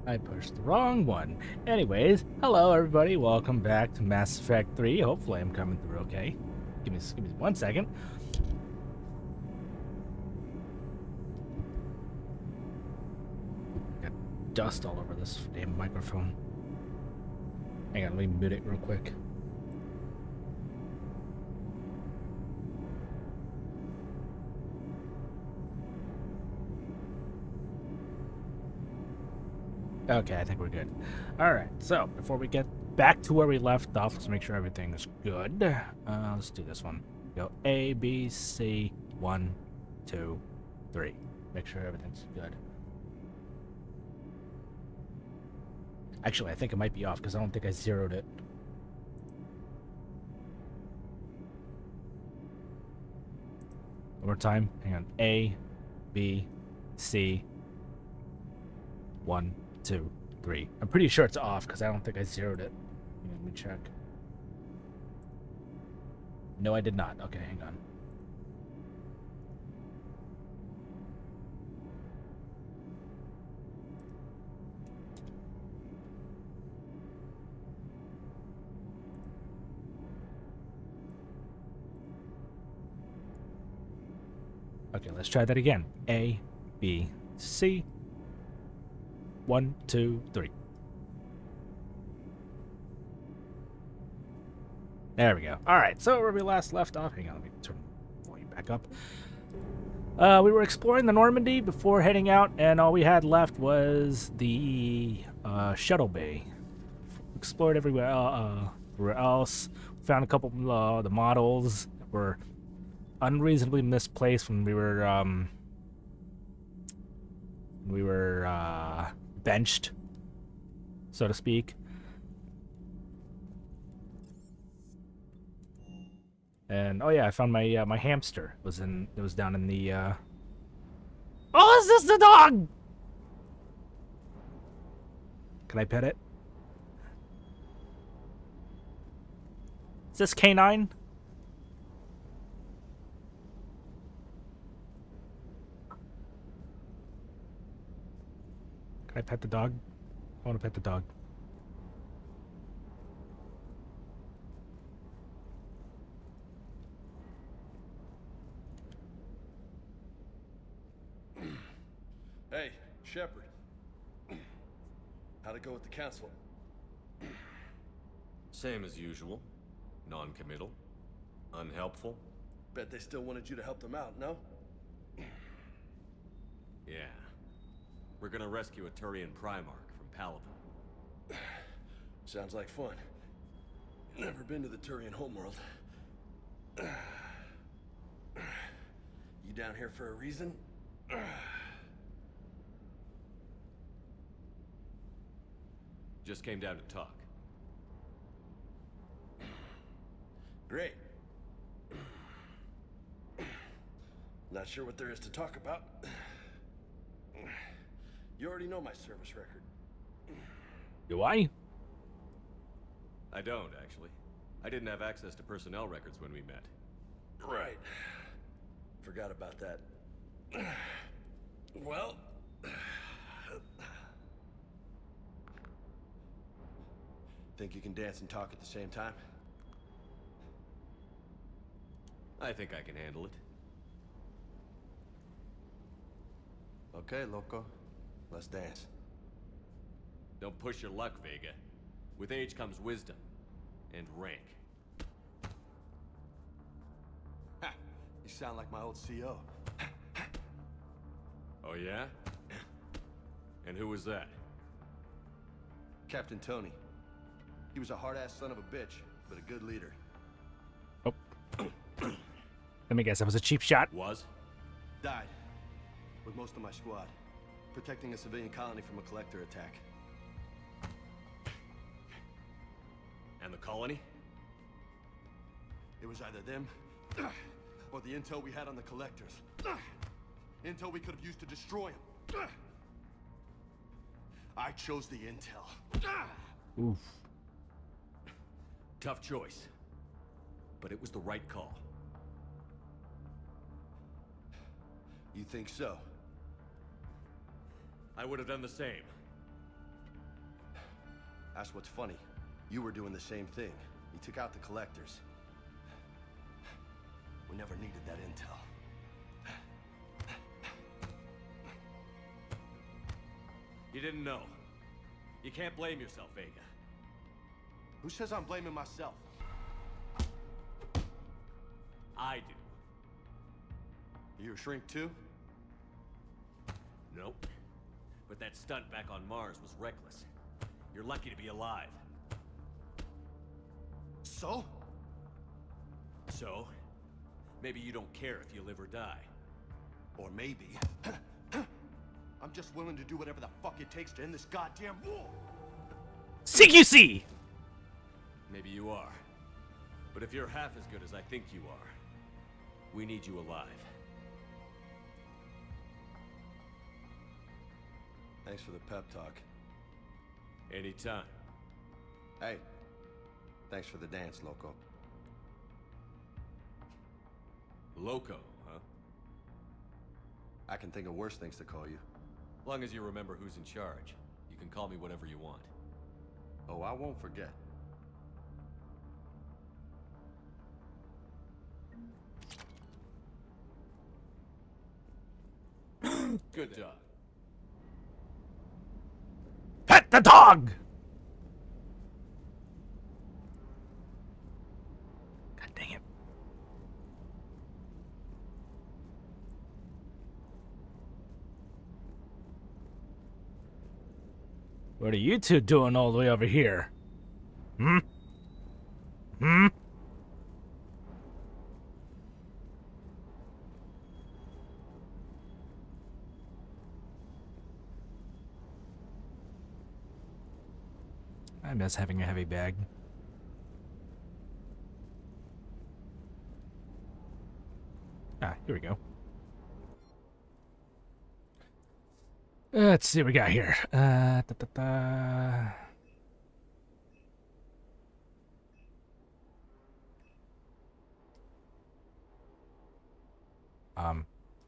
I pushed the wrong one. Anyways, hello everybody. Welcome back to Mass Effect 3. Hopefully I'm coming through okay. Give me 1 second. Got dust all over this damn microphone. Hang on, let me mute it real quick. Okay, I think we're good. Alright, so before we get back to where we left off, let's make sure everything is good. Let's do this one. Go A, B, C, 1, 2, 3. Make sure everything's good. Actually, I think it might be off because I don't think I zeroed it. One more time. Hang on. A, B, C, 1, 2, 3. I'm pretty sure it's off because I don't think I zeroed it. Let me check. No, I did not. Okay, hang on. Okay, let's try that again. A, B, C. 1, 2, 3. There we go. Alright, so where we last left off, hang on, let me turn the volume back up. We were exploring the Normandy before heading out, and all we had left was the shuttle bay. Explored everywhere else. Found a couple of the models that were unreasonably misplaced when we were benched, so to speak. And oh yeah, I found my my hamster. It was down in the Oh, is this the dog? Can I pet it? Is this canine? Can I pet the dog? I want to pet the dog. Hey, Shepard. How'd it go with the council? Same as usual. Non-committal. Unhelpful. Bet they still wanted you to help them out, no? Yeah. We're gonna rescue a Turian Primarch from Paladin. Sounds like fun. Never been to the Turian homeworld. You down here for a reason? Just came down to talk. Great. Not sure what there is to talk about. You already know my service record. Do I? I don't, actually. I didn't have access to personnel records when we met. Right. Forgot about that. Well... Think you can dance and talk at the same time? I think I can handle it. Okay, loco. Let's dance. Don't push your luck, Vega. With age comes wisdom. And rank. Ha! You sound like my old CO. Oh yeah? And who was that? Captain Tony. He was a hard-ass son of a bitch, but a good leader. Oh. Let me guess, that was a cheap shot. Was? Died. With most of my squad. Protecting a civilian colony from a collector attack. And the colony? It was either them, or the intel we had on the collectors. Intel we could have used to destroy them. I chose the intel. Oof. Tough choice. But it was the right call. You think so? I would have done the same. That's what's funny. You were doing the same thing. You took out the collectors. We never needed that intel. You didn't know. You can't blame yourself, Vega. Who says I'm blaming myself? I do. You a shrink too? Nope. But that stunt back on Mars was reckless. You're lucky to be alive. So? So, maybe you don't care if you live or die. Or maybe... I'm just willing to do whatever the fuck it takes to end this goddamn war! CQC! Maybe you are. But if you're half as good as I think you are, we need you alive. Thanks for the pep talk. Anytime. Hey, thanks for the dance, Loco. Loco, huh? I can think of worse things to call you. As long as you remember who's in charge, you can call me whatever you want. Oh, I won't forget. Good job. Pet the dog! God dang it. What are you two doing all the way over here? Hmm? Hmm? I miss having a heavy bag. Ah, here we go. Let's see what we got here.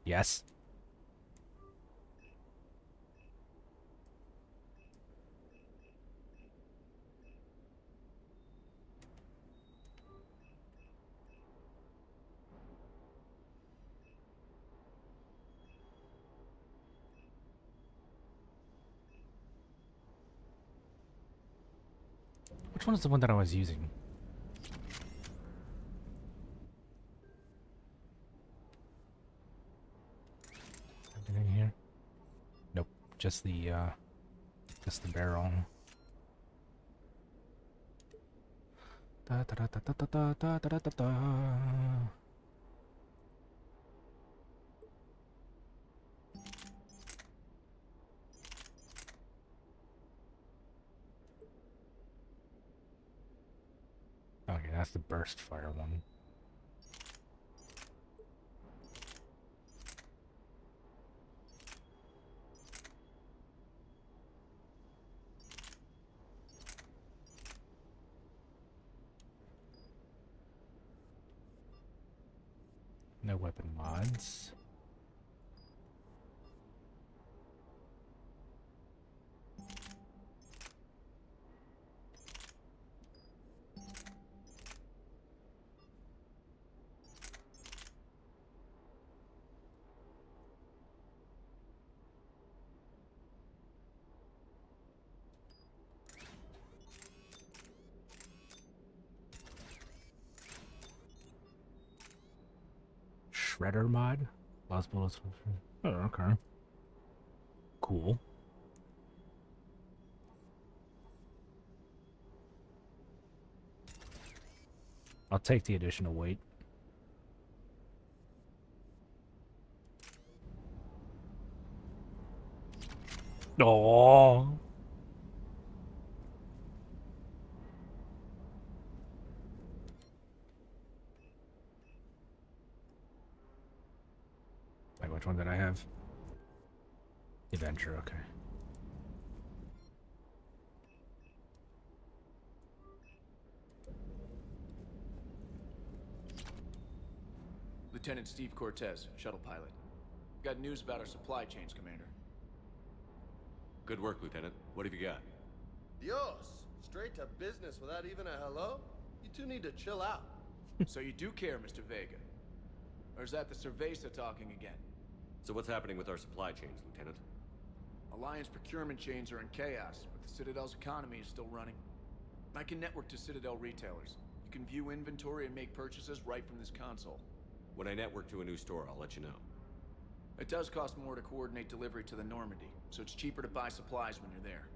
Yes. Which one is the one that I was using? Anything here? Nope, just the barrel. Da da da da da da da da da da da. Okay, that's the burst fire one. No weapon mods. Shredder mod? Lost bullets. Oh, okay. Cool. I'll take the additional weight. Oh. Like, which one did I have? Adventure, okay. Lieutenant Steve Cortez, shuttle pilot. Got news about our supply chains, Commander. Good work, Lieutenant. What have you got? Dios, Straight to business without even a hello? You two need to chill out. So you do care, Mr. Vega? Or is that the Cerveza talking again? So what's happening with our supply chains, Lieutenant? Alliance procurement chains are in chaos, but the Citadel's economy is still running. I can network to Citadel retailers. You can view inventory and make purchases right from this console. When I network to a new store, I'll let you know. It does cost more to coordinate delivery to the Normandy, so it's cheaper to buy supplies when you're there.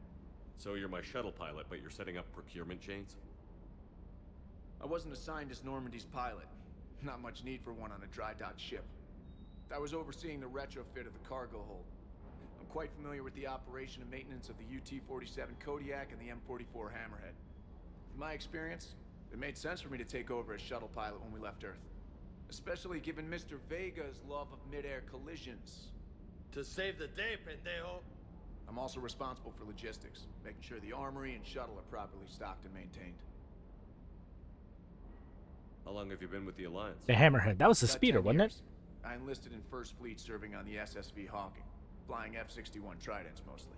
So you're my shuttle pilot, but you're setting up procurement chains? I wasn't assigned as Normandy's pilot. Not much need for one on a dry dock ship. I was overseeing the retrofit of the cargo hold. I'm quite familiar with the operation and maintenance of the UT-47 Kodiak and the M44 Hammerhead. In my experience, it made sense for me to take over as shuttle pilot when we left Earth. Especially given Mr. Vega's love of mid-air collisions. To save the day, pendejo. I'm also responsible for logistics, making sure the armory and shuttle are properly stocked and maintained. How long have you been with the Alliance? The Hammerhead. That was the About speeder, 10 wasn't it? years. I enlisted in First Fleet serving on the SSV Hawking, flying F-61 Tridents mostly.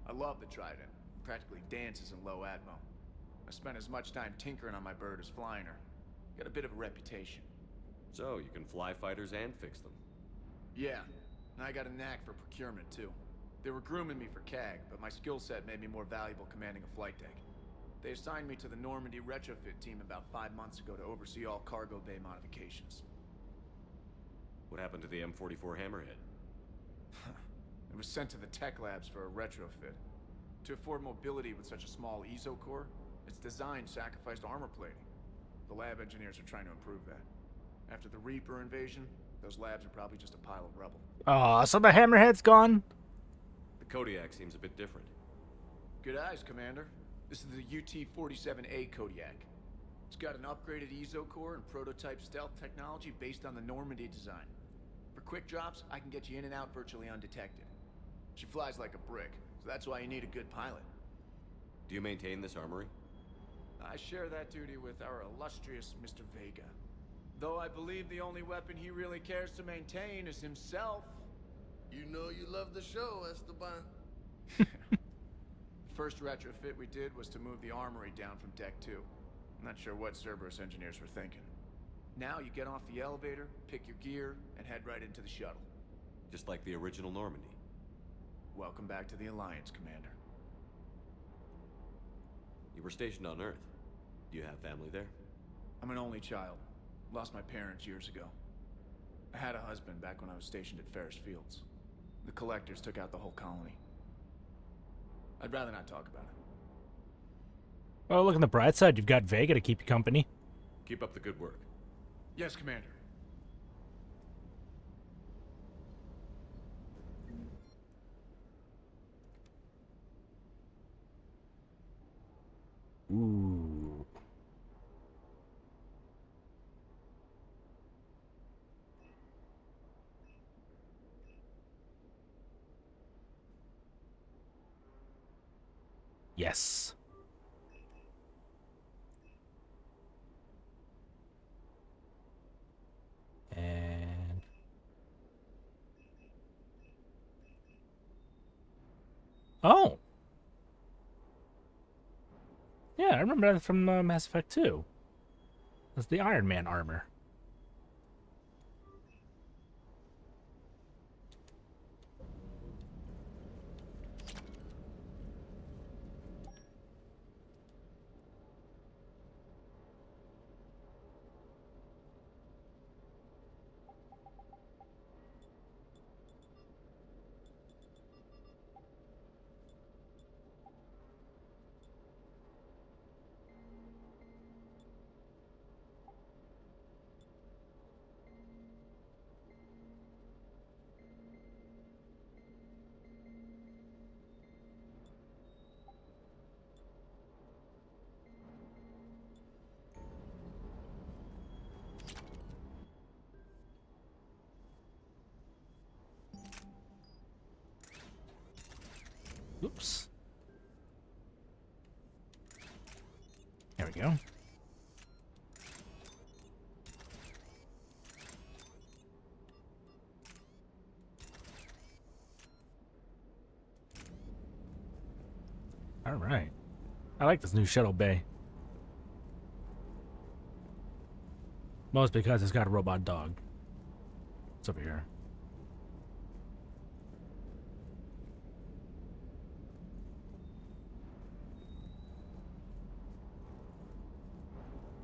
I love the Trident. Practically dances in low atmo. I spent as much time tinkering on my bird as flying her. Got a bit of a reputation. So, you can fly fighters and fix them. Yeah, and I got a knack for procurement too. They were grooming me for CAG, but my skill set made me more valuable commanding a flight deck. They assigned me to the Normandy retrofit team about 5 months ago to oversee all cargo bay modifications. What happened to the M44 Hammerhead? It was sent to the tech labs for a retrofit. To afford mobility with such a small ESO core, its design sacrificed armor plating. The lab engineers are trying to improve that. After the Reaper invasion, those labs are probably just a pile of rubble. Oh, so the Hammerhead's gone? The Kodiak seems a bit different. Good eyes, Commander. This is the UT-47A Kodiak. It's got an upgraded ESO core and prototype stealth technology based on the Normandy design. For quick drops, I can get you in and out virtually undetected. She flies like a brick, so that's why you need a good pilot. Do you maintain this armory? I share that duty with our illustrious Mr. Vega. Though I believe the only weapon he really cares to maintain is himself. You know you love the show, Esteban. The first retrofit we did was to move the armory down from Deck 2. I'm not sure what Cerberus engineers were thinking. Now you get off the elevator, pick your gear, and head right into the shuttle. Just like the original Normandy. Welcome back to the Alliance, Commander. You were stationed on Earth. Do you have family there? I'm an only child. Lost my parents years ago. I had a husband back when I was stationed at Ferris Fields. The collectors took out the whole colony. I'd rather not talk about it. Well, look on the bright side. You've got Vega to keep you company. Keep up the good work. Yes, Commander. Ooh. Yes. And oh. Yeah, I remember that from Mass Effect 2. That's the Iron Man armor. Oops. There we go. All right. I like this new shuttle bay. Most because it's got a robot dog. It's over here.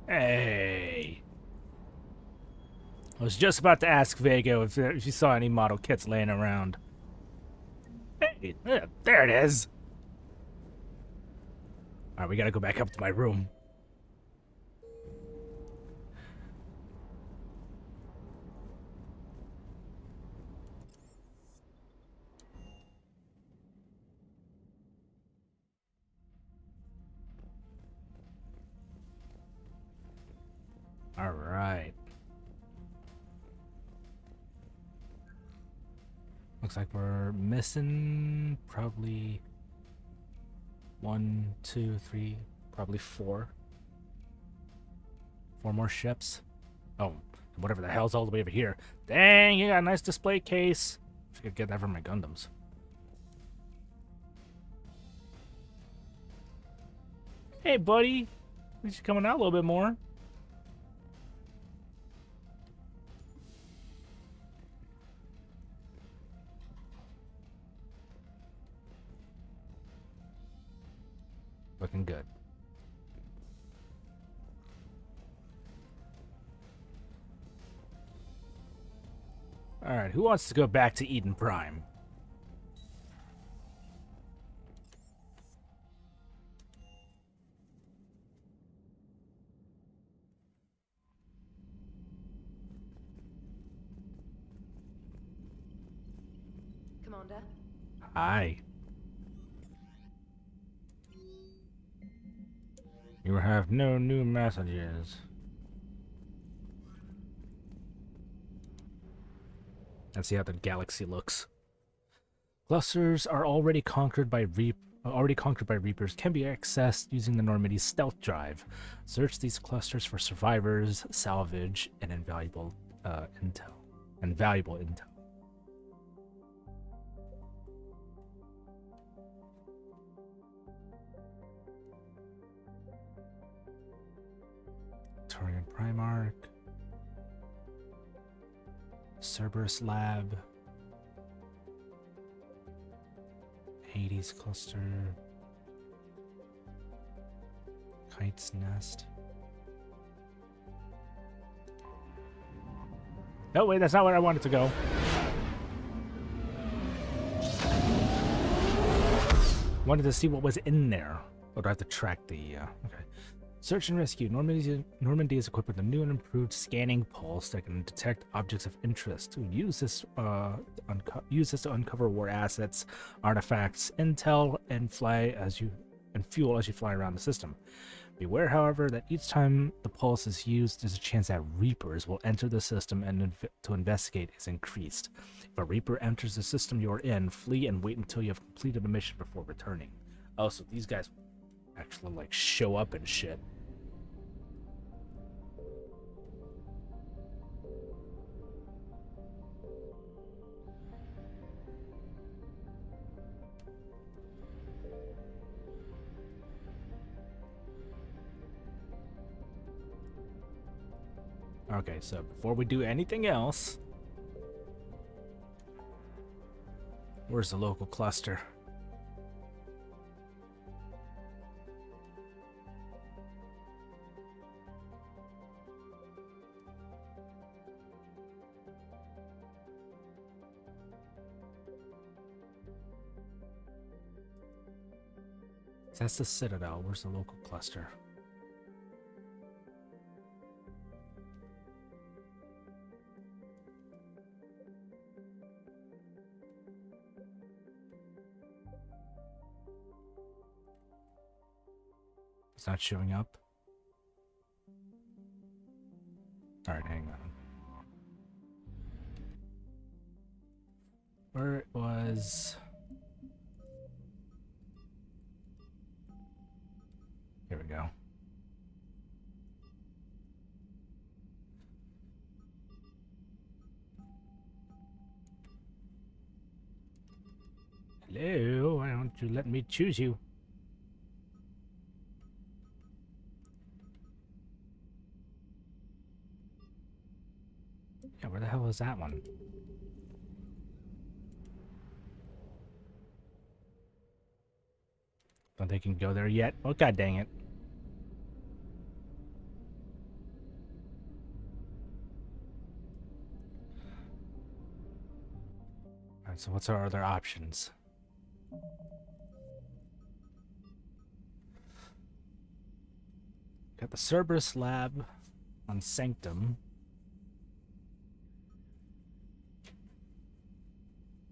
Hey. I was just about to ask Vago if you saw any model kits laying around. Hey, there it is. All right, we gotta go back up to my room. All right. Looks like we're missing probably 1, 2, 3, probably 4. 4 more ships. Oh, whatever the hell's all the way over here. Dang, you got a nice display case. I could get that for my Gundams. Hey, buddy. At least you're coming out a little bit more. Looking good. Alright, who wants to go back to Eden Prime? Commander? Hi. You have no new messages. Let's see how the galaxy looks. Clusters are already conquered by Reapers can be accessed using the Normandy stealth drive. Search these clusters for survivors, salvage, and invaluable intel. Turian Primarch. Cerberus Lab. Hades Cluster. Kite's Nest. Oh wait, that's not where I wanted to go. Wanted to see what was in there. Or do I have to track the, okay. Search and rescue. Normandy is equipped with a new and improved scanning pulse that can detect objects of interest. Use this to uncover war assets, artifacts, intel, and fuel as you fly around the system. Beware, however, that each time the pulse is used, there's a chance that Reapers will enter the system and to investigate is increased. If a Reaper enters the system you're in, flee and wait until you have completed the mission before returning. Oh, so these guys actually like show up and shit. Okay, so before we do anything else, where's the local cluster? That's the Citadel. Where's the local cluster? It's not showing up. Alright, hang on. Where it was... Here we go. Hello, why don't you let me choose you? hell is that one? Don't think I can go there yet. Oh, god dang it. Alright, so what's our other options? Got the Cerberus lab on Sanctum.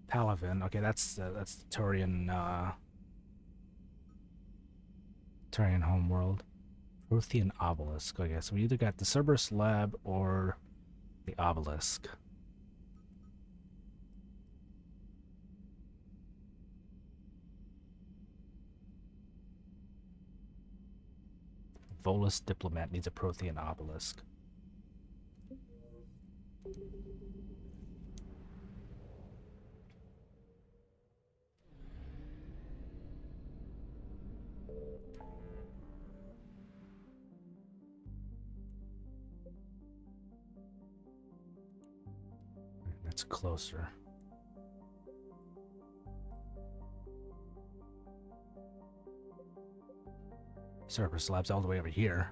Palavin. Okay, that's the Turian Turian homeworld. Prothean obelisk. Okay, so we either got the Cerberus lab or the obelisk. Volus diplomat needs a Prothean obelisk. That's closer. Cerberus lab's all the way over here.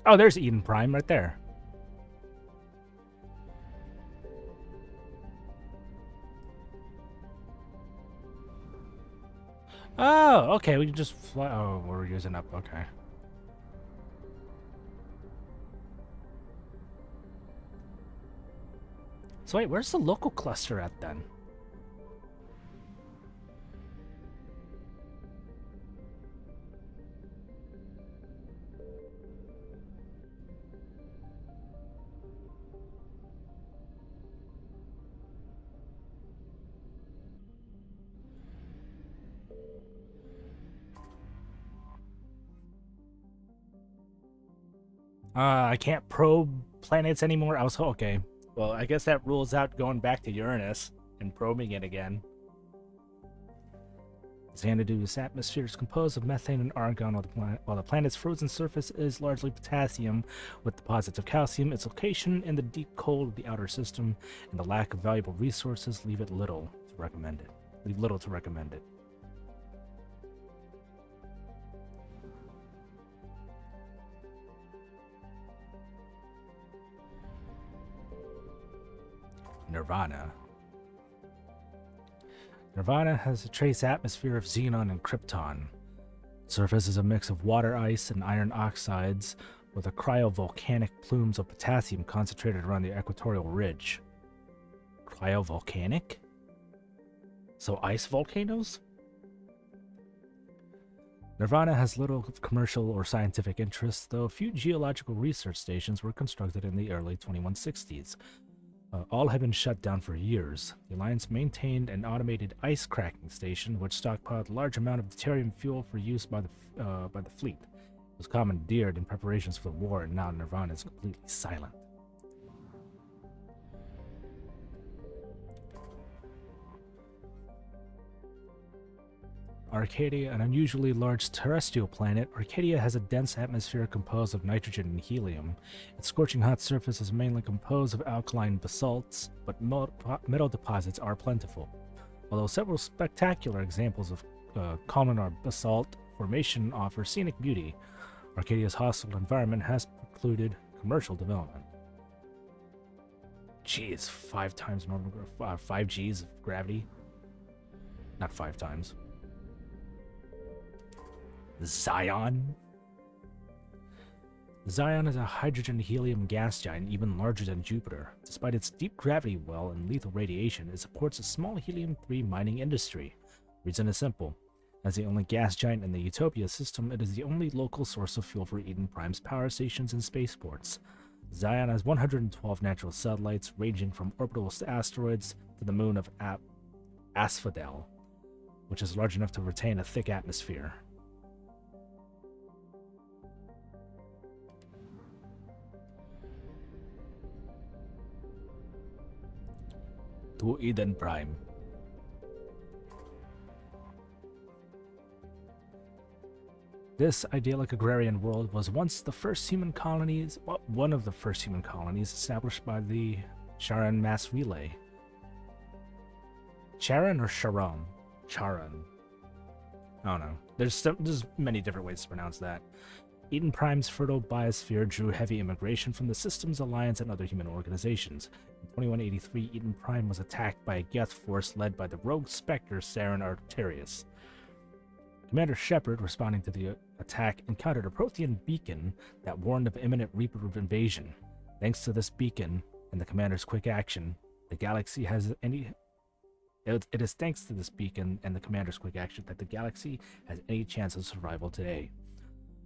Oh, there's Eden Prime right there. Oh, okay, we can just fly. Oh, we're using up. Okay. So wait, where's the local cluster at then? I can't probe planets anymore. I was okay. Well, I guess that rules out going back to Uranus and probing it again. Xanadu's atmosphere is composed of methane and argon, while the planet's frozen surface is largely potassium, with deposits of calcium. Its location in the deep cold of the outer system and the lack of valuable resources leave little to recommend it. Nirvana. Nirvana has a trace atmosphere of xenon and krypton. Surface is a mix of water ice and iron oxides with a cryovolcanic plumes of potassium concentrated around the equatorial ridge. Cryovolcanic? So ice volcanoes? Nirvana has little commercial or scientific interest, though a few geological research stations were constructed in the early 2160s. All had been shut down for years. The Alliance maintained an automated ice cracking station, which stockpiled a large amount of deuterium fuel for use by the fleet. It was commandeered in preparations for the war, and now Nirvana is completely silent. Arcadia, an unusually large terrestrial planet, Arcadia has a dense atmosphere composed of nitrogen and helium. Its scorching hot surface is mainly composed of alkaline basalts, but metal deposits are plentiful. Although several spectacular examples of columnar basalt formation offer scenic beauty, Arcadia's hostile environment has precluded commercial development. Geez, 5 times normal, 5 Gs of gravity. Not 5 times. Zion? Zion is a hydrogen-helium gas giant even larger than Jupiter. Despite its deep gravity well and lethal radiation, it supports a small helium-3 mining industry. Reason is simple. As the only gas giant in the Utopia system, it is the only local source of fuel for Eden Prime's power stations and spaceports. Zion has 112 natural satellites, ranging from orbital asteroids to the moon of Asphodel, which is large enough to retain a thick atmosphere. to Eden Prime. This idyllic agrarian world was once the first human colonies, well, one of the first human colonies established by the Charon mass relay. Charon or Charon? Charon. I don't know. There's many different ways to pronounce that. Eden Prime's fertile biosphere drew heavy immigration from the Systems Alliance and other human organizations. In 2183, Eden Prime was attacked by a Geth force led by the rogue Spectre Saren Arterius. Commander Shepard, responding to the attack, encountered a Prothean beacon that warned of imminent Reaper invasion. Thanks to this beacon and the commander's quick action, the galaxy has any... It is thanks to this beacon and the commander's quick action that the galaxy has any chance of survival today.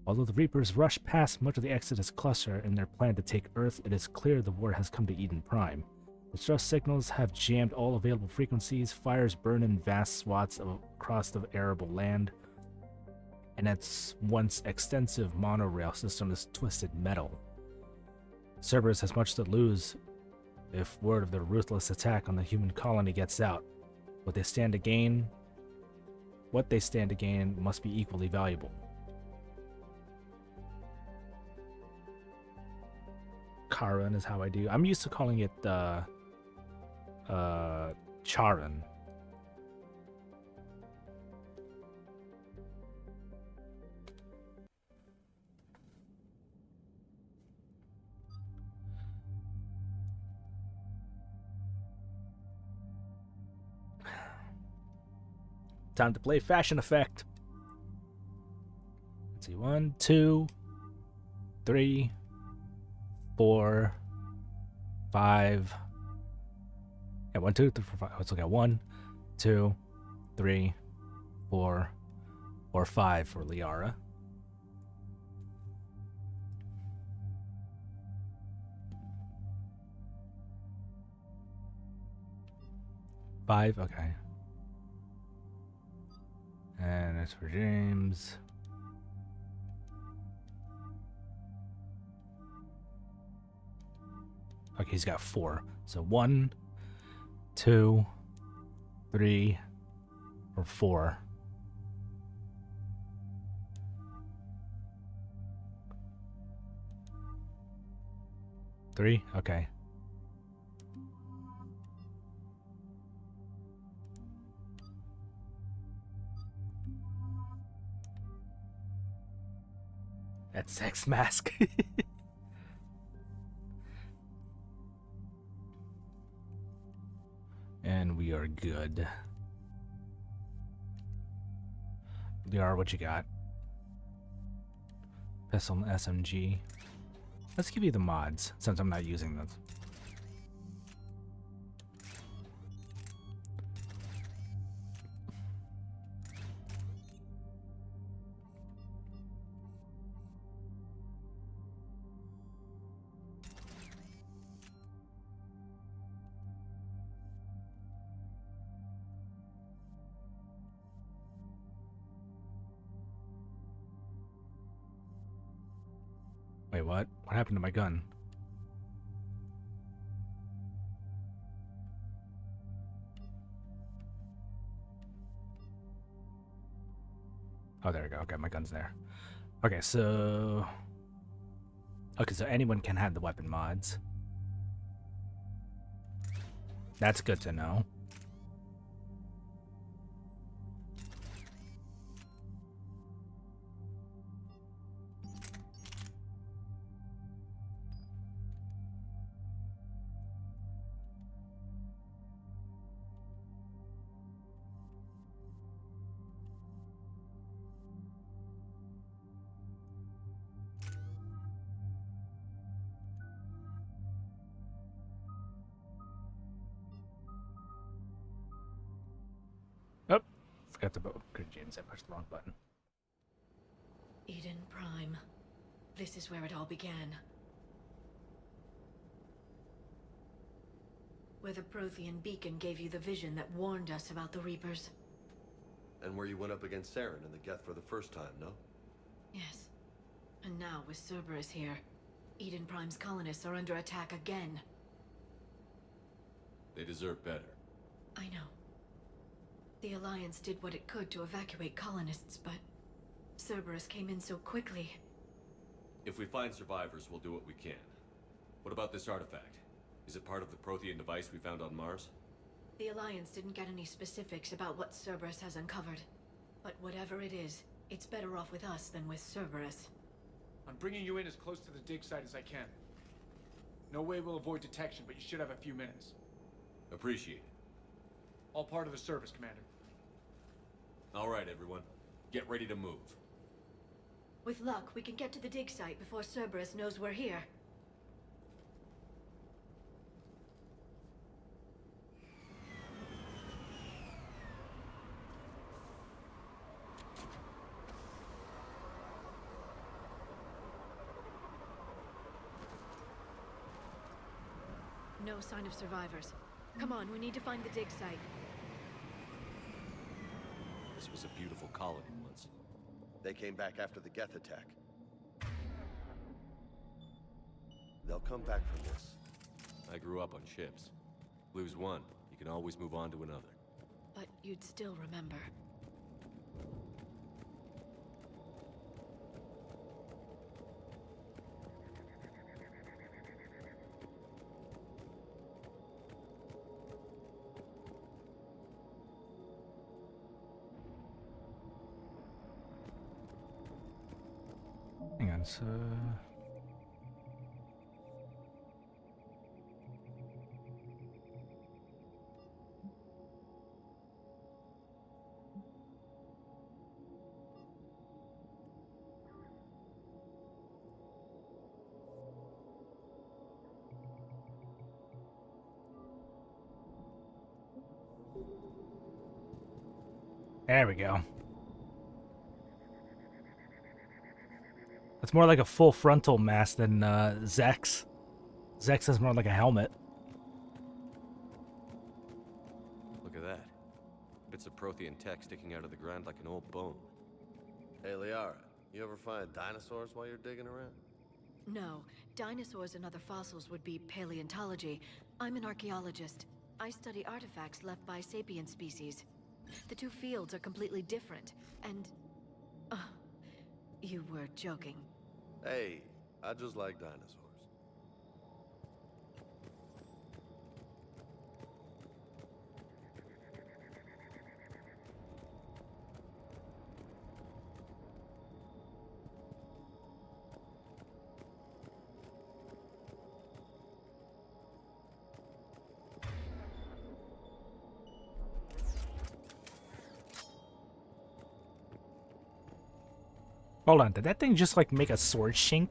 Although the Reapers rushed past much of the Exodus cluster in their plan to take Earth, it is clear the war has come to Eden Prime. Distress signals have jammed all available frequencies, fires burn in vast swaths across the arable land, and its once extensive monorail system is twisted metal. Cerberus has much to lose if word of their ruthless attack on the human colony gets out. What they stand to gain must be equally valuable. Charon is how I do. I'm used to calling it Charon. Time to play Fashion Effect. Let's see. 1, 2, 3, 4, 5. Yeah, 1, 2, 3, 4, 5. Let's look at 1, 2, 3, 4, or 5 for Liara. Five, okay. And that's for James. Okay, he's got 4. So 1, 2, 3, or 4. Three? Okay. That sex mask. And we are good. DR, what you got? Pistol and SMG. Let's give you the mods, since I'm not using those. Wait, what? What happened to my gun? Oh, there we go. Okay, my gun's there. Okay, so... Okay, so anyone can have the weapon mods. That's good to know. Oh, forgot to vote. Good, James, I pushed the wrong button. Eden Prime. This is where it all began. Where the Prothean beacon gave you the vision that warned us about the Reapers. And where you went up against Saren and the Geth for the first time, no? Yes. And now, with Cerberus here, Eden Prime's colonists are under attack again. They deserve better. I know. The Alliance did what it could to evacuate colonists, but Cerberus came in so quickly. If we find survivors, we'll do what we can. What about this artifact? Is it part of the Prothean device we found on Mars? The Alliance didn't get any specifics about what Cerberus has uncovered. But whatever it is, it's better off with us than with Cerberus. I'm bringing you in as close to the dig site as I can. No way we'll avoid detection, but you should have a few minutes. Appreciate it. All part of the service, Commander. All right, everyone. Get ready to move. With luck, we can get to the dig site before Cerberus knows we're here. No sign of survivors. Come on, we need to find the dig site. This was a beautiful colony once. They came back after the Geth attack. They'll come back from this. I grew up on ships. Lose one, you can always move on to another. But you'd still remember. Hang on, so... There we go. It's more like a full frontal mask than Zex. Zex is more like a helmet. Look at that. Bits of Prothean tech sticking out of the ground like an old bone. Hey, Liara, you ever find dinosaurs while you're digging around? No, dinosaurs and other fossils would be paleontology. I'm an archaeologist. I study artifacts left by sapient species. The two fields are completely different, and... you were joking. Hey, I just like dinosaurs. Hold on, did that thing just like make a sword shink?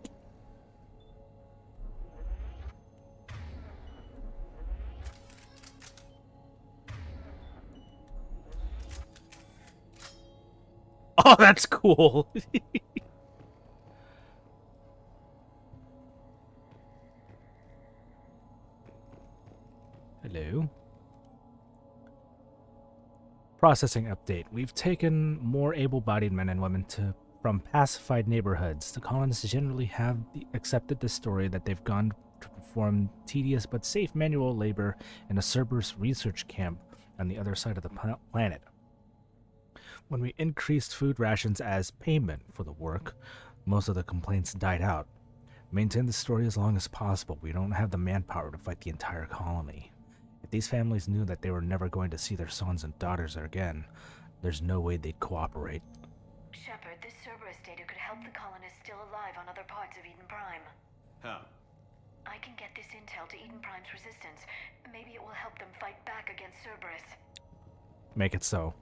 Oh, that's cool. Hello. Processing update. We've taken more able-bodied men and women from pacified neighborhoods. The colonists generally have accepted the story that they've gone to perform tedious but safe manual labor in a Cerberus research camp on the other side of the planet. When we increased food rations as payment for the work, most of the complaints died out. Maintain the story as long as possible. We don't have the manpower to fight the entire colony. If these families knew that they were never going to see their sons and daughters again, there's no way they'd cooperate. Shepard, this Cerberus data could help the colonists still alive on other parts of Eden Prime. How? I can get this intel to Eden Prime's resistance. Maybe it will help them fight back against Cerberus. Make it so.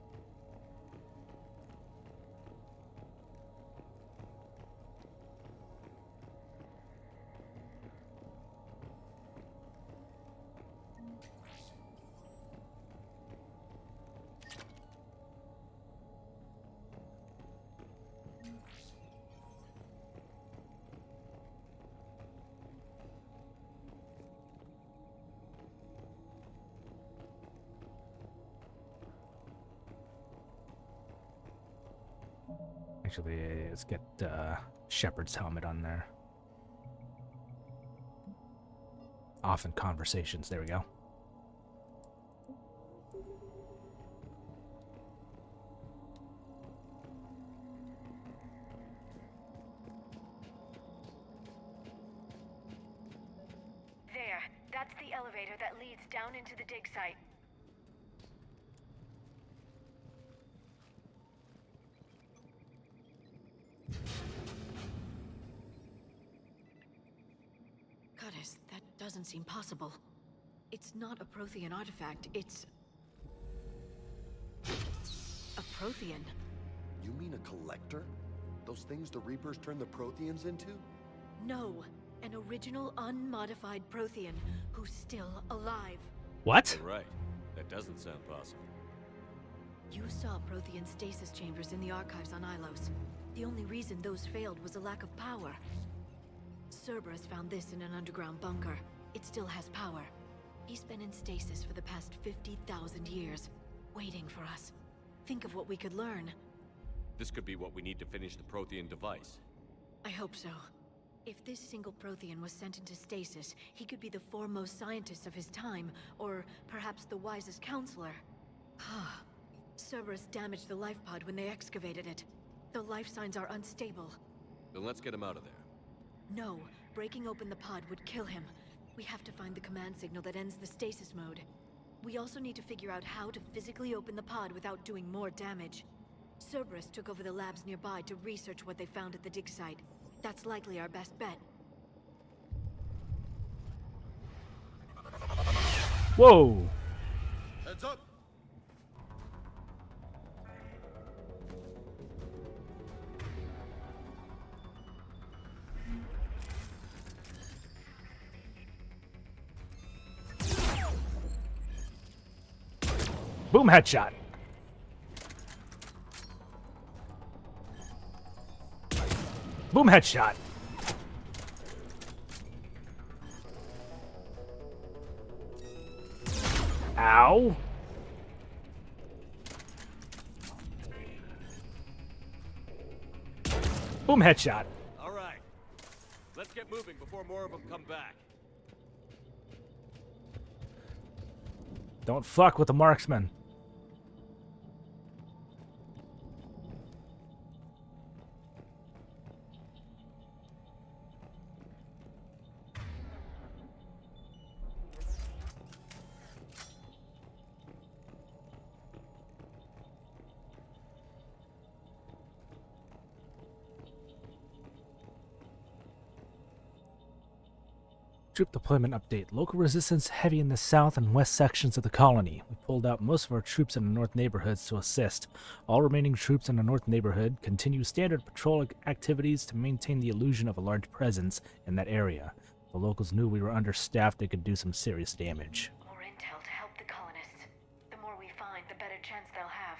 Actually, let's get Shepard's helmet on there. Off in conversations. There we go. There. That's the elevator that leads down into the dig site. Goddess, that doesn't seem possible. It's not a Prothean artifact, it's... a Prothean. You mean a collector? Those things the Reapers turn the Protheans into? No, an original unmodified Prothean who's still alive. What? You're right. That doesn't sound possible. You saw Prothean stasis chambers in the archives on Ilos. The only reason those failed was a lack of power. Cerberus found this in an underground bunker. It still has power. He's been in stasis for the past 50,000 years, waiting for us. Think of what we could learn. This could be what we need to finish the Prothean device. I hope so. If this single Prothean was sent into stasis, he could be the foremost scientist of his time, or perhaps the wisest counselor. Cerberus damaged the life pod when they excavated it. The life signs are unstable. Then let's get him out of there. No, breaking open the pod would kill him. We have to find the command signal that ends the stasis mode. We also need to figure out how to physically open the pod without doing more damage. Cerberus took over the labs nearby to research what they found at the dig site. That's likely our best bet. Whoa! Heads up! Boom headshot. Boom headshot. Ow. Boom headshot. All right. Let's get moving before more of them come back. Don't fuck with the marksman. Troop deployment update. Local resistance heavy in the south and west sections of the colony. We pulled out most of our troops in the north neighborhoods to assist. All remaining troops in the north neighborhood continue standard patrol activities to maintain the illusion of a large presence in that area. The locals knew we were understaffed and could do some serious damage. More intel to help the colonists. The more we find, the better chance they'll have.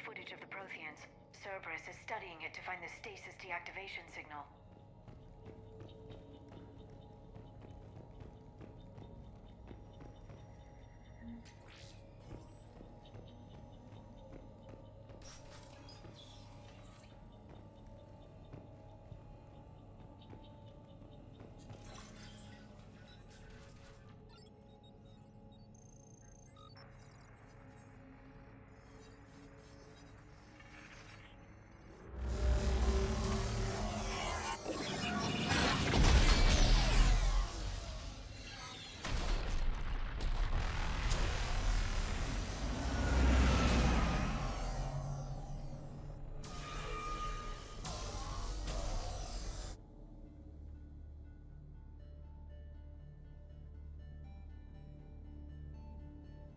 footage of the Protheans. Cerberus is studying it to find the stasis deactivation signal.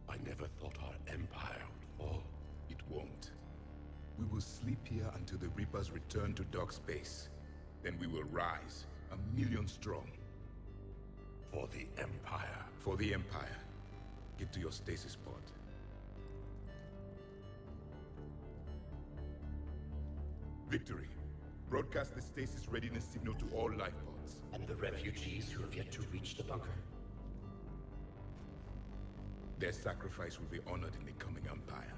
I never thought our empire would fall. It won't. We will sleep here until the Reapers return to dark space. Then we will rise, 1,000,000 strong. For the Empire. For the Empire. Get to your stasis pod. Victory. Broadcast the stasis readiness signal to all life pods. And the refugees who have yet to reach the bunker? Their sacrifice will be honored in the coming Empire.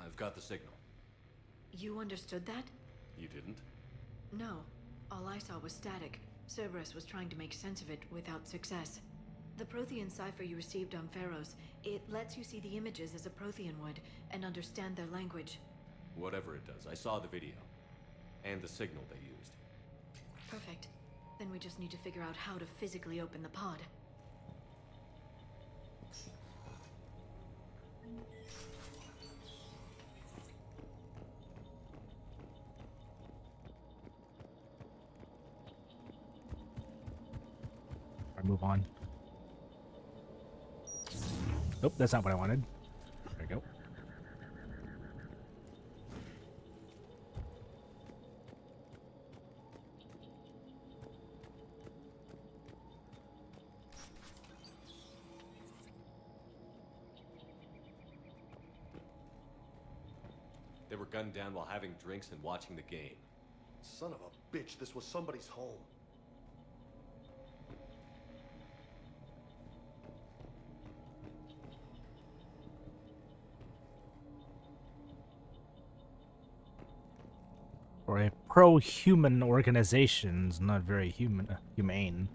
I've got the signal. You understood that? You didn't? No. All I saw was static. Cerberus was trying to make sense of it without success. The Prothean cipher you received on Pharaohs, it lets you see the images as a Prothean would, and understand their language. Whatever it does, I saw the video. And the signal they used. Perfect. Then we just need to figure out how to physically open the pod. I move on. Nope, that's not what I wanted. There we go. They were gunned down while having drinks and watching the game. Son of a bitch, this was somebody's home. For a pro-human organization's not very humane.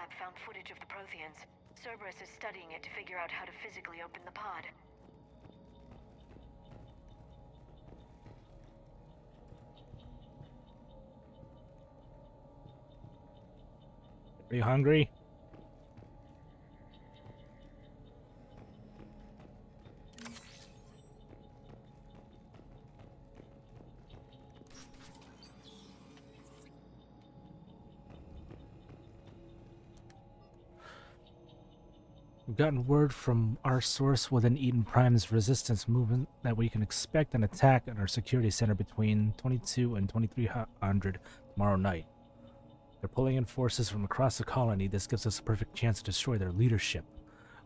lab found footage of the Protheans. Cerberus is studying it to figure out how to physically open the pod. Are you hungry? We've gotten word from our source within Eden Prime's resistance movement that we can expect an attack on our security center between 22 and 2300 tomorrow night. They're pulling in forces from across the colony. This gives us a perfect chance to destroy their leadership.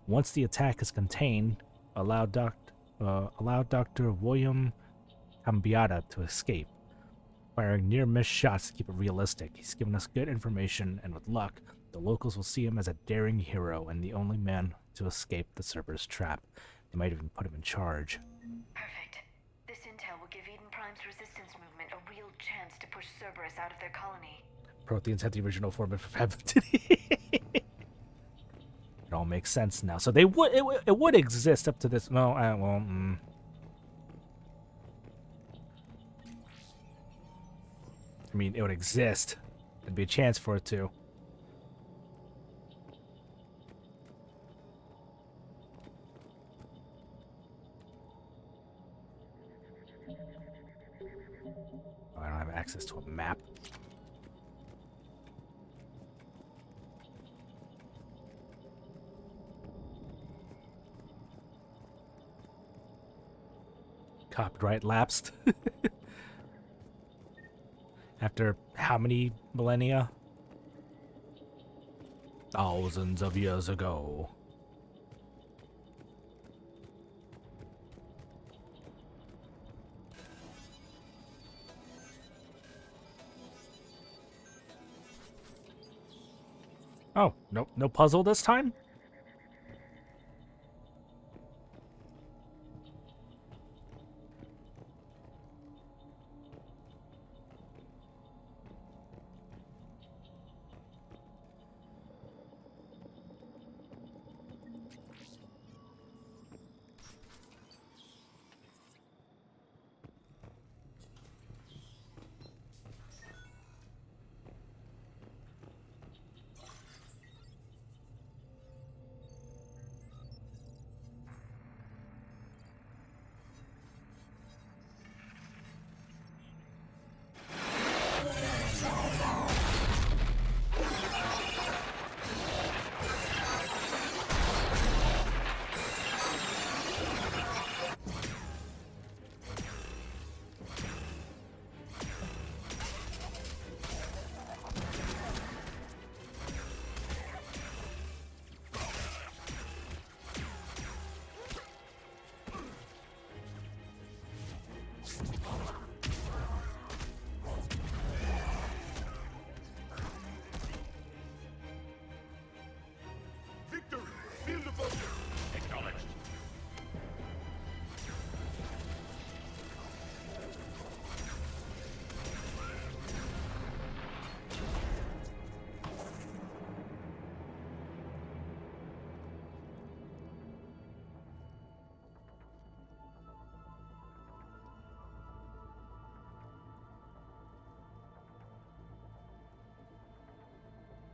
Once the attack is contained, allow Dr. William Cambiata to escape, firing near-miss shots to keep it realistic. He's given us good information, and with luck, the locals will see him as a daring hero and the only man to escape the Cerberus trap. They might even put him in charge. Perfect. This intel will give Eden Prime's resistance movement a real chance to push Cerberus out of their colony. Protheans had the original form of habitity. It all makes sense now. So they would it would exist up to this. No, I mean, it would exist. There'd be a chance for it to. Oh, I don't have access to a map. Copyright lapsed. After how many millennia? Thousands of years ago. Oh, no puzzle this time?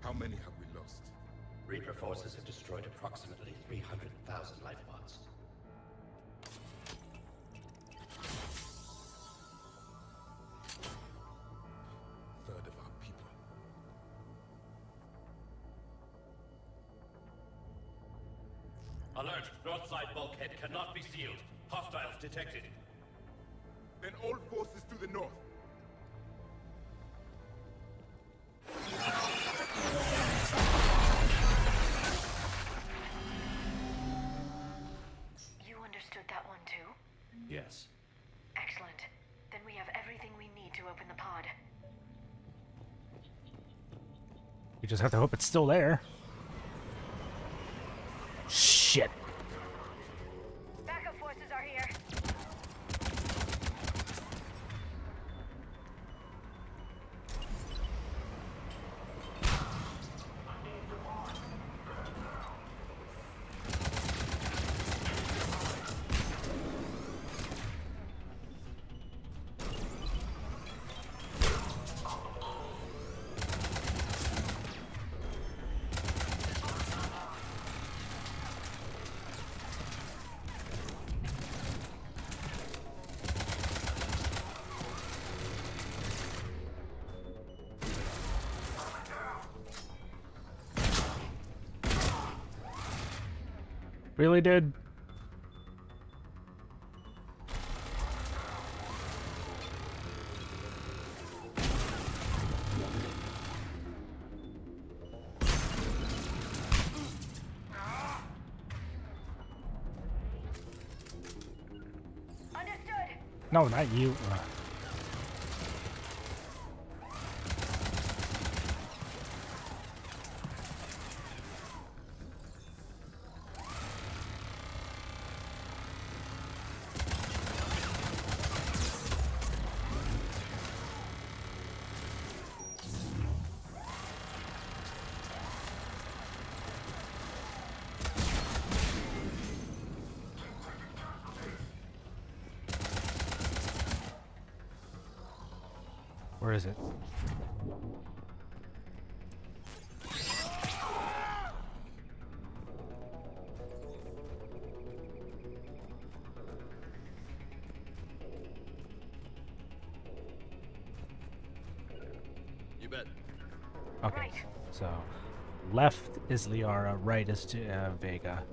How many have we lost? Reaper forces have destroyed approximately 300,000 life pods. Third of our people. Alert! North side bulkhead cannot be sealed. Hostiles detected. Then all forces to the north. You understood that one too? Yes. Excellent. Then we have everything we need to open the pod. You just have to hope it's still there. Shit. Backup forces are here. Really, dude? No, not you. Where is it? You bet. Okay. Right. So, left is Liara, right is Vega.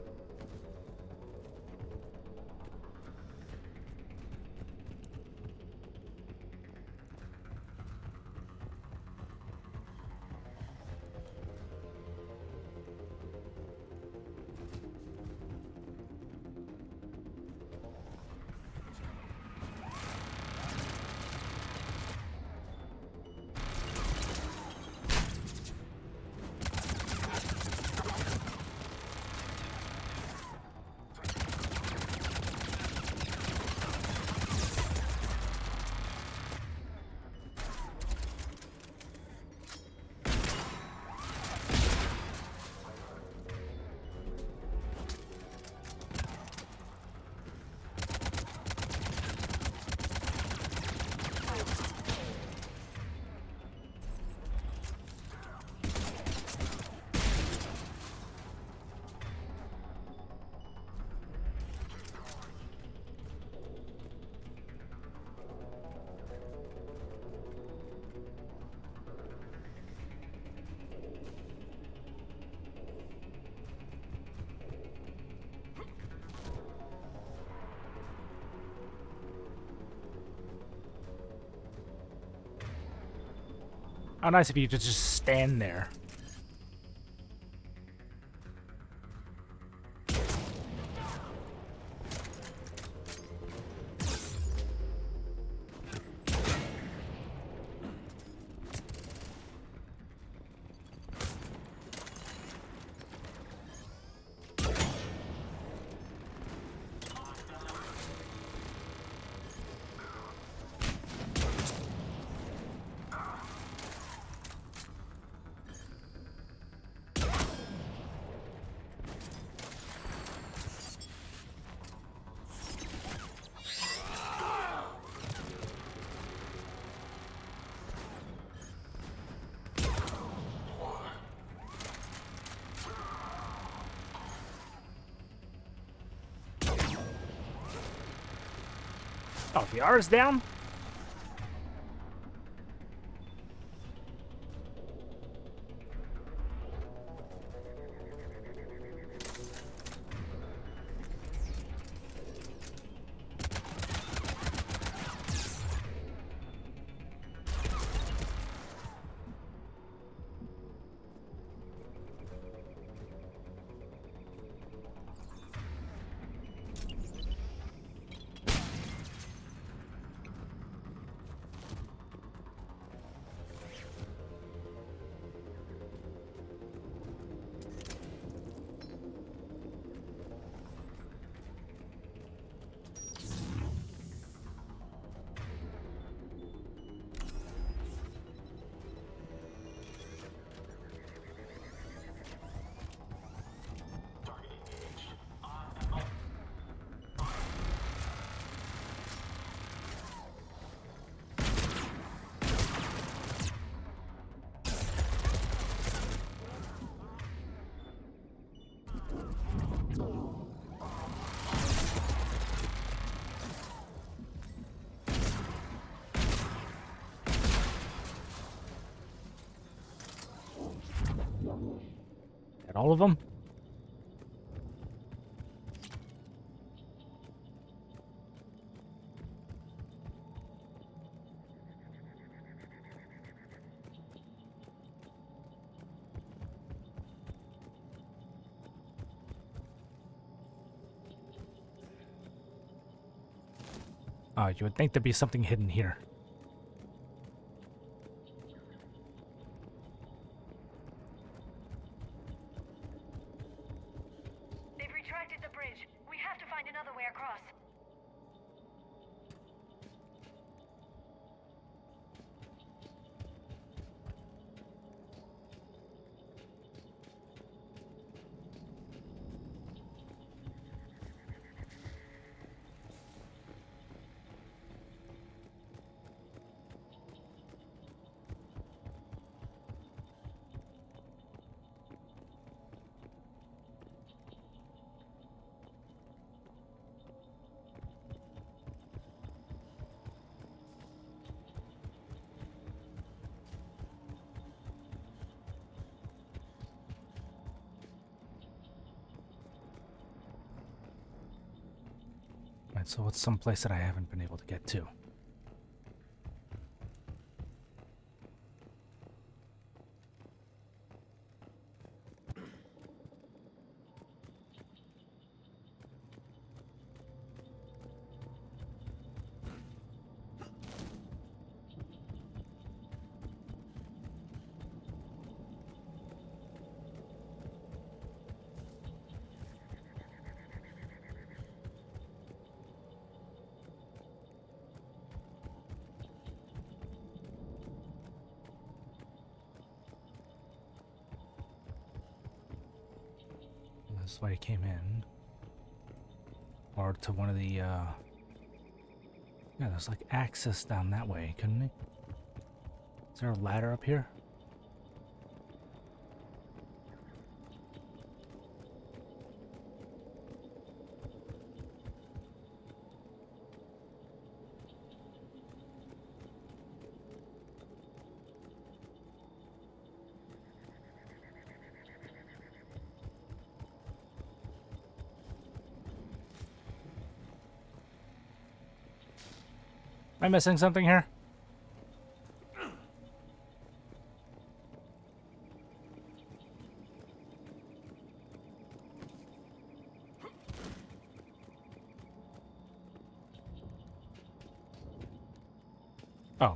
How nice of you to just stand there. Oh, the R is down? At all of them? Oh, you would think there'd be something hidden here. They've retracted the bridge. We have to find another way across. Right, so what's some place that I haven't been able to get to? This way I came in. Or to one of the, yeah, there's like access down that way, couldn't it? Is there a ladder up here? Am I missing something here? Oh.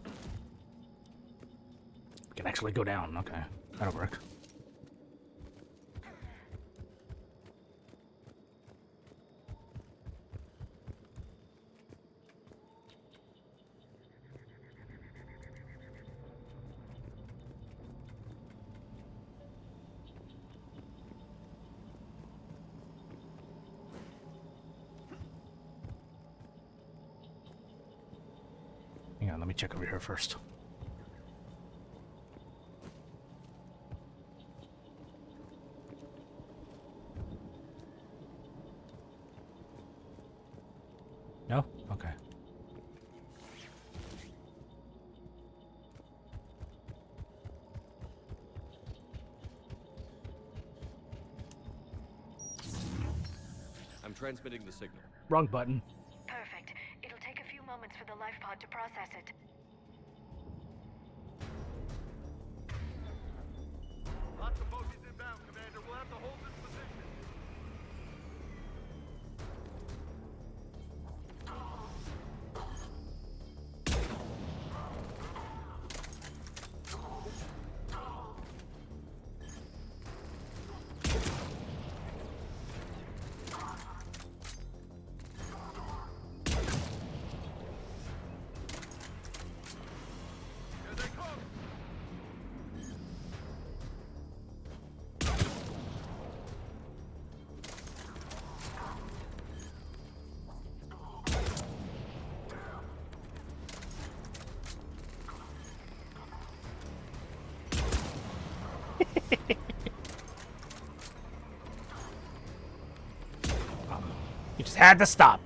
Can actually go down. Okay. That'll work. Hang on, let me check over here first. No? Okay. I'm transmitting the signal. Wrong button. Perfect. It'll take a few moments for the life pod to process it. Lots of bogies inbound, Commander. We'll have to hold this position. Here they come! You just had to stop.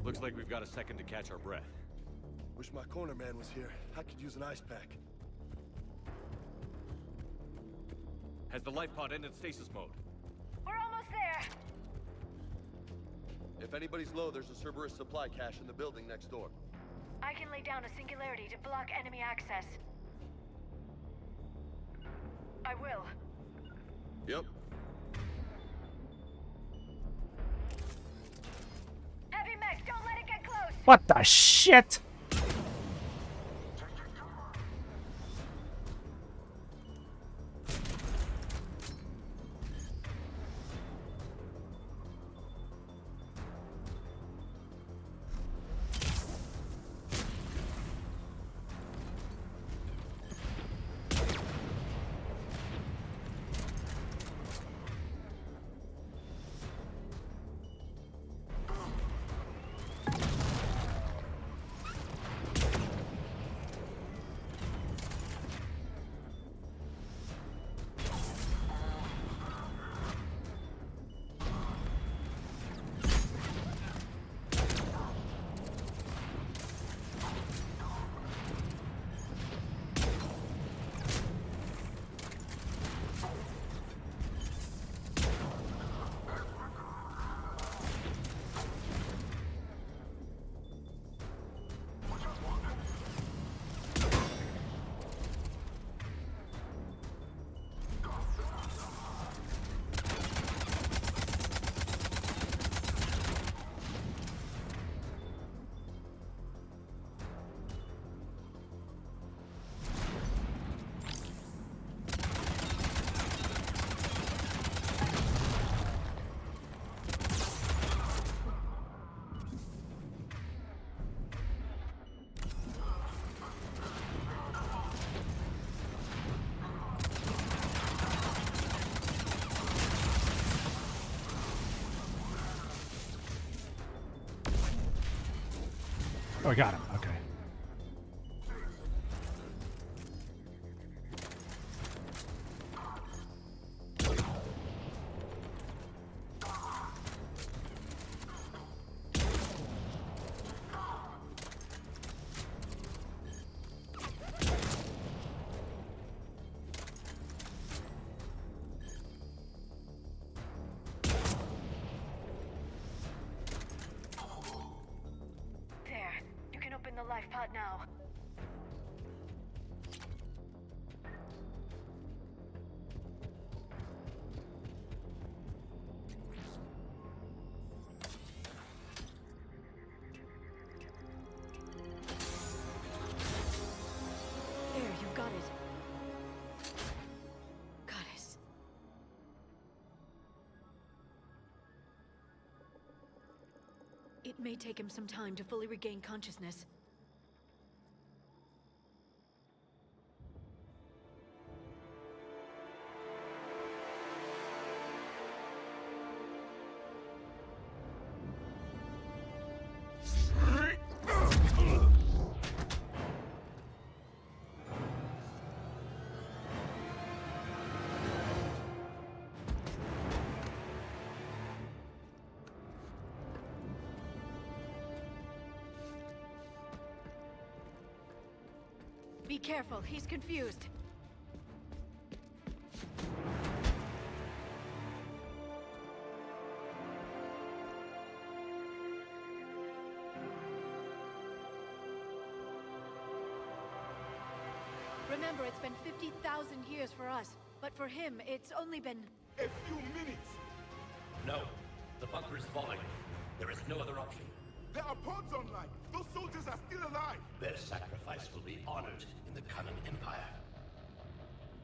Looks like we've got a second to catch our breath. Wish my corner man was here. I could use an ice pack. Has the life pod ended stasis mode? We're almost there. If anybody's low, there's a Cerberus supply cache in the building next door. I can lay down a singularity to block enemy access. I will. Yep. Heavy mech, don't let it get close! What the shit? Oh, I got him. Okay. There. You can open the life pod now. There, you got it. Goddess. It may take him some time to fully regain consciousness. Be careful, he's confused. Remember, it's been 50,000 years for us, but for him, it's only been... A few minutes! No. The bunker is falling. There is no other option. There are pods online! Those soldiers are still alive! Their sacrifice will be honored in the coming Empire.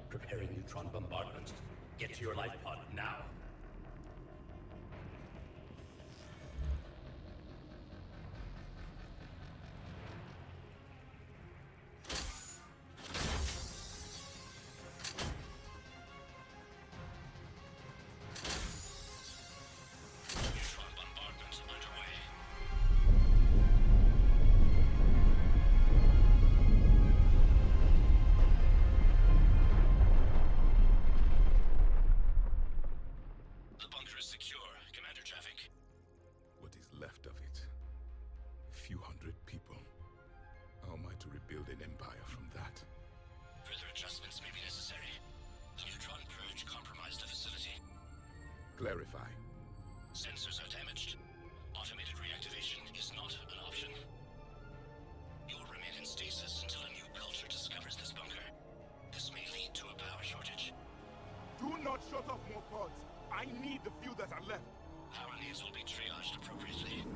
Preparing neutron bombardment. Get to your life pod now. Clarify. Sensors are damaged. Automated reactivation is not an option. You will remain in stasis until a new culture discovers this bunker. This may lead to a power shortage. Do not shut off more pods. I need the few that are left. Power needs will be triaged appropriately.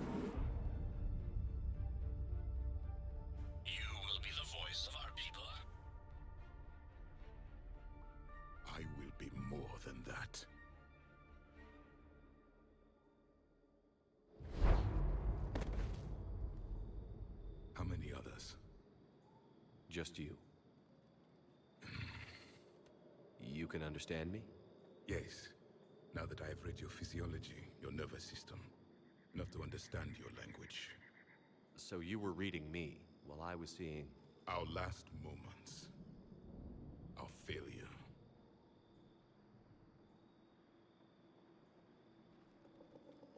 You will be the voice of our people. I will be more than that. How many others? Just you. You can understand me? Yes. Now that I have read your physiology, your nervous system, enough to understand your language. So you were reading me while I was seeing... Our last moments. Our failure.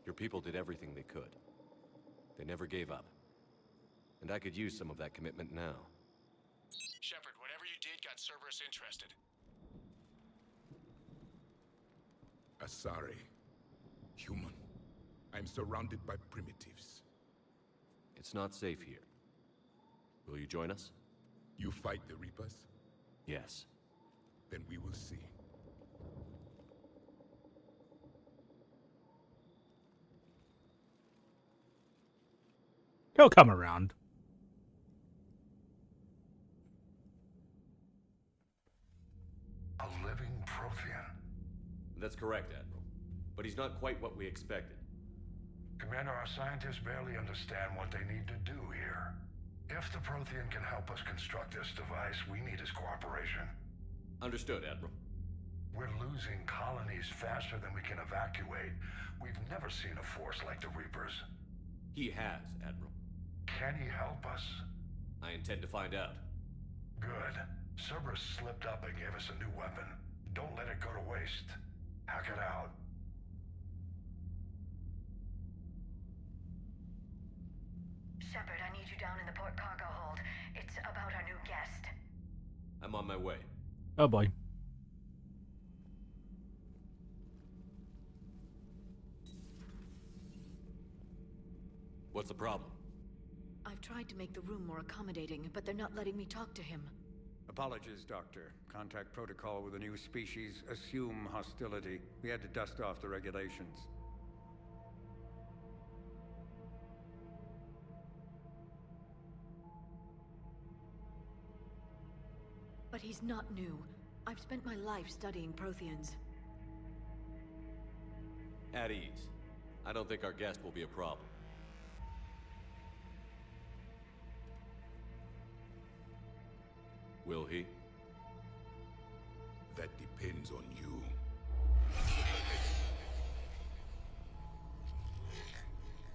Your people did everything they could. They never gave up. And I could use some of that commitment now. Shepard, whatever you did got Cerberus interested. Asari. Human. I'm surrounded by primitives. It's not safe here. Will you join us? You fight the Reapers? Yes. Then we will see. He'll come around. A living Prothean. That's correct, Admiral. But he's not quite what we expected. Commander, our scientists barely understand what they need to do here. If the Prothean can help us construct this device, we need his cooperation. Understood, Admiral. We're losing colonies faster than we can evacuate. We've never seen a force like the Reapers. He has, Admiral. Can he help us? I intend to find out. Good. Cerberus slipped up and gave us a new weapon. Don't let it go to waste. Hack it out. Shepard, I need you down in the port cargo hold. It's about our new guest. I'm on my way. Oh boy. What's the problem? I've tried to make the room more accommodating, but they're not letting me talk to him. Apologies, Doctor. Contact protocol with a new species. Assume hostility. We had to dust off the regulations. But he's not new. I've spent my life studying Protheans. At ease. I don't think our guest will be a problem. Will he? That depends on you.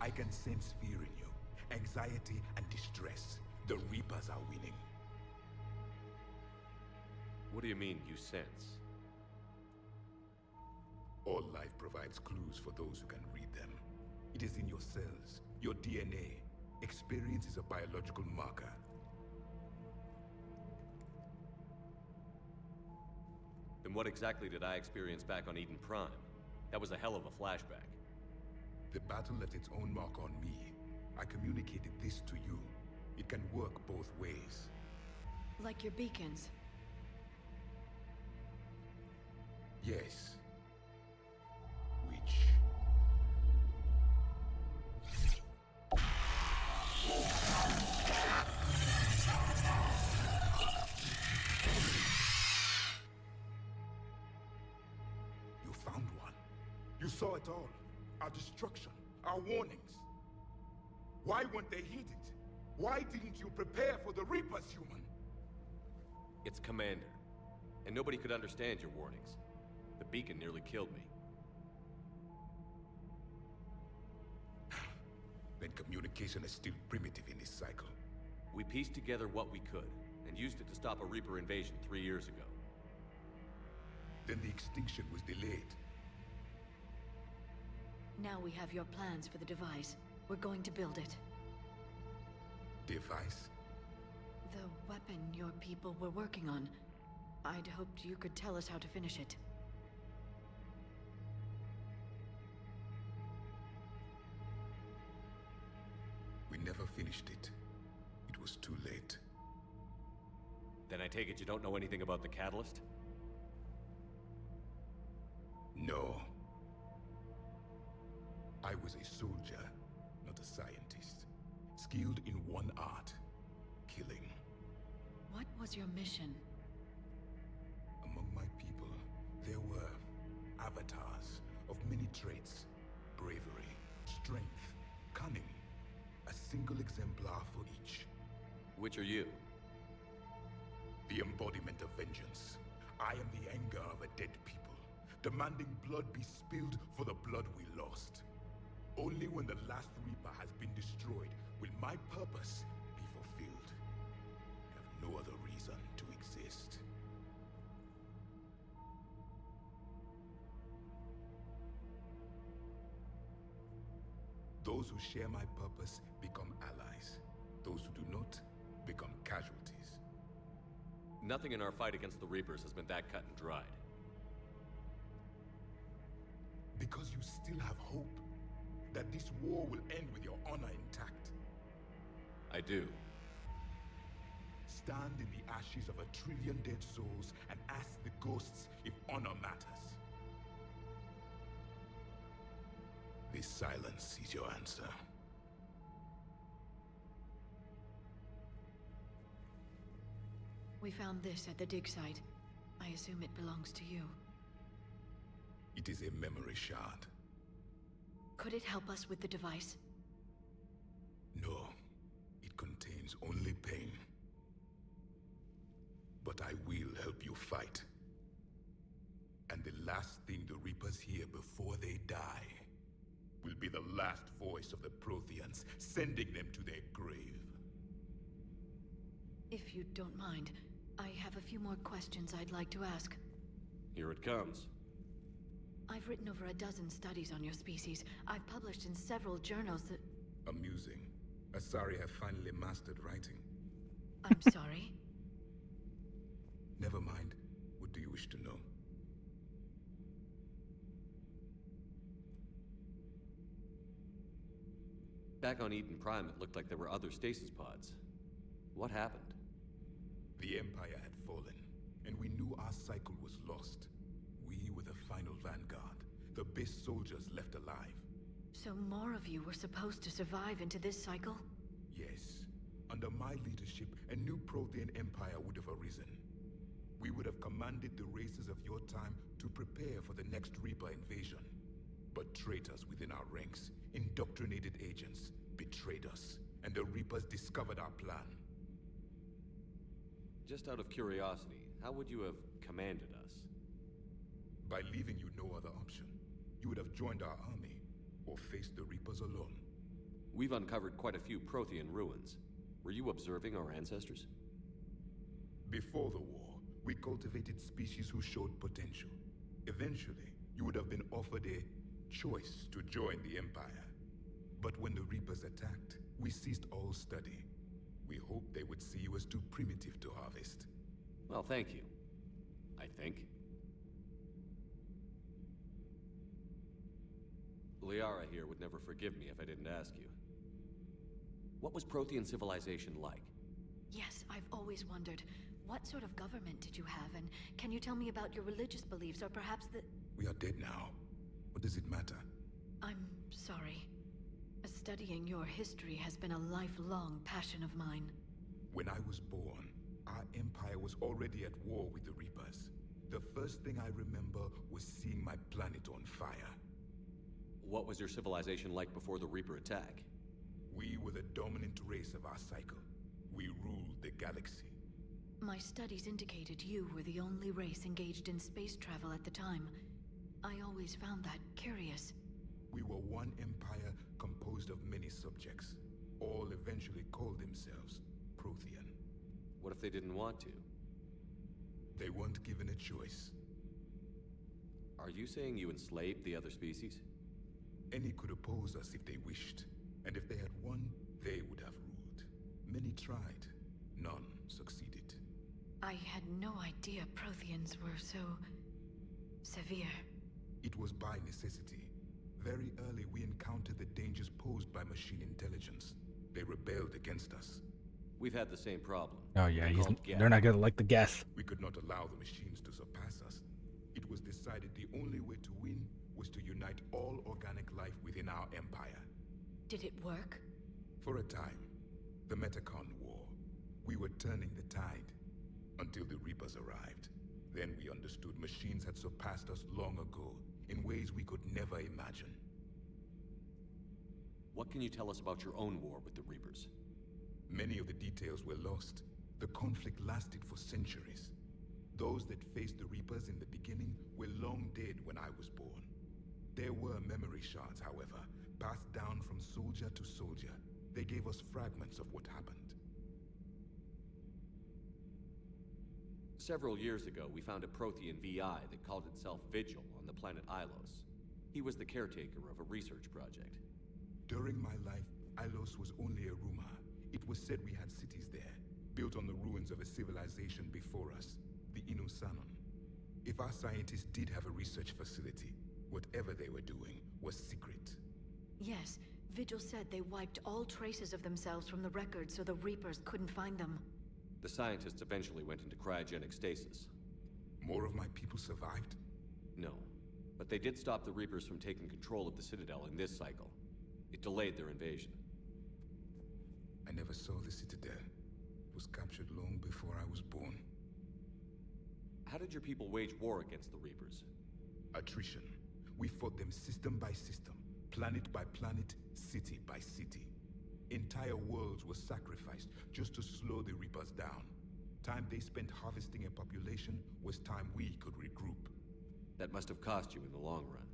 I can sense fear in you. Anxiety and distress. The Reapers are winning. What do you mean, you sense? All life provides clues for those who can read them. It is in your cells, your DNA. Experience is a biological marker. Then what exactly did I experience back on Eden Prime? That was a hell of a flashback. The battle left its own mark on me. I communicated this to you. It can work both ways. Like your beacons. Yes. Which... You found one. You saw it all. Our destruction, our warnings. Why weren't they heeded? Why didn't you prepare for the Reapers, human? It's Commander. And nobody could understand your warnings. The beacon nearly killed me. Then communication is still primitive in this cycle. We pieced together what we could, and used it to stop a Reaper invasion 3 years ago. Then the extinction was delayed. Now we have your plans for the device. We're going to build it. Device? The weapon your people were working on. I'd hoped you could tell us how to finish it. you don't know anything about the catalyst? No. I was a soldier, not a scientist. Skilled in one art, killing. What was your mission? Among my people, there were avatars of many traits. Bravery, strength, cunning. A single exemplar for each. Which are you? The embodiment of vengeance. I am the anger of a dead people, demanding blood be spilled for the blood we lost. Only when the last Reaper has been destroyed will my purpose be fulfilled. I have no other reason to exist. Those who share my purpose become allies. Those who do not become casualties. Nothing in our fight against the Reapers has been that cut and dried. Because you still have hope that this war will end with your honor intact. I do. Stand in the ashes of 1 trillion dead souls and ask the ghosts if honor matters. This silence is your answer. We found this at the dig site. I assume it belongs to you. It is a memory shard. Could it help us with the device? No, it contains only pain. But I will help you fight. And the last thing the Reapers hear before they die will be the last voice of the Protheans, sending them to their grave. If you don't mind, I have a few more questions I'd like to ask. Here it comes. I've written over a dozen studies on your species. I've published in several journals that... Amusing. Asari have finally mastered writing. I'm sorry? Never mind. What do you wish to know? Back on Eden Prime, it looked like there were other stasis pods. What happened? The Empire had fallen, and we knew our cycle was lost. We were the final vanguard, the best soldiers left alive. So more of you were supposed to survive into this cycle? Yes. Under my leadership, a new Prothean empire would have arisen. We would have commanded the races of your time to prepare for the next Reaper invasion. But traitors within our ranks, indoctrinated agents, betrayed us, and the Reapers discovered our plan. Just out of curiosity, how would you have commanded us? By leaving you no other option. You would have joined our army, or faced the Reapers alone. We've uncovered quite a few Prothean ruins. Were you observing our ancestors? Before the war, we cultivated species who showed potential. Eventually, you would have been offered a choice to join the Empire. But when the Reapers attacked, we ceased all study. We hoped they would see you as too primitive to harvest. Well, thank you. I think. Liara here would never forgive me if I didn't ask you. What was Prothean civilization like? Yes, I've always wondered. What sort of government did you have, and can you tell me about your religious beliefs, or perhaps the... We are dead now. What does it matter? I'm sorry. Studying your history has been a lifelong passion of mine. When I was born, our empire was already at war with the Reapers. The first thing I remember was seeing my planet on fire. What was your civilization like before the Reaper attack? We were the dominant race of our cycle. We ruled the galaxy. My studies indicated you were the only race engaged in space travel at the time. I always found that curious. We were one empire composed of many subjects. All eventually called themselves Prothean. What if they didn't want to? They weren't given a choice. Are you saying you enslaved the other species? Any could oppose us if they wished. And if they had won, they would have ruled. Many tried. None succeeded. I had no idea Protheans were so... severe. It was by necessity. Very early, we encountered the dangers posed by machine intelligence. They rebelled against us. We've had the same problem. Oh yeah, They're called they're not gonna like the guess. We could not allow the machines to surpass us. It was decided the only way to win was to unite all organic life within our empire. Did it work? For a time, the Metacon War, we were turning the tide until the Reapers arrived. Then we understood machines had surpassed us long ago in ways we could never imagine. What can you tell us about your own war with the Reapers? Many of the details were lost. The conflict lasted for centuries. Those that faced the Reapers in the beginning were long dead when I was born. There were memory shards, however, passed down from soldier to soldier. They gave us fragments of what happened. Several years ago, we found a Prothean VI that called itself Vigil on the planet Ilos. He was the caretaker of a research project. During my life, Ilos was only a rumor. It was said we had cities there, built on the ruins of a civilization before us, the Inusanon. If our scientists did have a research facility, whatever they were doing was secret. Yes, Vigil said they wiped all traces of themselves from the records so the Reapers couldn't find them. The scientists eventually went into cryogenic stasis. More of my people survived? No, but they did stop the Reapers from taking control of the Citadel in this cycle. It delayed their invasion. I never saw the Citadel. It was captured long before I was born. How did your people wage war against the Reapers? Attrition. We fought them system by system, planet by planet, city by city. Entire worlds were sacrificed just to slow the Reapers down. Time they spent harvesting a population was time we could regroup. That must have cost you in the long run.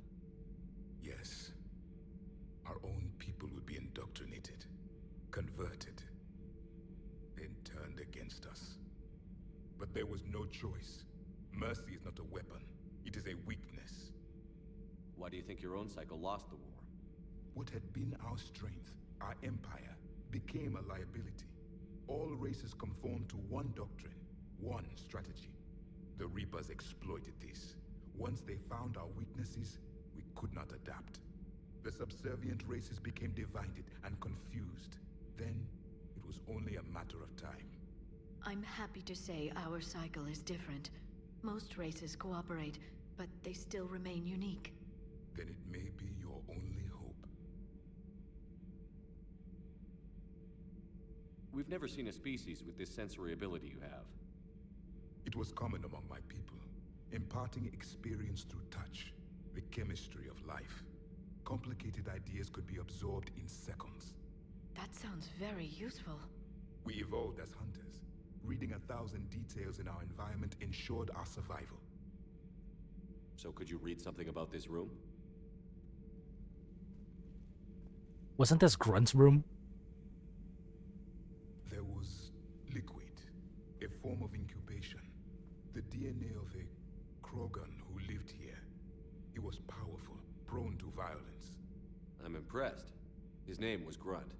Yes. Our own people would be indoctrinated, converted, then turned against us. But there was no choice. Mercy is not a weapon. It is a weakness. Why do you think your own cycle lost the war? What had been our strength, our empire, became a liability. All races conformed to one doctrine, one strategy. The Reapers exploited this. Once they found our weaknesses, we could not adapt. The subservient races became divided and confused. Then, it was only a matter of time. I'm happy to say our cycle is different. Most races cooperate, but they still remain unique. Then it may be your only hope. We've never seen a species with this sensory ability you have. It was common among my people, imparting experience through touch, the chemistry of life. Complicated ideas could be absorbed in seconds. That sounds very useful. We evolved as hunters. Reading 1,000 details in our environment ensured our survival. So could you read something about this room? Wasn't this Grunt's room? There was liquid, a form of incubation. The DNA of a Krogan who lived here. He was powerful, prone to violence. I'm impressed. His name was Grunt.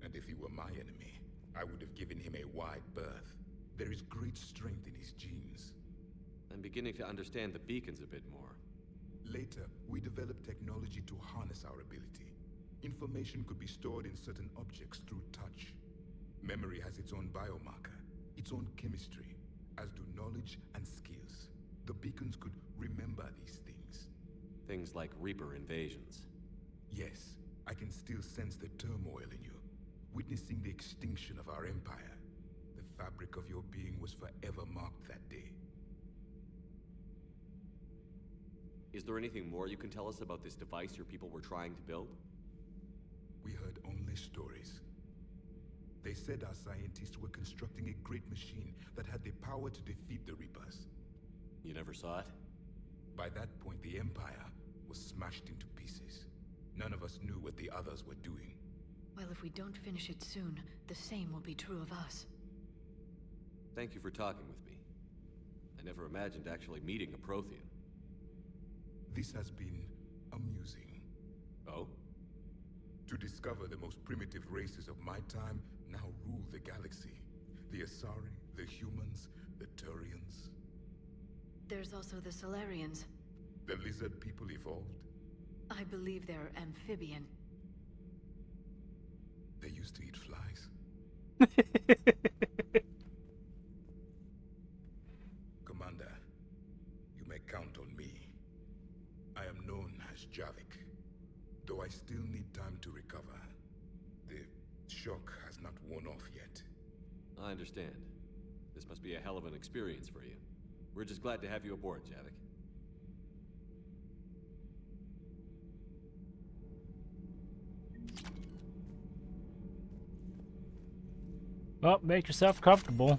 And if he were my enemy, I would have given him a wide berth. There is great strength in his genes. I'm beginning to understand the beacons a bit more. Later, we developed technology to harness our ability. Information could be stored in certain objects through touch. Memory has its own biomarker, its own chemistry, as do knowledge and skills. The beacons could remember these things. Things like Reaper invasions. Yes, I can still sense the turmoil in you, witnessing the extinction of our empire. The fabric of your being was forever marked that day. Is there anything more you can tell us about this device your people were trying to build? We heard only stories. They said our scientists were constructing a great machine that had the power to defeat the Reapers. You never saw it? By that point, the Empire was smashed into pieces. None of us knew what the others were doing. Well, if we don't finish it soon, the same will be true of us. Thank you for talking with me. I never imagined actually meeting a Prothean. This has been amusing. Oh? To discover the most primitive races of my time now rule the galaxy. The Asari, the humans, the Turians. There's also the Solarians. The lizard people evolved. I believe they're amphibian. They used to eat flies. Commander, you may count on me. I am known as Javik, though I still need time to recover. The shock has not worn off yet. I understand. This must be a hell of an experience for you. We're just glad to have you aboard, Javik. Well, make yourself comfortable.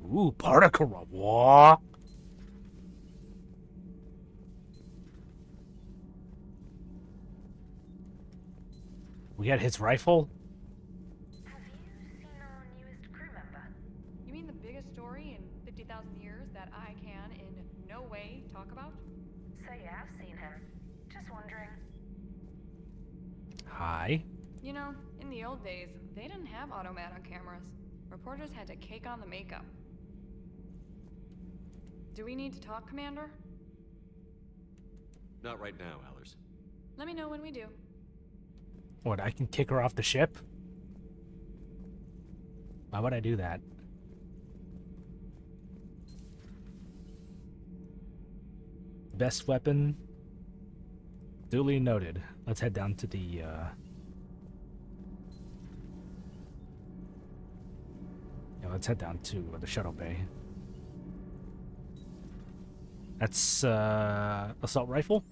Ooh, particle war. We got his rifle. Have you seen our newest crew member? You mean the biggest story in 50,000 years that I can in no way talk about? So you have seen him. Just wondering. Hi. You know, in the old days, they didn't have automat on cameras. Reporters had to cake on the makeup. Do we need to talk, Commander? Not right now, Allers. Let me know when we do. What, I can kick her off the ship? Why would I do that? Best weapon. Duly noted. Let's head down to the, Yeah, let's head down to the shuttle bay. That's, assault rifle?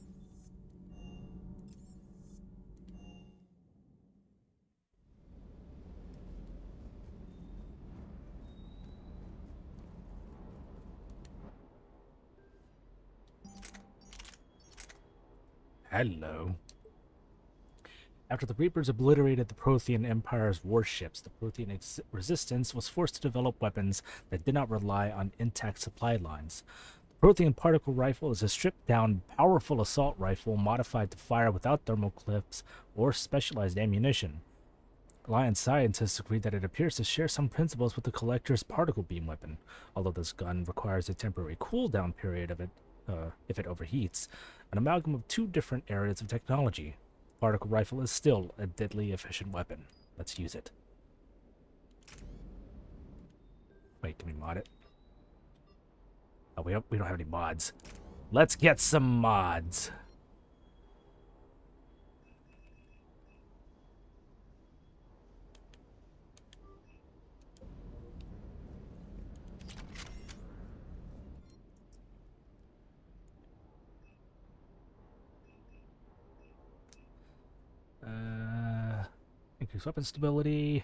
Hello. After the Reapers obliterated the Prothean Empire's warships, the Prothean resistance was forced to develop weapons that did not rely on intact supply lines. The Prothean particle rifle is a stripped-down, powerful assault rifle modified to fire without thermal clips or specialized ammunition. Alliance scientists agree that it appears to share some principles with the Collector's particle beam weapon, although this gun requires a temporary cooldown period of it if it overheats, an amalgam of two different areas of technology. Particle rifle is still a deadly efficient weapon. Let's use it. Wait, can we mod it? Oh, we don't have any mods. Let's get some mods. Increase weapon stability.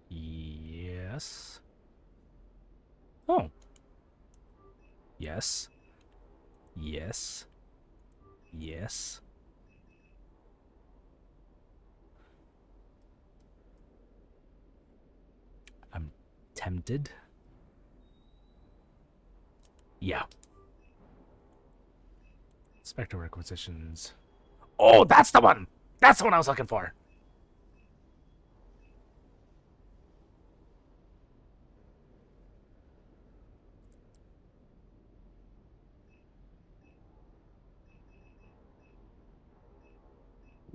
Yes. Oh. Yes. Yes. Yes. I'm tempted. Yeah. Spectre requisitions. Oh, that's the one! That's the one I was looking for!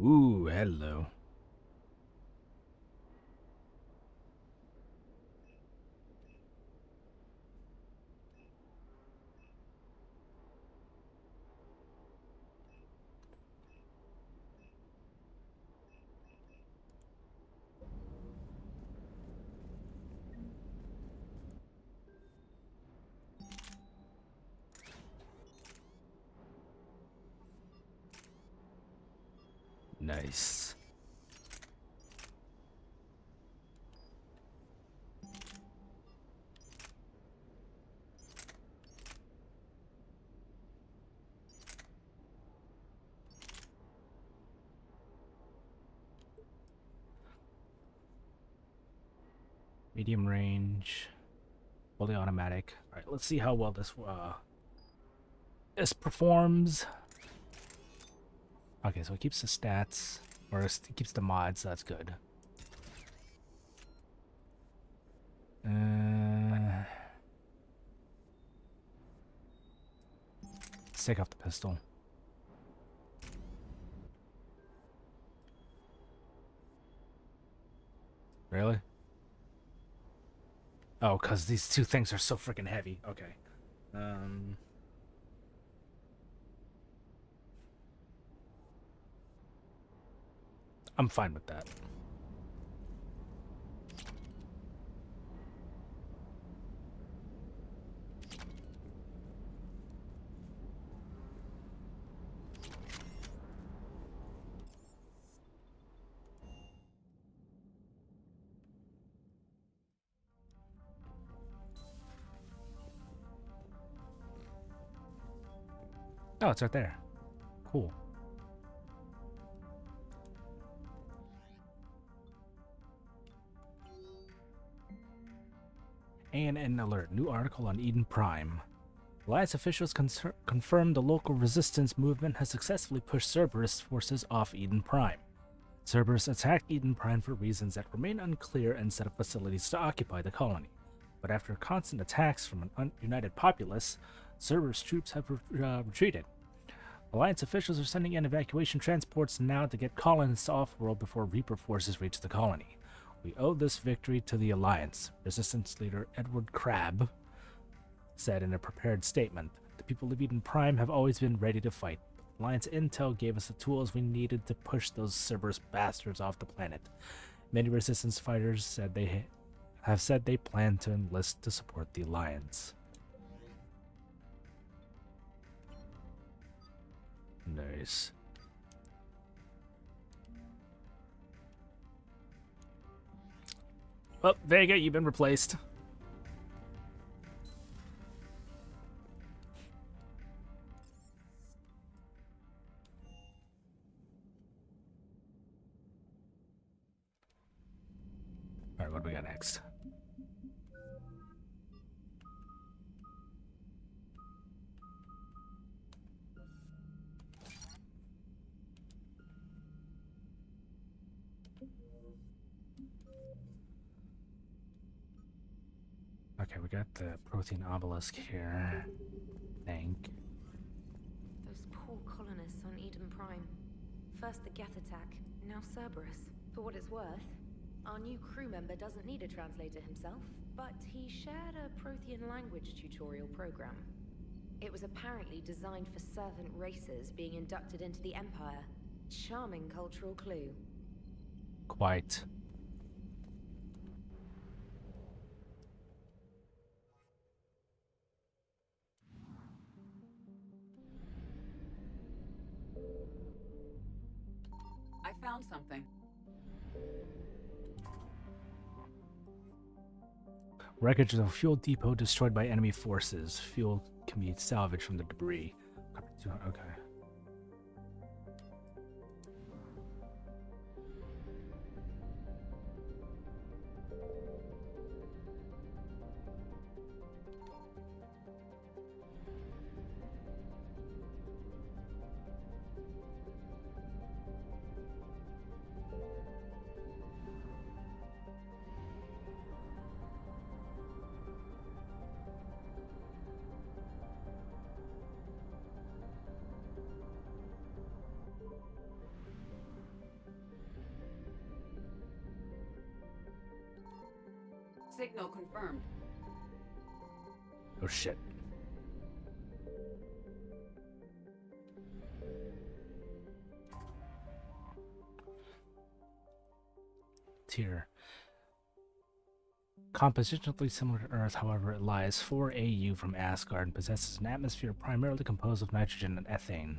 Ooh, hello. Nice. Medium range, fully automatic. All right, let's see how well this performs. Okay, so it keeps the stats, or it keeps the mods, so that's good. Let's take off the pistol. Really? Oh, because these two things are so freaking heavy. Okay. I'm fine with that. Oh, it's right there. Cool. ANN alert. New article on Eden Prime. Alliance officials confirmed the local resistance movement has successfully pushed Cerberus forces off Eden Prime. Cerberus attacked Eden Prime for reasons that remain unclear and set up facilities to occupy the colony. But after constant attacks from an united populace, Cerberus troops have retreated. Alliance officials are sending in evacuation transports now to get colonists off-world before Reaper forces reach the colony. We owe this victory to the Alliance, Resistance leader Edward Crabb said in a prepared statement. The people of Eden Prime have always been ready to fight. Alliance intel gave us the tools we needed to push those Cerberus bastards off the planet. Many Resistance fighters said they plan to enlist to support the Alliance. Nice. Well, Vega, you've been replaced. Alright, what do we got next? Okay, we got the protein obelisk here. Think. Those poor colonists on Eden Prime. First the Geth attack, now Cerberus. For what it's worth, our new crew member doesn't need a translator himself, but he shared a Prothean language tutorial program. It was apparently designed for servant races being inducted into the Empire. Charming cultural clue. Quite. I found something. Wreckage of a fuel depot destroyed by enemy forces. Fuel can be salvaged from the debris. Okay. Signal confirmed. Oh shit. Tier. Compositionally similar to Earth, however, it lies 4 AU from Asgard and possesses an atmosphere primarily composed of nitrogen and ethane.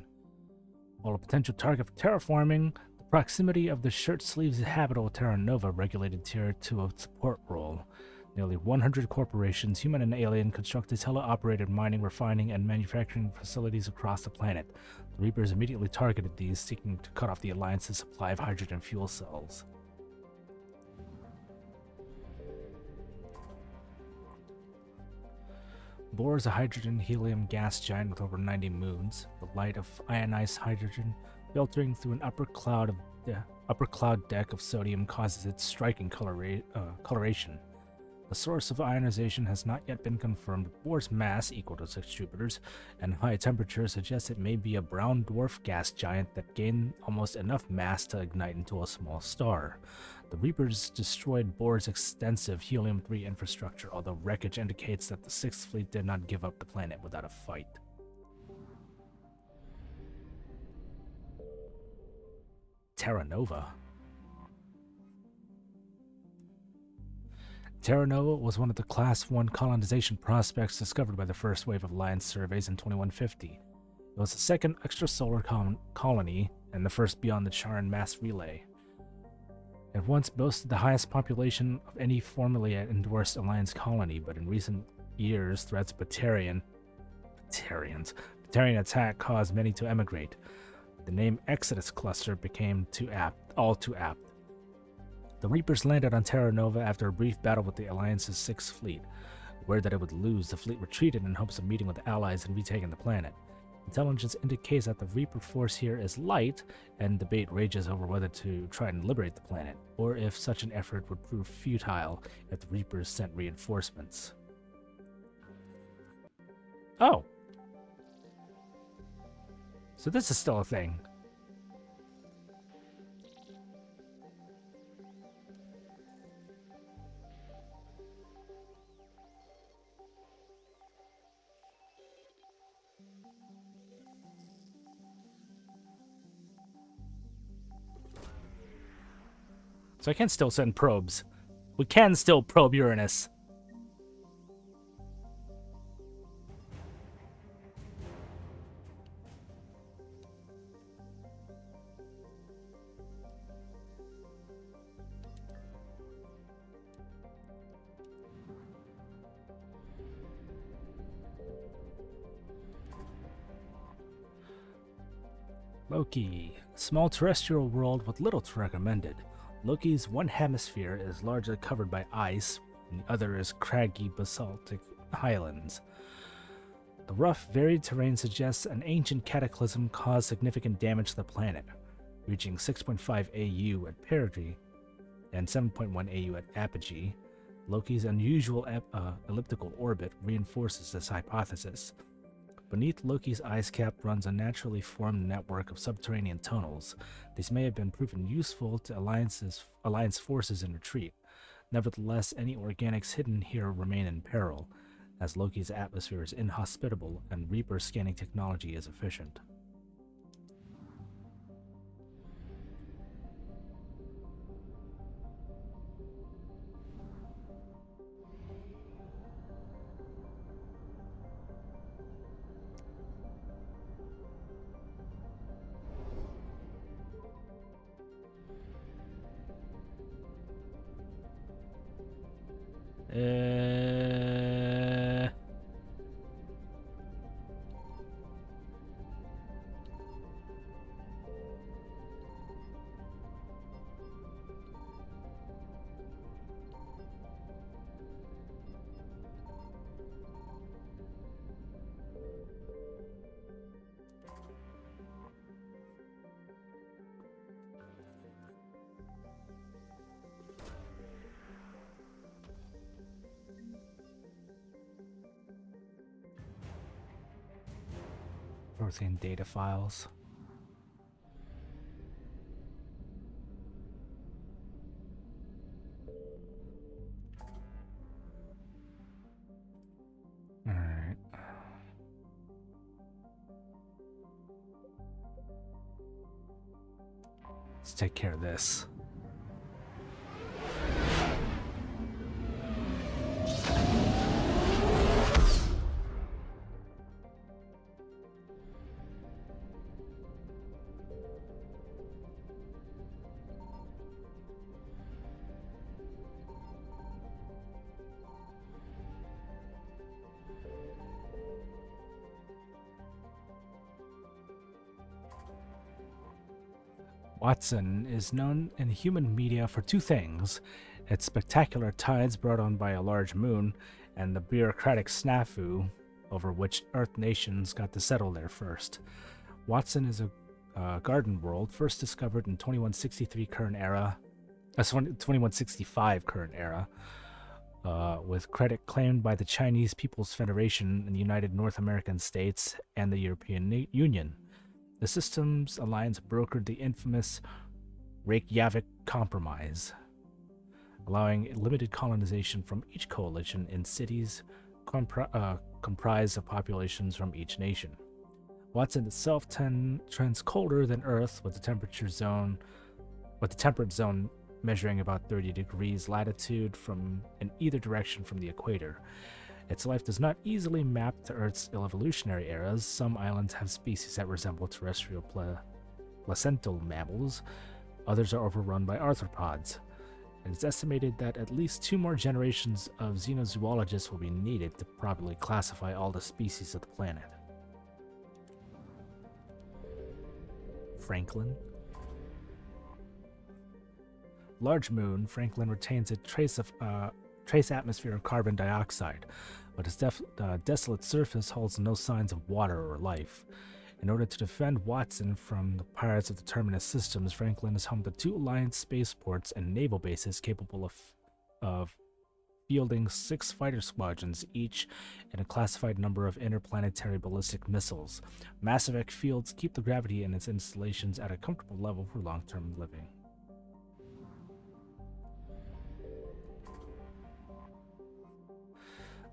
While a potential target for terraforming, the proximity of the shirt-sleeves habitable Terra Nova regulated Tier to a support role. Nearly 100 corporations, human and alien, constructed tele-operated mining, refining, and manufacturing facilities across the planet. The Reapers immediately targeted these, seeking to cut off the Alliance's supply of hydrogen fuel cells. Bohr is a hydrogen-helium gas giant with over 90 moons. The light of ionized hydrogen filtering through an upper cloud deck of sodium causes its striking coloration. The A source of ionization has not yet been confirmed. Bohr's mass, equal to 6 Jupiters, and high temperature suggests it may be a brown dwarf gas giant that gained almost enough mass to ignite into a small star. The Reapers destroyed Bohr's extensive helium-3 infrastructure, although wreckage indicates that the Sixth Fleet did not give up the planet without a fight. Terra Nova. Terra Nova was one of the Class 1 colonization prospects discovered by the first wave of Alliance surveys in 2150. It was the second extrasolar colony and the first beyond the Charon mass relay. It once boasted the highest population of any formerly endorsed Alliance colony, but in recent years, threats of Batarian attack caused many to emigrate. The name Exodus Cluster became all too apt. The Reapers landed on Terra Nova after a brief battle with the Alliance's Sixth Fleet. Aware that it would lose, the fleet retreated in hopes of meeting with allies and retaking the planet. Intelligence indicates that the Reaper force here is light, and debate rages over whether to try and liberate the planet, or if such an effort would prove futile if the Reapers sent reinforcements. Oh! So this is still a thing. So I can still send probes. We can still probe Uranus. Loki. Small terrestrial world with little to recommend it. Loki's one hemisphere is largely covered by ice, and the other is craggy basaltic highlands. The rough, varied terrain suggests an ancient cataclysm caused significant damage to the planet, reaching 6.5 AU at perigee and 7.1 AU at apogee. Loki's unusual elliptical orbit reinforces this hypothesis. Beneath Loki's ice cap runs a naturally formed network of subterranean tunnels. These may have been proven useful to Alliance forces in retreat. Nevertheless, any organics hidden here remain in peril, as Loki's atmosphere is inhospitable and Reaper scanning technology is efficient. Protein data files. All right. Let's take care of this. Watson is known in human media for two things: its spectacular tides brought on by a large moon, and the bureaucratic snafu over which Earth nations got to settle there first. Watson is a garden world first discovered in 2165 current era, with credit claimed by the Chinese People's Federation and the United North American States and the European Union. The Systems Alliance brokered the infamous Reykjavik Compromise, allowing limited colonization from each coalition in cities comprised of populations from each nation. Watson itself trends colder than Earth, with the temperate zone measuring about 30 degrees latitude in either direction from the equator. Its life does not easily map to Earth's evolutionary eras. Some islands have species that resemble terrestrial placental mammals. Others are overrun by arthropods. And it's estimated that at least 2 more generations of xenozoologists will be needed to properly classify all the species of the planet. Franklin. Large moon, Franklin retains a trace atmosphere of carbon dioxide, but its desolate surface holds no signs of water or life. In order to defend Watson from the pirates of the Terminus Systems, Franklin is home to 2 Alliance spaceports and naval bases capable of fielding 6 fighter squadrons each and a classified number of interplanetary ballistic missiles. Massive X fields keep the gravity in its installations at a comfortable level for long-term living.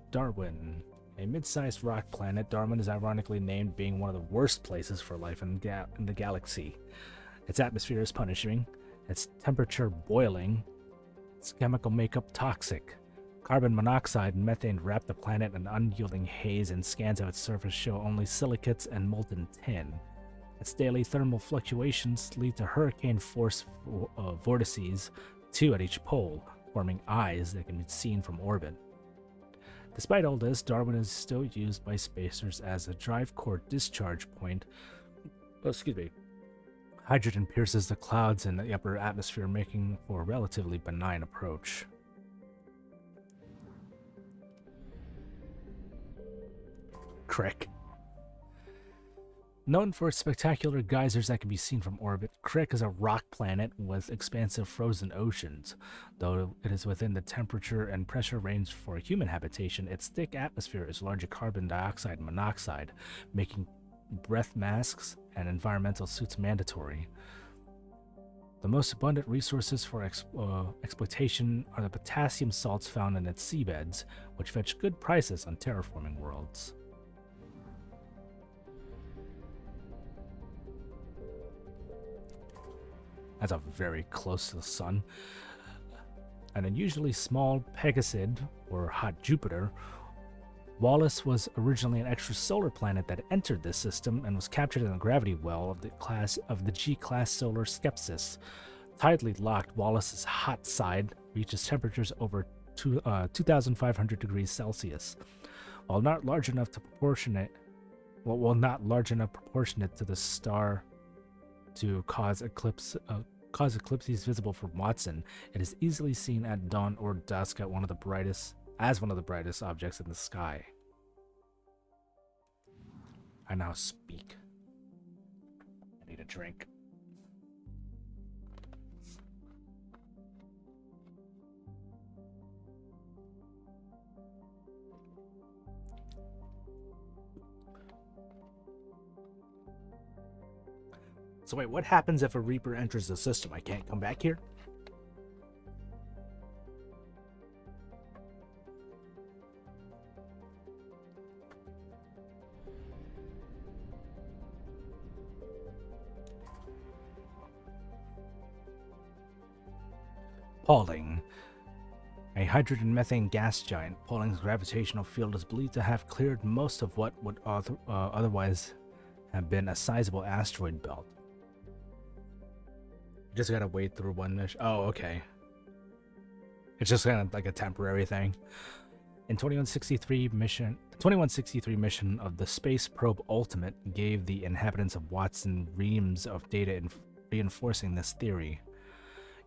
Darwin. A mid-sized rock planet, Darwin is ironically named being one of the worst places for life in the galaxy. Its atmosphere is punishing, its temperature boiling, its chemical makeup toxic. Carbon monoxide and methane wrap the planet in an unyielding haze, and scans of its surface show only silicates and molten tin. Its daily thermal fluctuations lead to hurricane force vortices, 2 at each pole, forming eyes that can be seen from orbit. Despite all this, Darwin is still used by spacers as a drive core discharge point. Hydrogen pierces the clouds in the upper atmosphere, making for a relatively benign approach. Crick. Known for its spectacular geysers that can be seen from orbit, Crick is a rock planet with expansive frozen oceans. Though it is within the temperature and pressure range for human habitation, its thick atmosphere is largely carbon dioxide and monoxide, making breath masks and environmental suits mandatory. The most abundant resources for exploitation are the potassium salts found in its seabeds, which fetch good prices on terraforming worlds. That's a very close to the sun. An unusually small Pegasid, or hot Jupiter, Wallace was originally an extrasolar planet that entered this system and was captured in the gravity well of the G-class solar Skepsis. Tidally locked, Wallace's hot side reaches temperatures over 2,500 degrees Celsius. While not large enough proportionate to the star to cause eclipses visible from Watson, it is easily seen at dawn or dusk as one of the brightest objects in the sky. I now speak. I need a drink. So wait, what happens if a Reaper enters the system? I can't come back here? Pauling. A hydrogen-methane gas giant, Pauling's gravitational field is believed to have cleared most of what would otherwise have been a sizable asteroid belt. Just gotta wade through one mission. Oh, okay. It's just kind of like a temporary thing. In 2163 mission of the Space Probe Ultimate gave the inhabitants of Watson reams of data reinforcing this theory,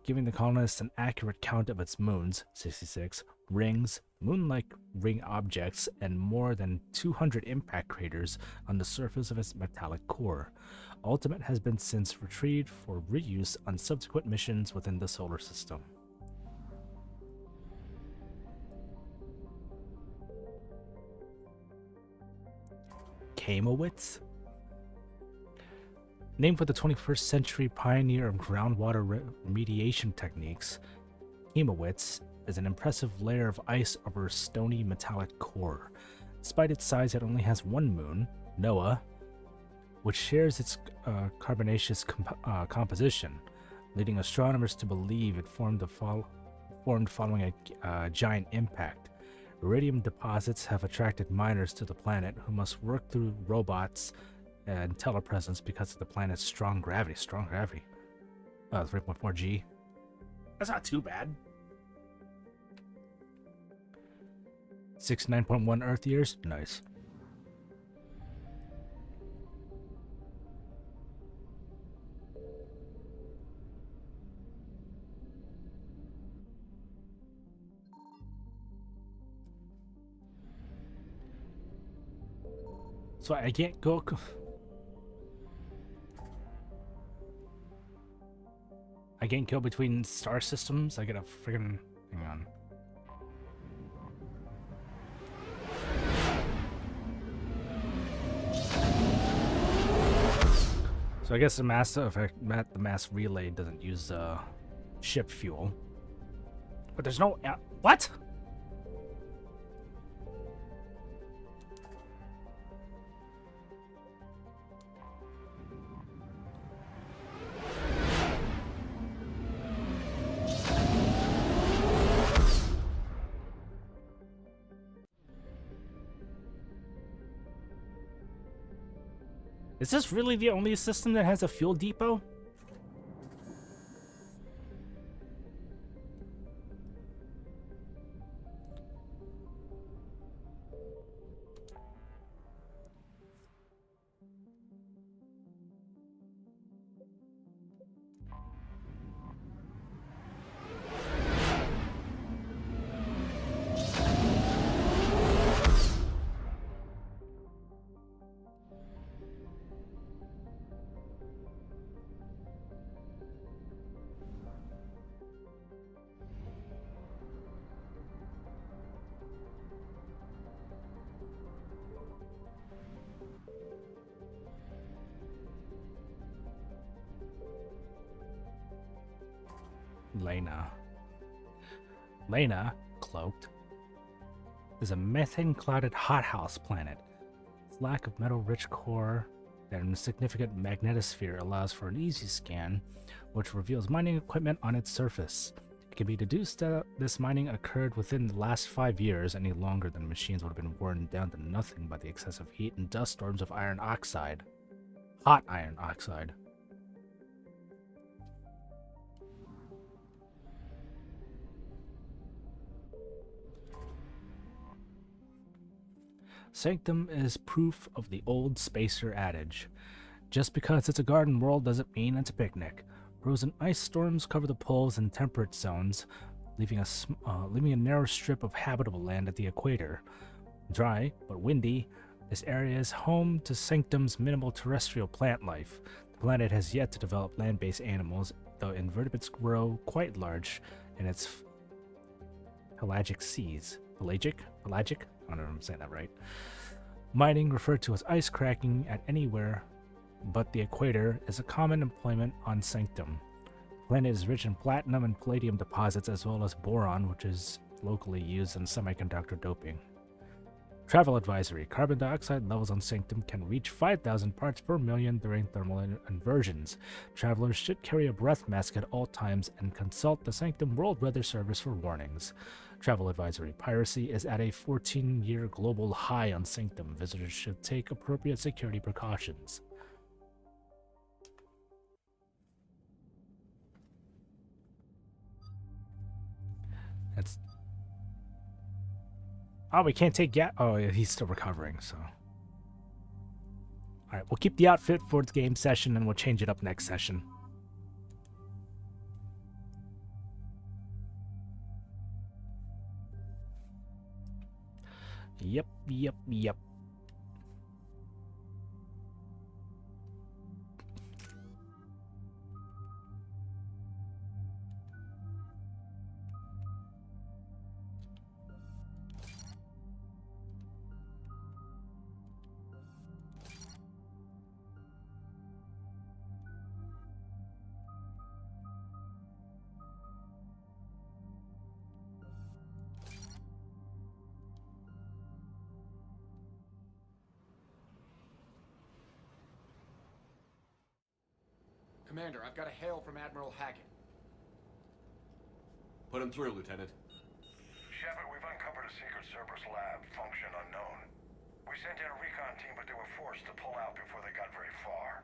giving the colonists an accurate count of its moons, 66, rings, moon-like ring objects, and more than 200 impact craters on the surface of its metallic core. Ultimate has been since retrieved for reuse on subsequent missions within the solar system. Kamowitz? Named for the 21st century pioneer of groundwater remediation techniques, Kamowitz is an impressive layer of ice over a stony metallic core. Despite its size, it only has one moon, Noah, which shares its carbonaceous composition, leading astronomers to believe it formed following a giant impact. Iridium deposits have attracted miners to the planet who must work through robots and telepresence because of the planet's strong gravity. 3.4 G. That's not too bad. 69.1 Earth years? Nice. So I can't go. I can't go between star systems. I gotta friggin' hang on. So I guess the mass relay doesn't use ship fuel, but there's no what? Is this really the only system that has a fuel depot? Lena, cloaked, is a methane-clouded hothouse planet. Its lack of metal-rich core and significant magnetosphere allows for an easy scan, which reveals mining equipment on its surface. It can be deduced that this mining occurred within the last 5 years. Any longer, than machines would have been worn down to nothing by the excessive heat and dust storms of iron oxide. Hot iron oxide. Sanctum is proof of the old spacer adage. Just because it's a garden world doesn't mean it's a picnic. Frozen ice storms cover the poles and temperate zones, leaving a narrow strip of habitable land at the equator. Dry but windy, this area is home to Sanctum's minimal terrestrial plant life. The planet has yet to develop land-based animals, though invertebrates grow quite large in its pelagic seas. Pelagic? I don't know if I'm saying that right. Mining, referred to as ice cracking at anywhere but the equator, is a common employment on Sanctum. The planet is rich in platinum and palladium deposits, as well as boron, which is locally used in semiconductor doping. Travel advisory. Carbon dioxide levels on Sanctum can reach 5,000 parts per million during thermal inversions. Travelers should carry a breath mask at all times and consult the Sanctum World Weather Service for warnings. Travel advisory. Piracy is at a 14-year global high on Sanctum. Visitors should take appropriate security precautions. That's... Oh, we can't take gas. Oh, yeah, he's still recovering, so... Alright, we'll keep the outfit for the game session and we'll change it up next session. Yep. Commander, I've got a hail from Admiral Hackett. Put him through, Lieutenant. Shepard, we've uncovered a secret Cerberus lab, function unknown. We sent in a recon team, but they were forced to pull out before they got very far.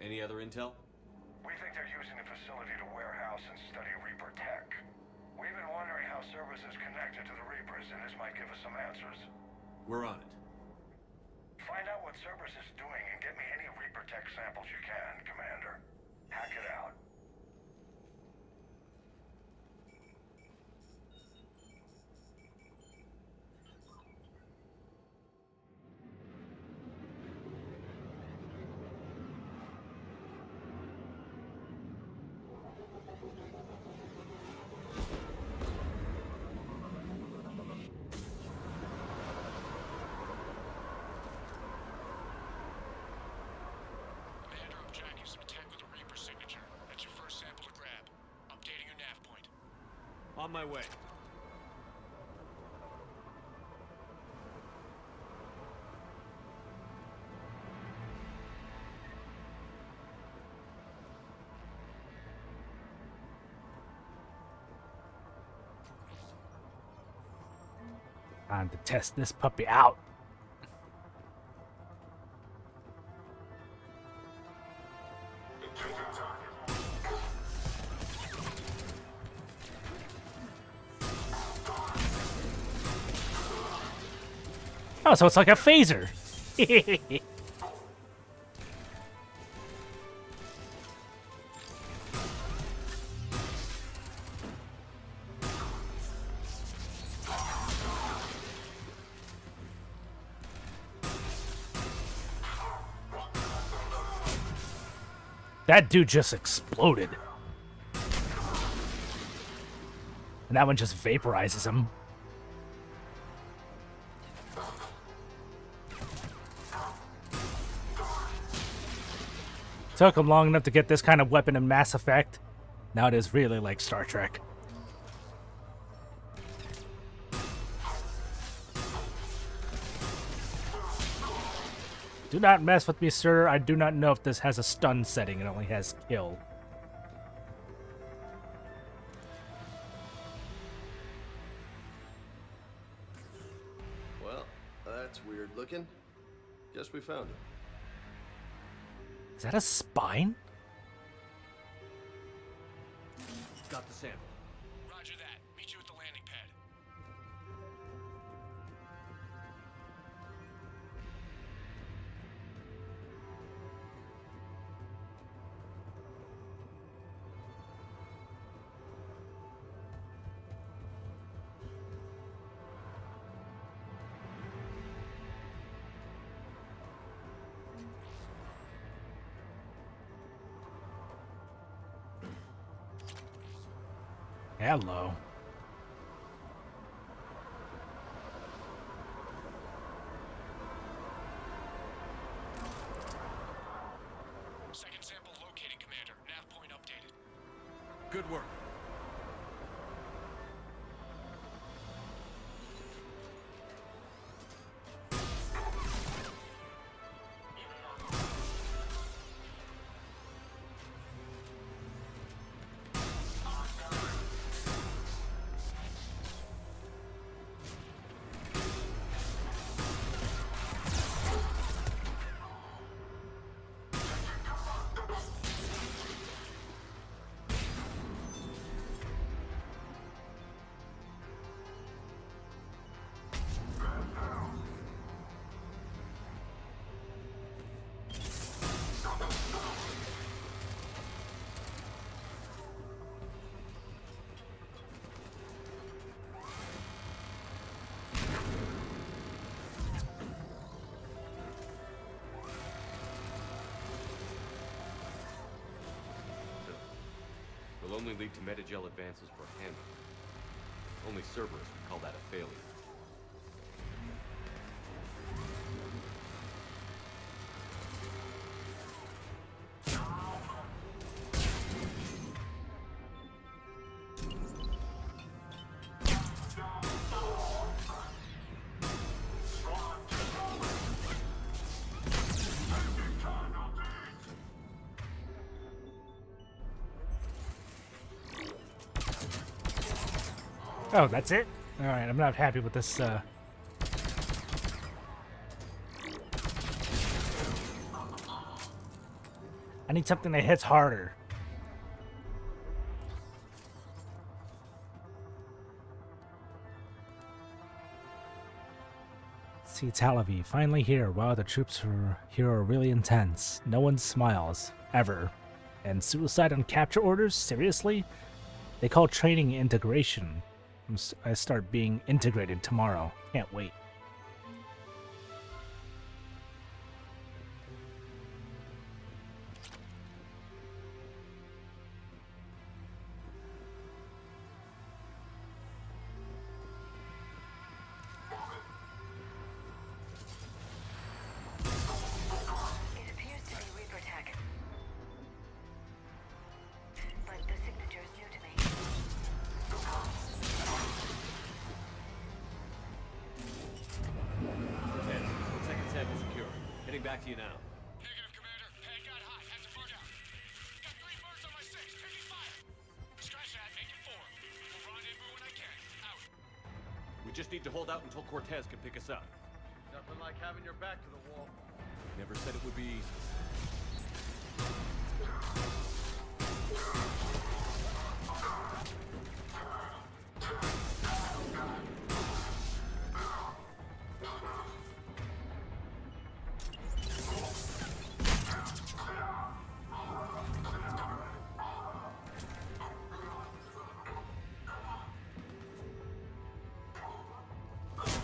Any other intel? We think they're using the facility to warehouse and study Reaper tech. We've been wondering how Cerberus is connected to the Reapers, and this might give us some answers. We're on it. Find out what Cerberus is doing and get me any Reaper tech samples you can, Commander. Hack it out. Commander, I'm tracking some tech with a Reaper signature. That's your first sample to grab. Updating your nav point. On my way. Time to test this puppy out. Oh, so it's like a phaser. That dude just exploded. And that one just vaporizes him. Took him long enough to get this kind of weapon in Mass Effect. Now it is really like Star Trek. Do not mess with me, sir. I do not know if this has a stun setting. It only has kill. Well, that's weird looking. Guess we found it. Is that a spine? Got the sample. Roger that. Meet you at the landing pad. Hello. Second sample located, Commander. Nav point updated. Good work. Will only lead to metagel advances per handle. Only Cerberus would call that a failure. Oh, that's it? Alright, I'm not happy with this, I need something that hits harder. See Tel Aviv, finally here. Wow, the troops here are really intense. No one smiles, ever. And suicide on capture orders? Seriously? They call training integration. I start being integrated tomorrow. Can't wait. It appears to be Reaper tech. But the signature is new to me. Second sample secure. Heading back to you now. Negative, Commander. Pad got hot. Had to bug out. Got 3 birds on my 6. Taking fire. Scratch that. Making 4. We'll rendezvous when I can. Out. We just need to hold out until Cortez can pick us up. Nothing like having your back to the wall. Never said it would be easy.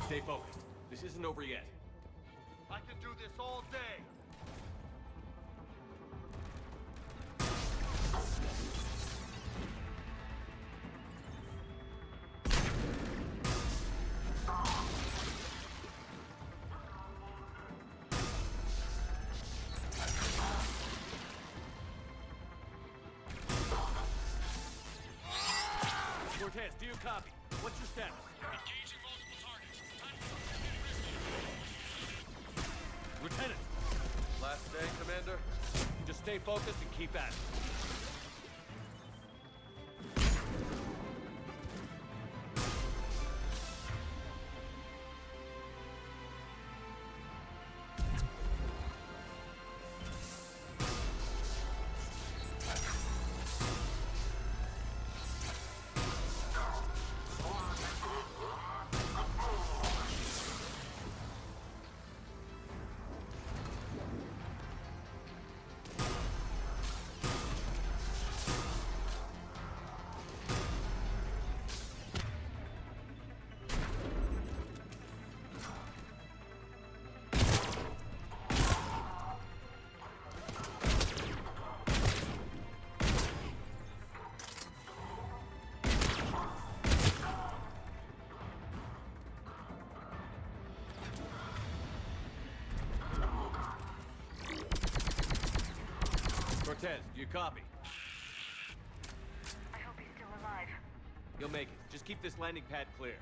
Stay focused. This isn't over yet. I can do this all day. Cortez, do you copy? What's your status? Engaging multiple targets. Time for something getting risky. Lieutenant, Last day, Commander? just stay focused and keep at it. Cortez, do you copy? I hope he's still alive. You'll make it. Just keep this landing pad clear.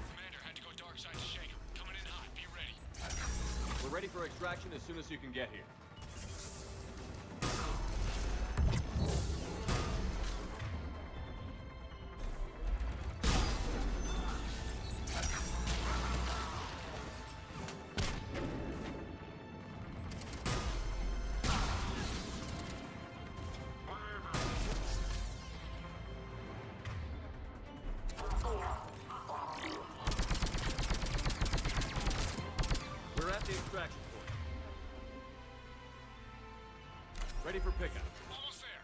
Commander, had to go dark side to shake him. Coming in hot. Be ready. We're ready for extraction as soon as you can get here. We're at the extraction point. Ready for pickup. Almost there.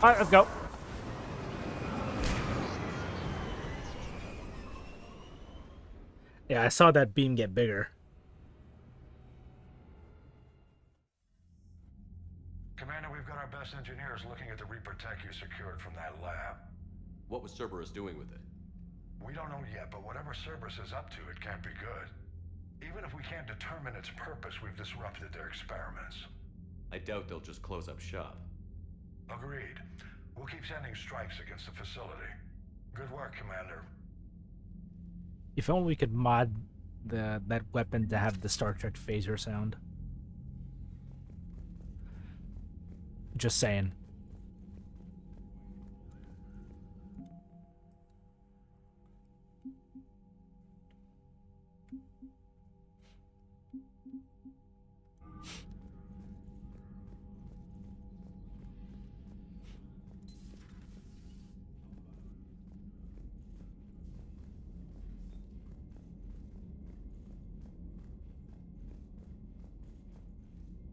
Alright, let's go. Yeah, I saw that beam get bigger. Commander, we've got our best engineers looking at the Reaper tech you secured from that lab. What was Cerberus doing with it? We don't know yet, but whatever Cerberus is up to, it can't be good. Even if we can't determine its purpose, we've disrupted their experiments. I doubt they'll just close up shop. Agreed. We'll keep sending strikes against the facility. Good work, Commander. If only we could mod that weapon to have the Star Trek phaser sound. Just saying.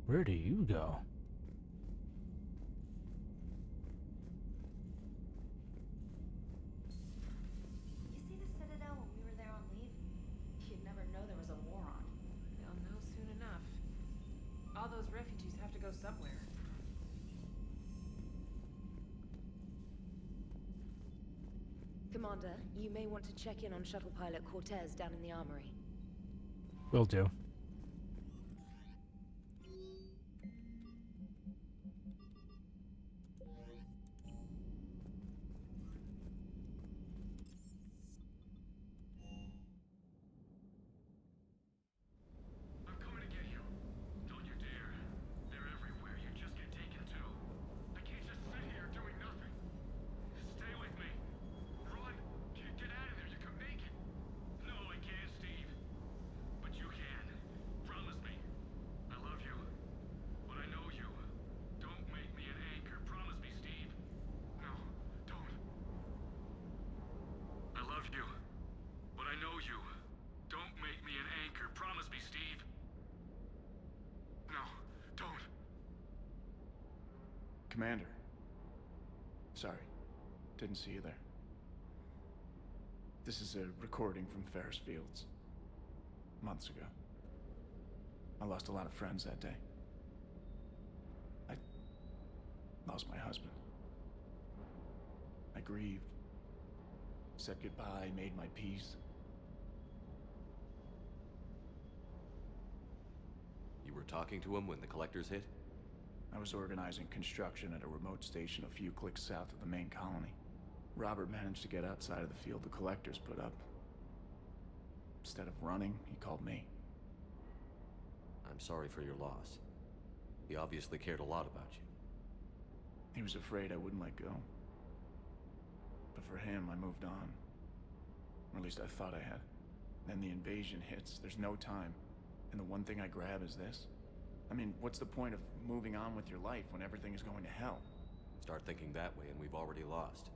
Where do you go? You see the Citadel when we were there on leave? You'd never know there was a war on. They'll know soon enough. All those refugees have to go somewhere. Commander, you may want to check in on shuttle pilot Cortez down in the armory. Will do. Commander. Sorry. Didn't see you there. This is a recording from Ferris Fields. Months ago. I lost a lot of friends that day. I lost my husband. I grieved. Said goodbye, made my peace. You were talking to him when the collectors hit? I was organizing construction at a remote station a few clicks south of the main colony. Robert managed to get outside of the field the collectors put up. Instead of running, he called me. I'm sorry for your loss. He obviously cared a lot about you. He was afraid I wouldn't let go. But for him, I moved on. Or at least I thought I had. Then the invasion hits, there's no time. And the one thing I grab is this. I mean, what's the point of moving on with your life when everything is going to hell? Start thinking that way and we've already lost.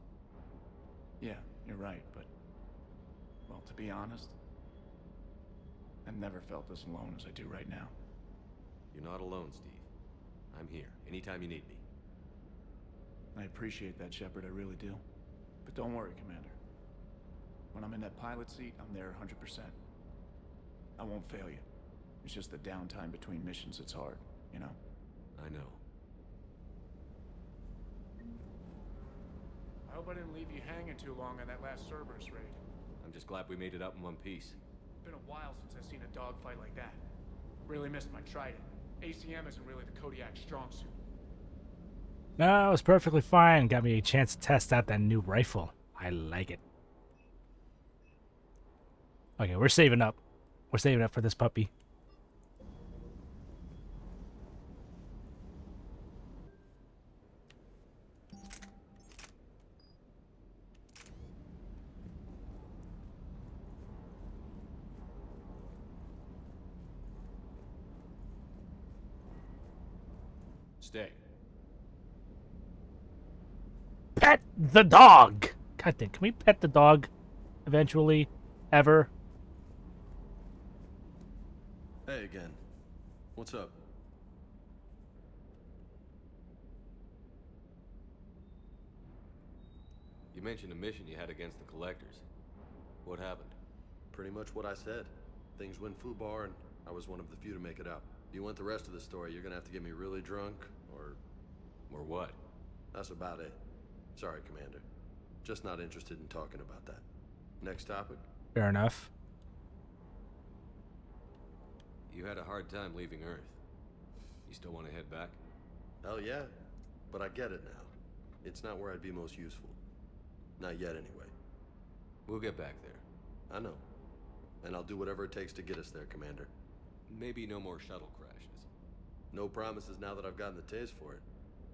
Yeah, you're right, but... well, to be honest, I've never felt as alone as I do right now. You're not alone, Steve. I'm here, anytime you need me. I appreciate that, Shepard, I really do. But don't worry, Commander. When I'm in that pilot seat, I'm there 100%. I won't fail you. It's just the downtime between missions that's hard, you know? I know. I hope I didn't leave you hanging too long on that last Cerberus raid. I'm just glad we made it out in one piece. Been a while since I've seen a dogfight like that. Really missed my Trident. ACM isn't really the Kodiak strong suit. No, it was perfectly fine. Got me a chance to test out that new rifle. I like it. Okay, we're saving up. We're saving up for this puppy. Stay. Pet the dog! God damn, can we pet the dog eventually? Ever? Hey again. What's up? mentioned a mission you had against the Collectors. What happened? Pretty much what I said. Things went foobar, and I was one of the few to make it out. If you want the rest of the story, you're gonna have to get me really drunk, or... Or what? That's about it. Sorry, Commander. Just not interested in talking about that. Next topic? Fair enough. You had a hard time leaving Earth. You still want to head back? Hell yeah. But I get it now. It's not where I'd be most useful. Not yet, anyway. We'll get back there. I know. And I'll do whatever it takes to get us there, Commander. Maybe no more shuttle crashes. No promises now that I've gotten the taste for it.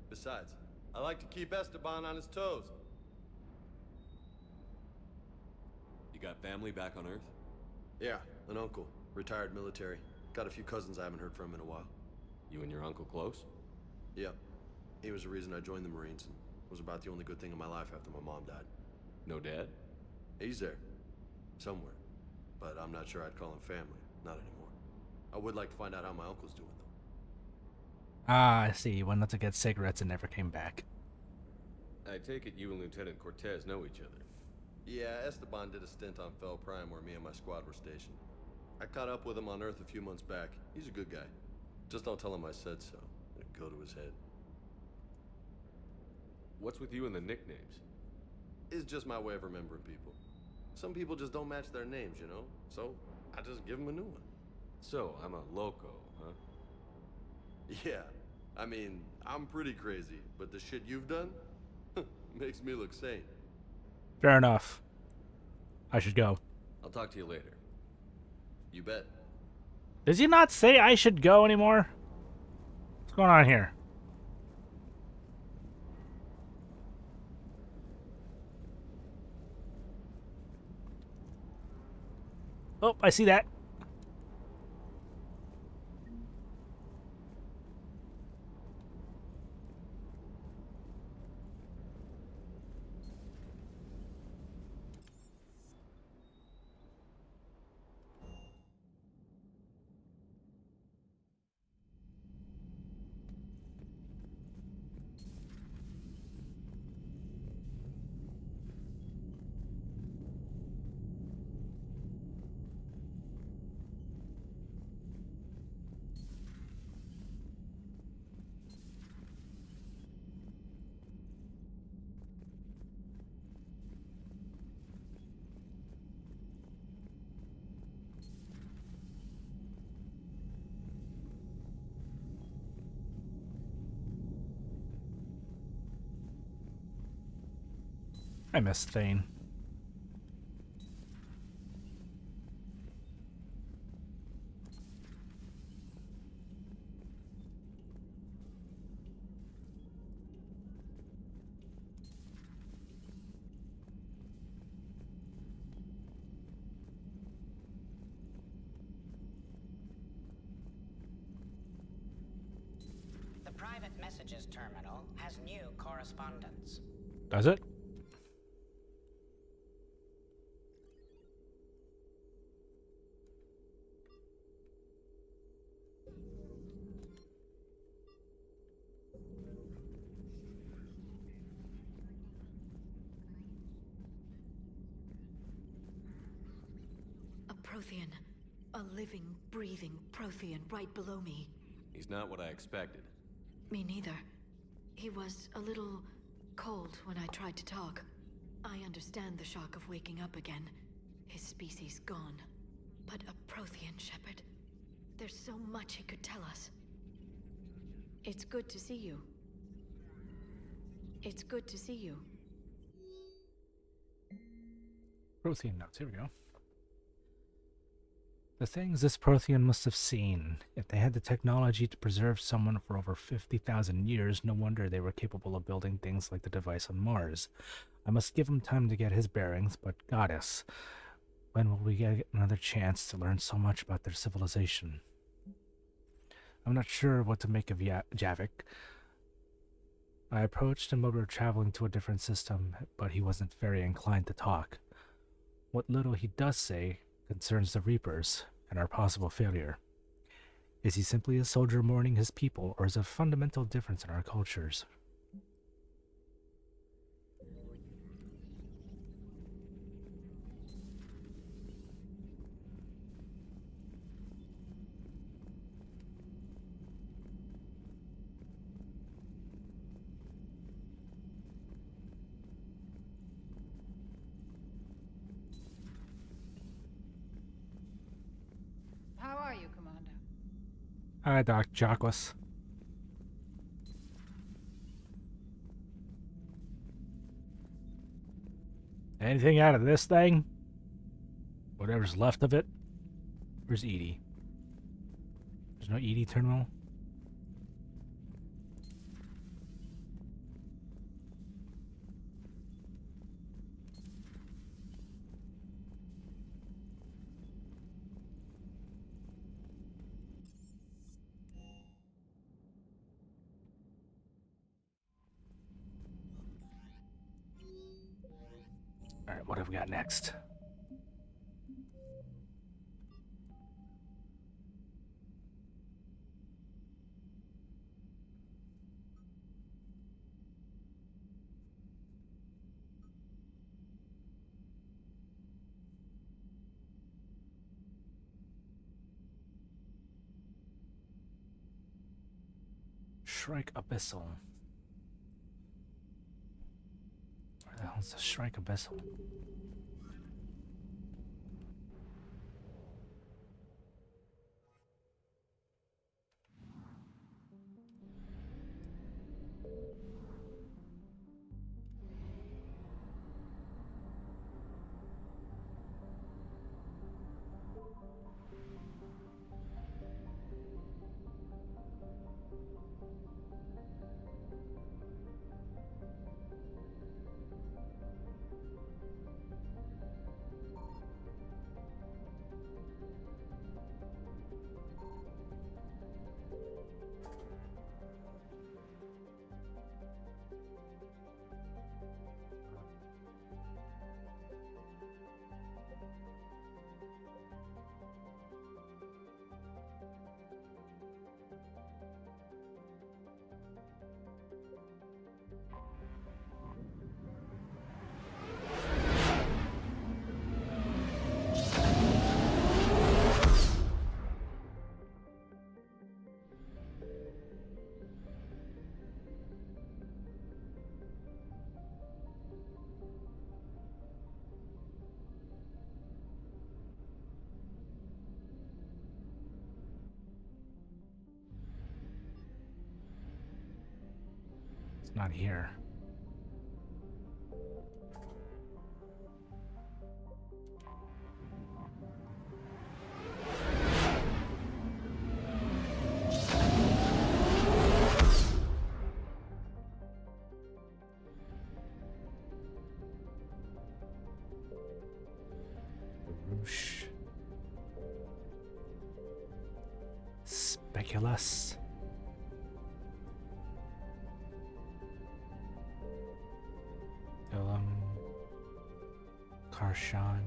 Besides, I like to keep Esteban on his toes. You got family back on Earth? Yeah, an uncle. Retired military. Got a few cousins I haven't heard from in a while. You and your uncle close? Yep. He was the reason I joined the Marines, and was about the only good thing in my life after my mom died. No dad? He's there. Somewhere. But I'm not sure I'd call him family. Not anymore. I would like to find out how my uncle's doing, though. Ah, I see. You went out to get cigarettes and never came back. I take it you and Lieutenant Cortez know each other. Yeah, Esteban did a stint on Fel Prime where me and my squad were stationed. I caught up with him on Earth a few months back. He's a good guy. Just don't tell him I said so. It'd go to his head. What's with you and the nicknames? It's just my way of remembering people. Some people just don't match their names, you know? So, I just give them a new one. So, I'm a loco, huh? Yeah. I mean, I'm pretty crazy, but the shit you've done makes me look sane. Fair enough. I should go. I'll talk to you later. You bet. Does he not say I should go anymore? What's going on here? Oh, I see that. I miss Thane. The private messages terminal has new correspondence. Does it? Prothean. A living, breathing Prothean right below me. He's not what I expected. Me neither. He was a little cold when I tried to talk. I understand the shock of waking up again. His species gone. But a Prothean shepherd. There's so much he could tell us. It's good to see you. It's good to see you. Prothean notes. Here we go. The things this Prothean must have seen. If they had the technology to preserve someone for over 50,000 years, no wonder they were capable of building things like the device on Mars. I must give him time to get his bearings, but Goddess, when will we get another chance to learn so much about their civilization? I'm not sure what to make of Javik. I approached him when we were traveling to a different system, but he wasn't very inclined to talk. What little he does say concerns the Reapers and our possible failure. Is he simply a soldier mourning his people, or is there a fundamental difference in our cultures? Hi, Doc Jockless. Anything out of this thing? Whatever's left of it? Where's Edie? There's no Edie terminal? Alright, what have we got next? Shrike Abyssal. Where the hell's the Shrike Abyssal? It's not here. Whoosh. Speculous. Ilum. Karshan.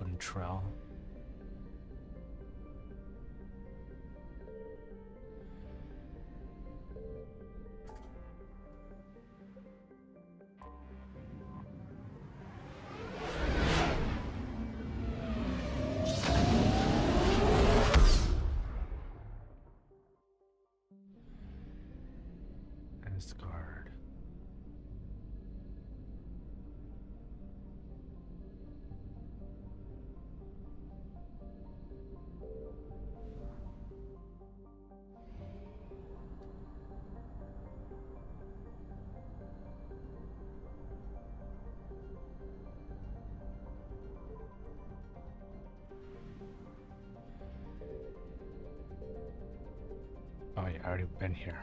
Untrell. Card. Oh, yeah, I already been here.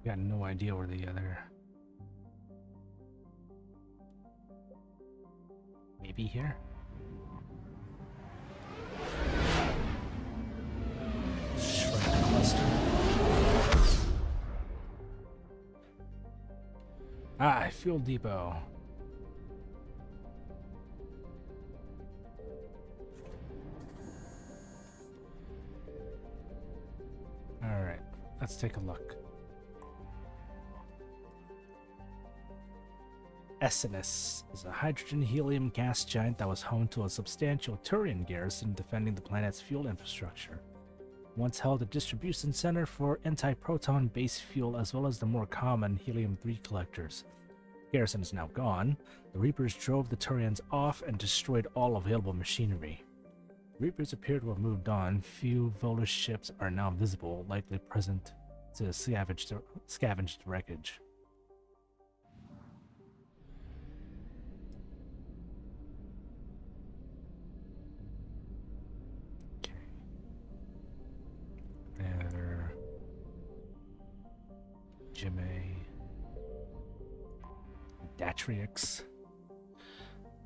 Got no idea where the other... Maybe here? Ah, fuel depot. Alright, let's take a look. Essinus is a hydrogen-helium gas giant that was home to a substantial Turian garrison defending the planet's fuel infrastructure. Once held a distribution center for anti-proton base fuel as well as the more common helium-3 collectors. The garrison is now gone. The Reapers drove the Turians off and destroyed all available machinery. The Reapers appear to have moved on. Few Volus ships are now visible, likely present to scavenge the wreckage. There. Jimmy. Datrix.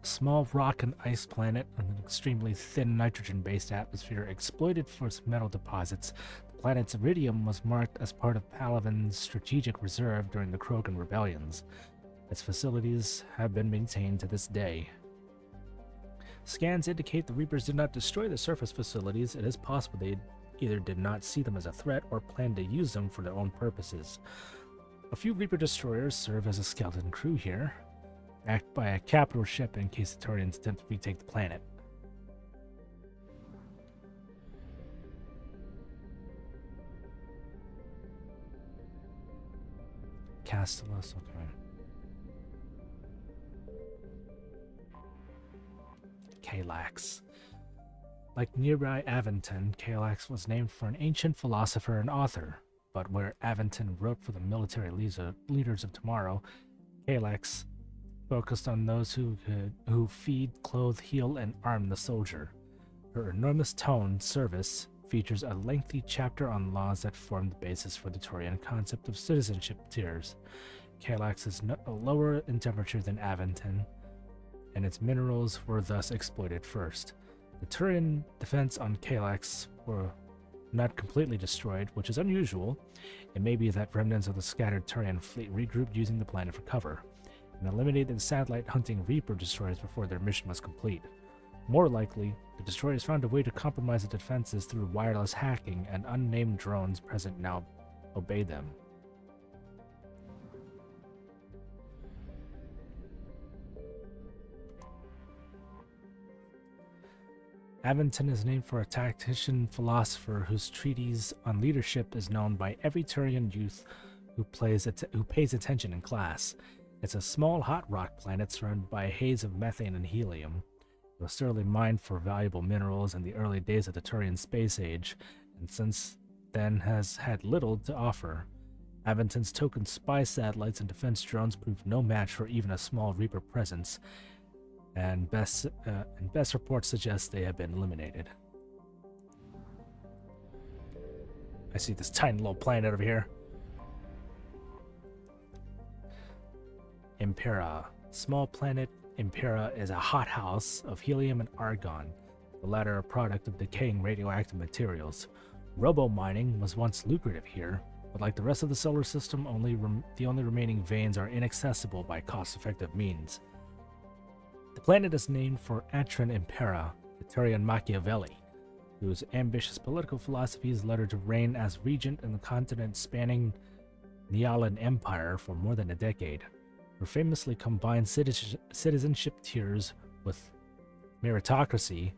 A small rock and ice planet with an extremely thin nitrogen-based atmosphere exploited for its metal deposits. The planet's iridium was marked as part of Palaven's strategic reserve during the Krogan rebellions. Its facilities have been maintained to this day. Scans indicate the Reapers did not destroy the surface facilities. It is possible they either did not see them as a threat or planned to use them for their own purposes. A few Reaper destroyers serve as a skeleton crew here, backed by a capital ship in case the Turians attempt to retake the planet. Castellus, okay. Kalax. Like nearby Aventon, Kalax was named for an ancient philosopher and author, but where Aventon wrote for the military leaders of tomorrow, Kalax focused on those who feed, clothe, heal, and arm the soldier. Her enormous tome, Service, features a lengthy chapter on laws that form the basis for the Turian concept of citizenship tiers. Kalax is lower in temperature than Aventon, and its minerals were thus exploited first. The Turian defense on Kalax were not completely destroyed, which is unusual. It may be that remnants of the scattered Turian fleet regrouped using the planet for cover, and eliminated the satellite-hunting Reaper destroyers before their mission was complete. More likely, the destroyers found a way to compromise the defenses through wireless hacking, and unnamed drones present now obey them. Aventon is named for a tactician philosopher whose treatise on leadership is known by every Turian youth who pays attention in class. It's a small hot rock planet surrounded by a haze of methane and helium. It was certainly mined for valuable minerals in the early days of the Turian space age, and since then has had little to offer. Aventon's token spy satellites and defense drones proved no match for even a small Reaper presence, and best reports suggest they have been eliminated. I see this tiny little planet over here. Impera. Small planet Impera is a hothouse of helium and argon, the latter a product of decaying radioactive materials. Robo-mining was once lucrative here, but like the rest of the solar system, the only remaining veins are inaccessible by cost-effective means. The planet is named for Atron Impera, the Turian Machiavelli, whose ambitious political philosophies led her to reign as regent in the continent-spanning Nealan Empire for more than a decade. Her famously combined citizenship tiers with meritocracy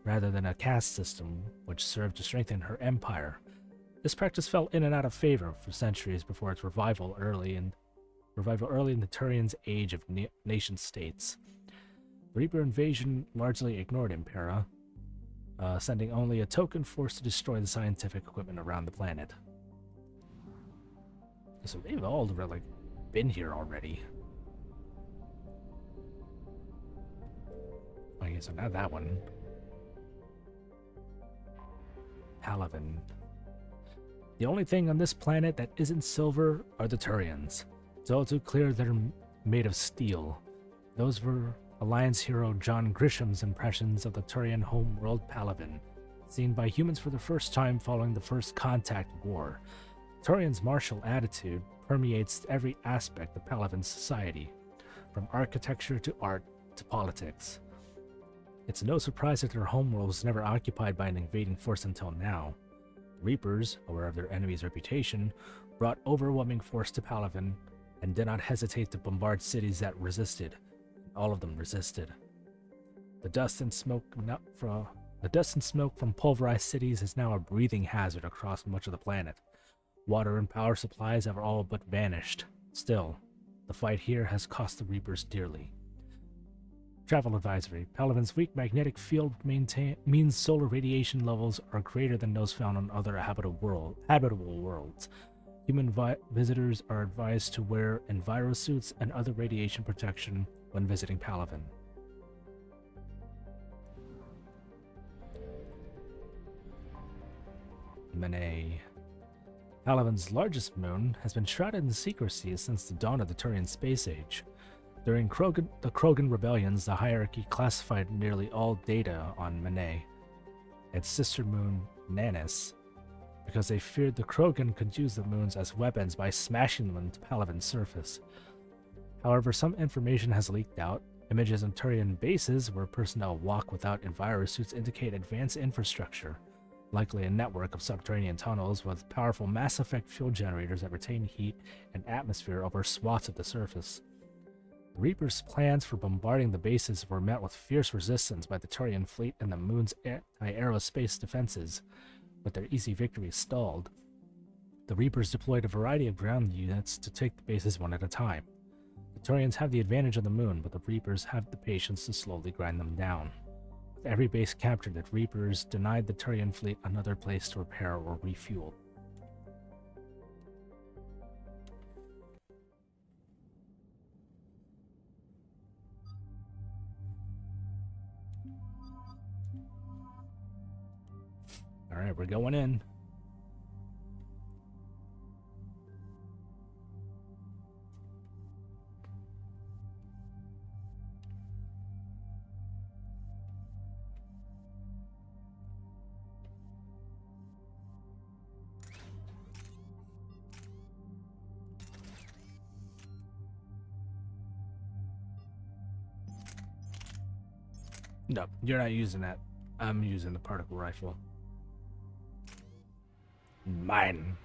rather than a caste system, which served to strengthen her empire. This practice fell in and out of favor for centuries before its revival early in the Turians' age of nation-states. The Reaper invasion largely ignored Impera, sending only a token force to destroy the scientific equipment around the planet. So they've all been here already. Okay, so now that one. Palaven. The only thing on this planet that isn't silver are the Turians. It's all too clear they're made of steel. Those were Alliance hero John Grisham's impressions of the Turian homeworld Palaven, seen by humans for the first time following the First Contact War. Turian's martial attitude permeates every aspect of Palavan society, from architecture to art to politics. It's no surprise that their homeworld was never occupied by an invading force until now. The Reapers, aware of their enemy's reputation, brought overwhelming force to Palavan and did not hesitate to bombard cities that resisted. All of them resisted. The dust and smoke from pulverized cities is now a breathing hazard across much of the planet. Water and power supplies have all but vanished. Still, the fight here has cost the Reapers dearly. Travel advisory. Palavan's weak magnetic field means solar radiation levels are greater than those found on other habitable worlds. Human visitors are advised to wear envirosuits and other radiation protection when visiting Palavan. Mene. Palavan's largest moon has been shrouded in secrecy since the dawn of the Turian space age. During the Krogan rebellions, the hierarchy classified nearly all data on Mene, its sister moon Nanis, because they feared the Krogan could use the moons as weapons by smashing them into Palavan's surface. However, some information has leaked out. Images of Turian bases where personnel walk without envirosuits indicate advanced infrastructure, likely a network of subterranean tunnels with powerful Mass Effect fuel generators that retain heat and atmosphere over swaths of the surface. The Reapers' plans for bombarding the bases were met with fierce resistance by the Turian fleet and the moon's anti-aerospace defenses, but their easy victory stalled. The Reapers deployed a variety of ground units to take the bases one at a time. The Turians have the advantage of the moon, but the Reapers have the patience to slowly grind them down. With every base captured, the Reapers denied the Turian fleet another place to repair or refuel. Alright, we're going in. No, you're not using that. I'm using the particle rifle. Mine.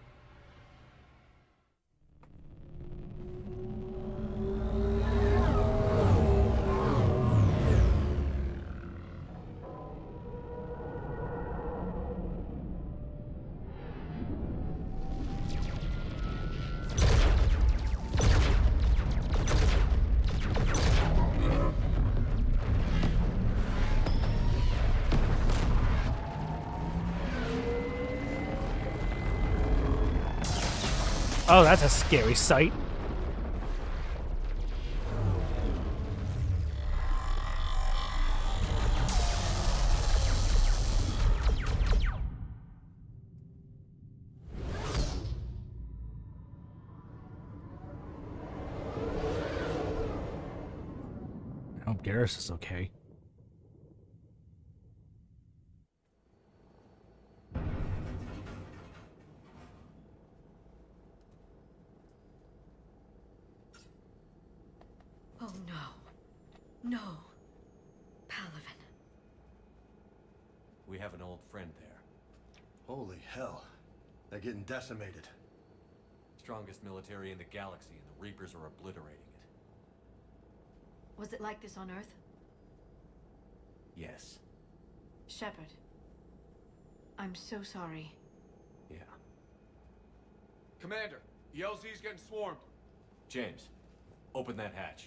Oh, that's a scary sight. I hope Garrus is okay. Oh no. No. Palavan. We have an old friend there. Holy hell. They're getting decimated. Strongest military in the galaxy, and the Reapers are obliterating it. Was it like this on Earth? Yes. Shepard. I'm so sorry. Yeah. Commander, the LZ's getting swarmed. James, open that hatch.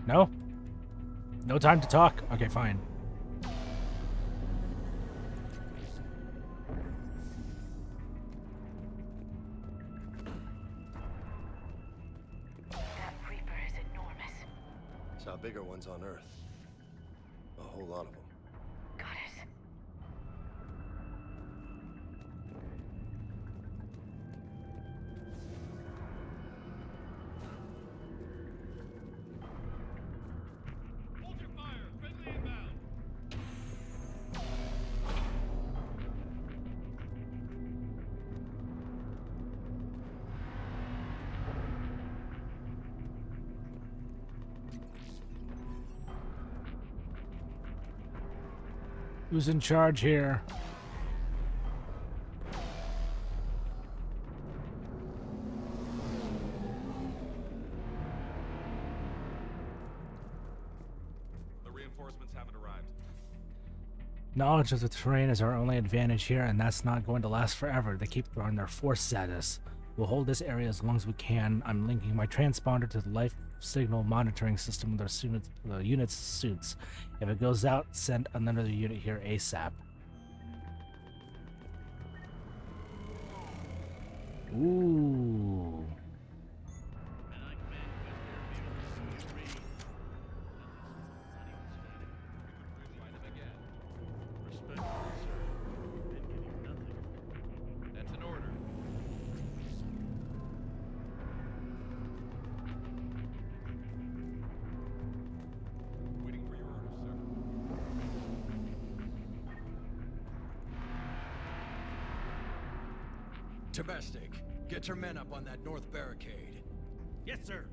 No? No time to talk? Okay, fine. That Reaper is enormous. Saw bigger ones on Earth. A whole lot of them. Got it. Hold your fire! Friendly inbound! Who's in charge here? The reinforcements haven't arrived. Knowledge of the terrain is our only advantage here, and that's not going to last forever. They keep throwing their force at us. We'll hold this area as long as we can. I'm linking my transponder to the life signal monitoring system with our unit's suits. If it goes out, send another unit here ASAP. Ooh. That's an order. Waiting for your orders, sir. Domestic, get your men up on that north barricade. Yes, sir.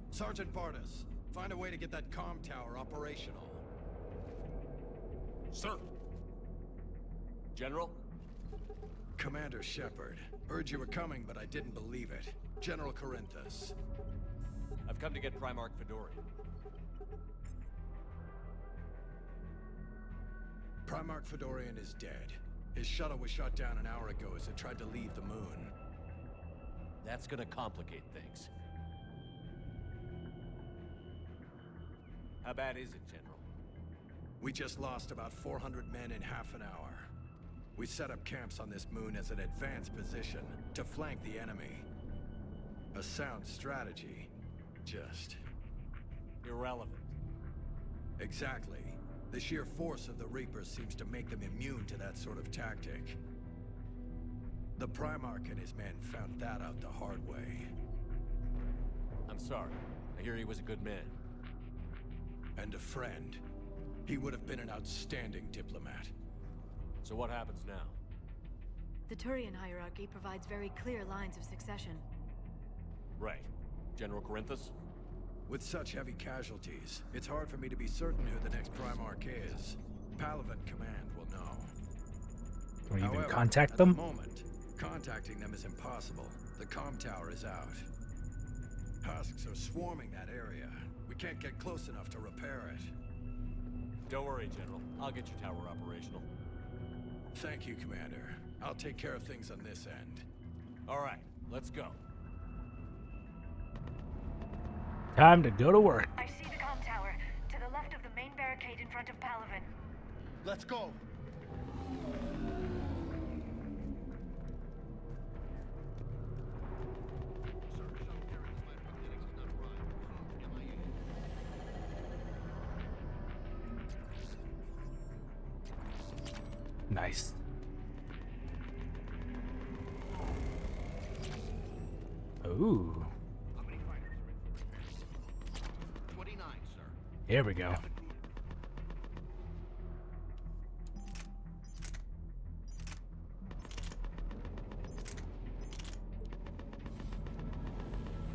Sergeant Bartas, find a way to get that comm tower operational. Sir. General? Commander Shepard, heard you were coming, but I didn't believe it. General Corinthus. I've come to get Primarch Fedorian. Primarch Fedorian is dead. His shuttle was shot down an hour ago as it tried to leave the moon. That's gonna complicate things. How bad is it, General? We just lost about 400 men in half an hour. We set up camps on this moon as an advanced position to flank the enemy. A sound strategy. Just... irrelevant. Exactly. The sheer force of the Reapers seems to make them immune to that sort of tactic. The Primarch and his men found that out the hard way. I'm sorry. I hear he was a good man. And a friend. He would have been an outstanding diplomat. So what happens now? The Turian hierarchy provides very clear lines of succession. Right. General Corinthus? With such heavy casualties, it's hard for me to be certain who the next Primarch is. Palaven Command will know. Can we even However, contact them? At the moment, contacting them is impossible. The comm tower is out. Husks are swarming that area. We can't get close enough to repair it. Don't worry, General. I'll get your tower operational. Thank you, Commander. I'll take care of things on this end. All right, let's go. Time to go to work. I see the comm tower, to the left of the main barricade in front of Palaven. Let's go. Nice. Ooh. How many fighters are in for repair? 29, sir. Here we go.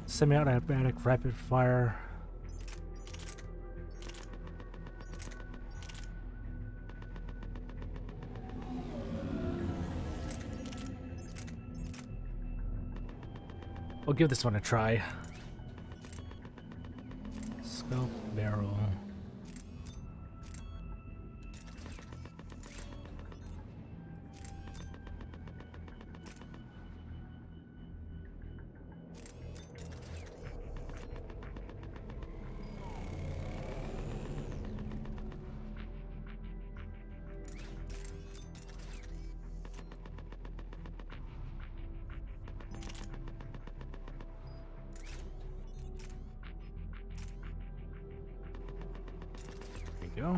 Semi-automatic rapid fire. We'll give this one a try. Scope, barrel. go.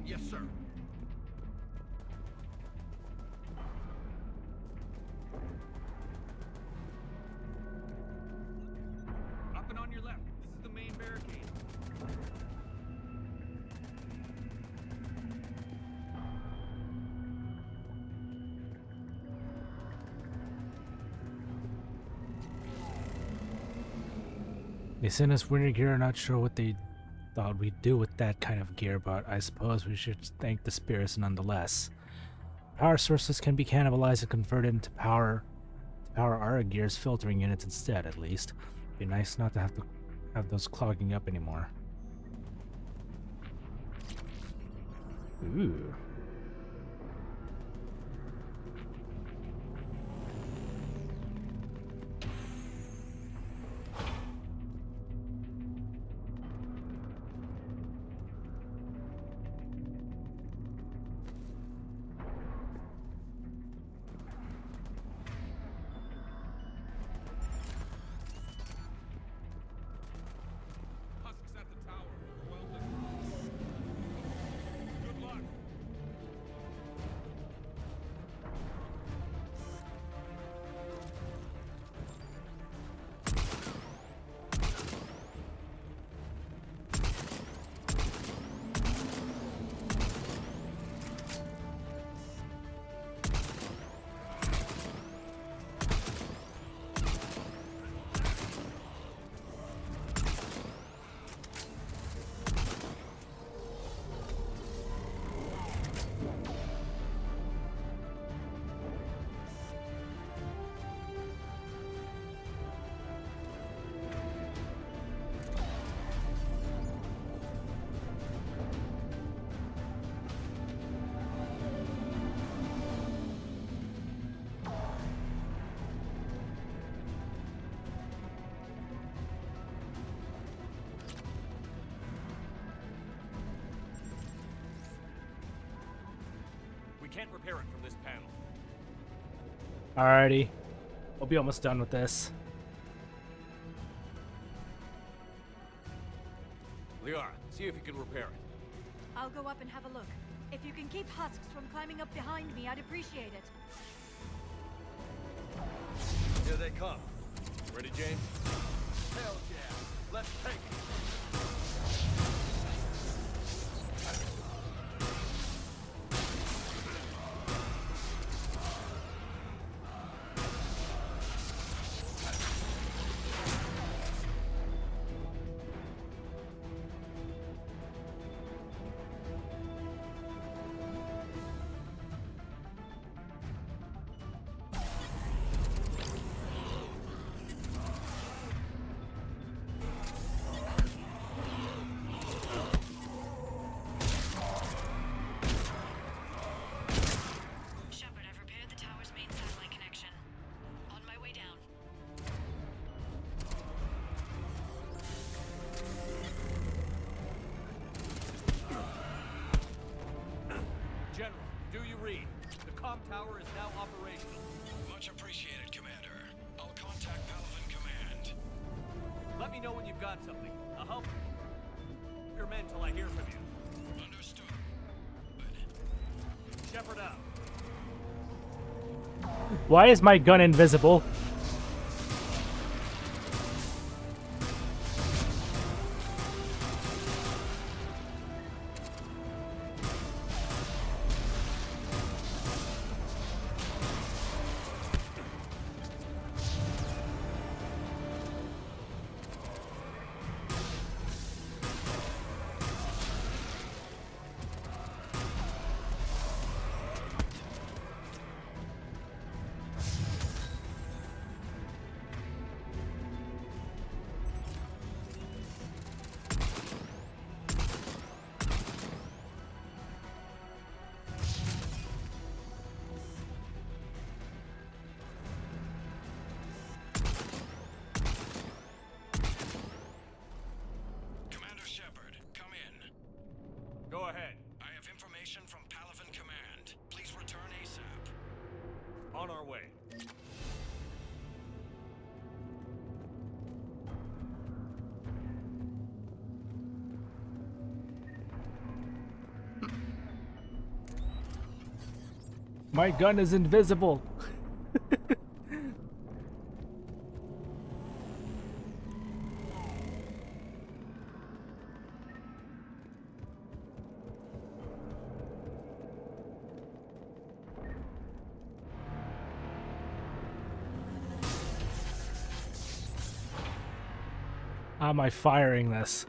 Yes, sir. Up and on your left. This is the main barricade. They sent us winter gear. Not sure what they thought we'd do with that kind of gear, but I suppose we should thank the spirits nonetheless. Power sources can be cannibalized and converted into power our gear's filtering units instead, at least. Be nice not to have those clogging up anymore. Ooh. We can't repair it from this panel. Alrighty. We'll be almost done with this. Liara, see if you can repair it. I'll go up and have a look. If you can keep husks from climbing up behind me, I'd appreciate it. Here they come. Ready, James? Hell yeah. Let's take it. General, do you read? The comm tower is now operational. Much appreciated, Commander. I'll contact Palvin Command. Let me know when you've got something. I'll help your men till I hear from you. Understood. Shepard out. Why is my gun invisible? Go ahead. I have information from Palvin On our way. My gun is invisible. How am I firing this?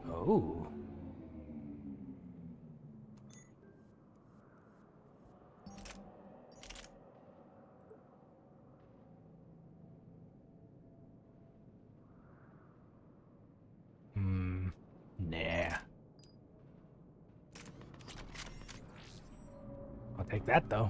Oh. Nah. I'll take that though.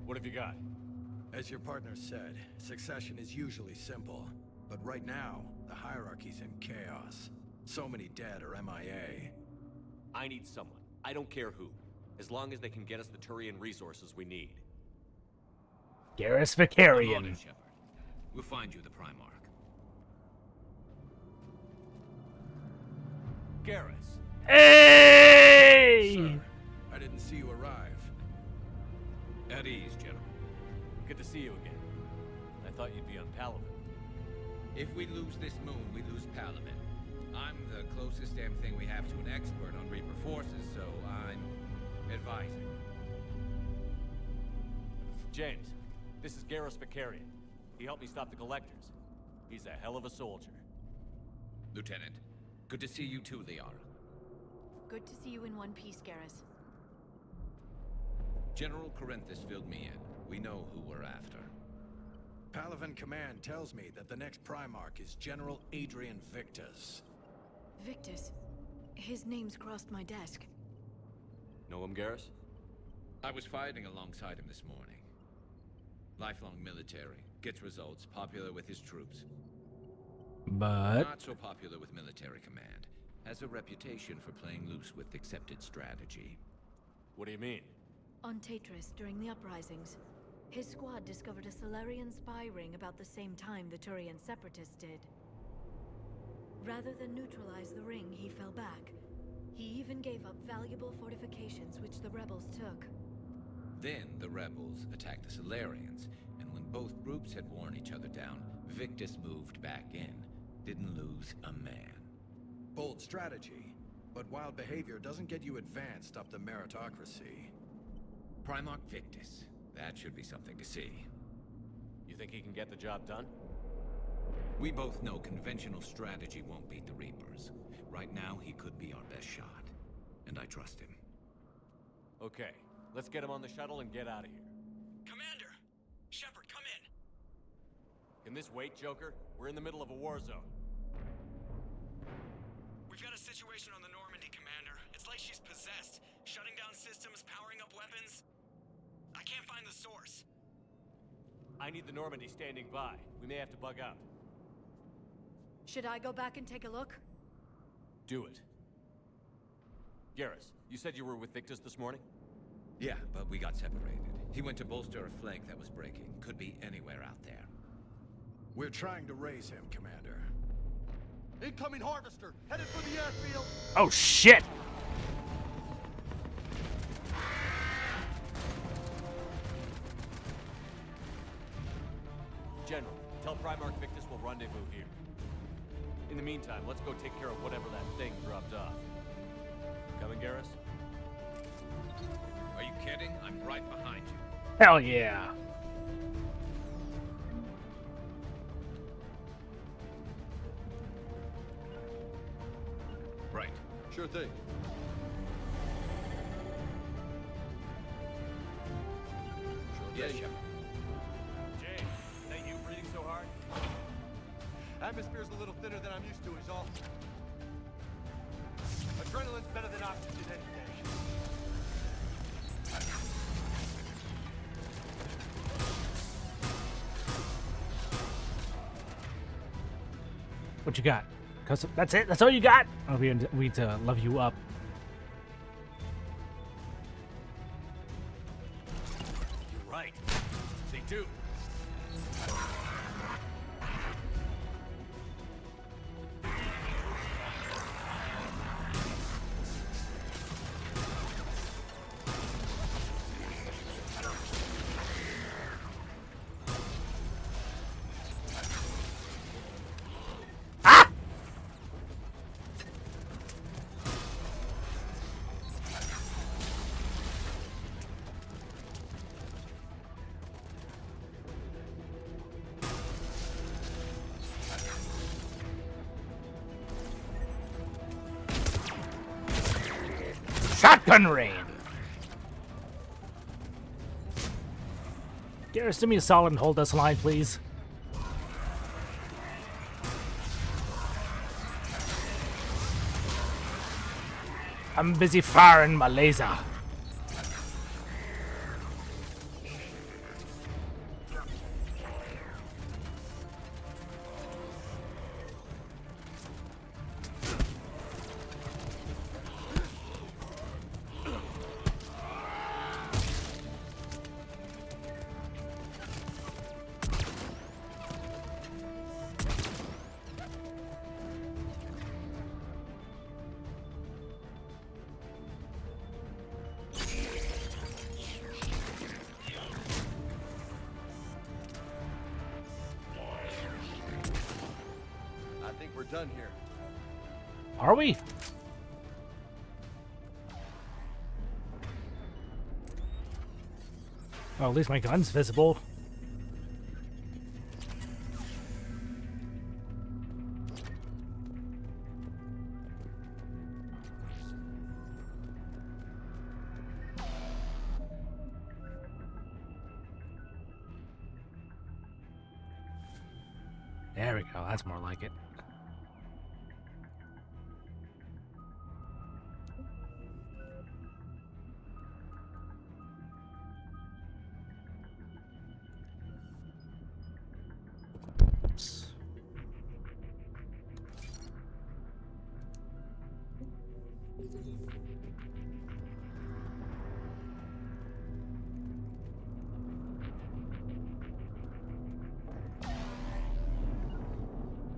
What have you got? As your partner said, succession is usually simple. But right now, the hierarchy's in chaos. So many dead or MIA. I need someone. I don't care who. As long as they can get us the Turian resources we need. Garrus I'm on Vicarian. it, Shepard. We'll find you the Primarch. Garrus. Hey! Sir, I didn't see you arrive. At ease, General. Good to see you again. I thought you'd be on Palaven. If we lose this moon, we lose Palaven. I'm the closest damn thing we have to an expert on Reaper forces, so I'm advising. James, this is Garrus Vicarian. He helped me stop the Collectors. He's a hell of a soldier. Lieutenant, good to see you too, Liara. Good to see you in one piece, Garrus. General Corinthus filled me in. We know who we're after. Palaven Command tells me that the next Primarch is General Adrian Victus. Victus. His name's crossed my desk. Know him, Garrus? I was fighting alongside him this morning. Lifelong military, gets results, popular with his troops. But Not so popular with military command. Has a reputation for playing loose with accepted strategy. What do you mean? On Tatris, during the uprisings, his squad discovered a Solarian spy ring about the same time the Turian separatists did. Rather than neutralize the ring, he fell back. He even gave up valuable fortifications which the rebels took. Then the rebels attacked the Solarians, and when both groups had worn each other down, Victus moved back in. Didn't lose a man. Bold strategy, but wild behavior doesn't get you advanced up the meritocracy. Primarch Victus. That should be something to see. You think he can get the job done? We both know conventional strategy won't beat the Reapers. Right now, he could be our best shot. And I trust him. Okay, let's get him on the shuttle and get out of here. Commander! Shepard, come in! Can this wait, Joker? We're in the middle of a war zone. We've got a situation on the Normandy, Commander. It's like she's possessed. Shutting down systems, powering up weapons. I can't find the source. I need the Normandy standing by. We may have to bug out. Should I go back and take a look? Do it. Garrus, you said you were with Victus this morning? Yeah, but we got separated. He went to bolster a flank that was breaking. Could be anywhere out there. We're trying to raise him, Commander. Incoming harvester, headed for the airfield. oh shit! General, tell Primarch Victus we'll rendezvous here. In the meantime, let's go take care of whatever that thing dropped off. Coming, Garrus? Are you kidding? I'm right behind you. Hell yeah! Right. Sure thing. Yes, Shepard. James, is that you breathing so hard? Atmosphere's a little thinner than I'm used to, is all. Adrenaline's better than oxygen any day. What you got? That's it? That's all you got? Oh, we need to love you up. You're right. They do. Shotgun rain. Garrus, do me a solid and hold this line, please. I'm busy firing my laser. I think we're done here. Are we? Well, at least my gun's visible. There we go. That's more like it. Oops.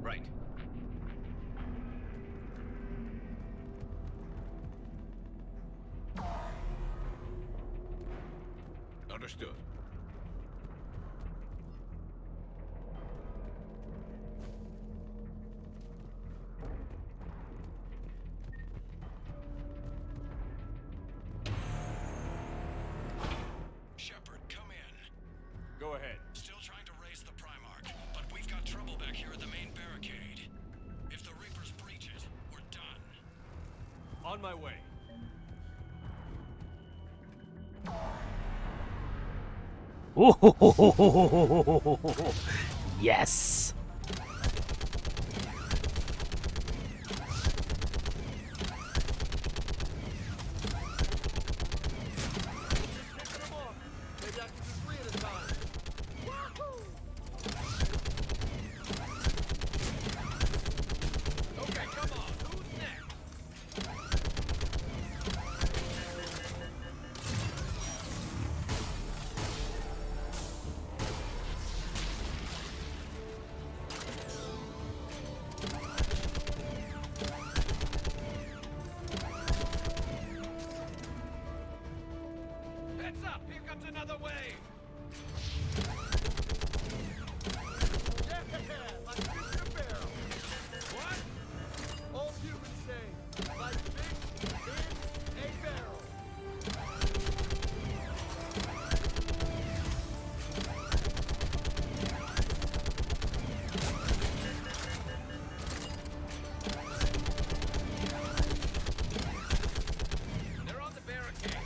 Right. Understood. Shepard, come in. Go ahead. Still trying to raise the Primarch, but we've got trouble back here at the main barricade. If the Reapers breach it, we're done. On my way. Ooh, yes. Okay, come on. Who's next? Heads up! Here comes another wave! Yeah! Like fish in a barrel! What? Old humans say, like fish in a barrel. They're on the barricade.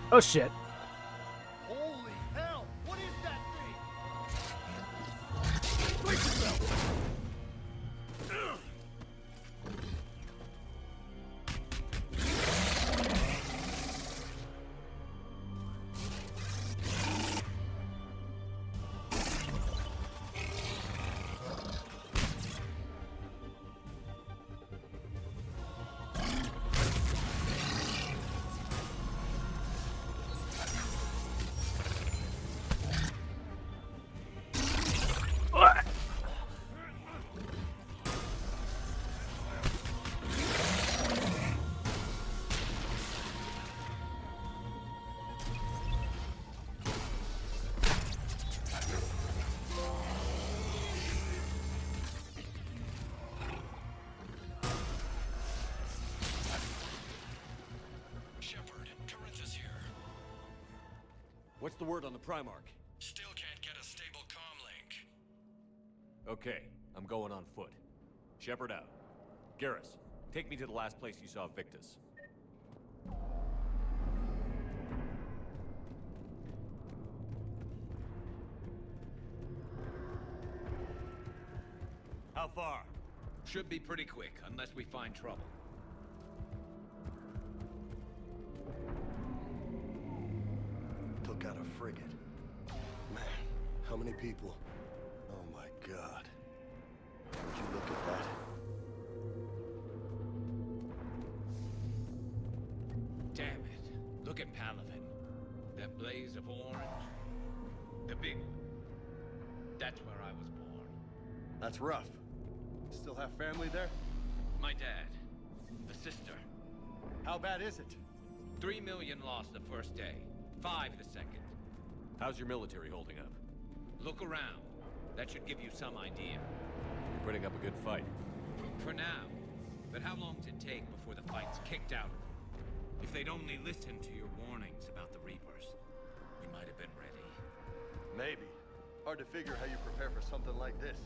Oh shit. Holy hell! What is that thing? What's the word on the Primarch? Still can't get a stable comm link. Okay, I'm going on foot. Shepard out. Garrus, take me to the last place you saw Victus. How far? Should be pretty quick, unless we find trouble. Took out a frigate. Man, how many people? Oh my god. Would you look at that? Damn it. Look at Palaven. That blaze of orange. The big one. That's where I was born. That's rough. Still have family there? My dad. A sister. How bad is it? 3 million lost the first day. 5 the second. How's your military holding up? Look around. That should give you some idea. You're putting up a good fight. For now. But how long does it take before the fight's kicked out of them? If they'd only listened to your warnings about the Reapers, we might have been ready. Maybe. Hard to figure how you prepare for something like this.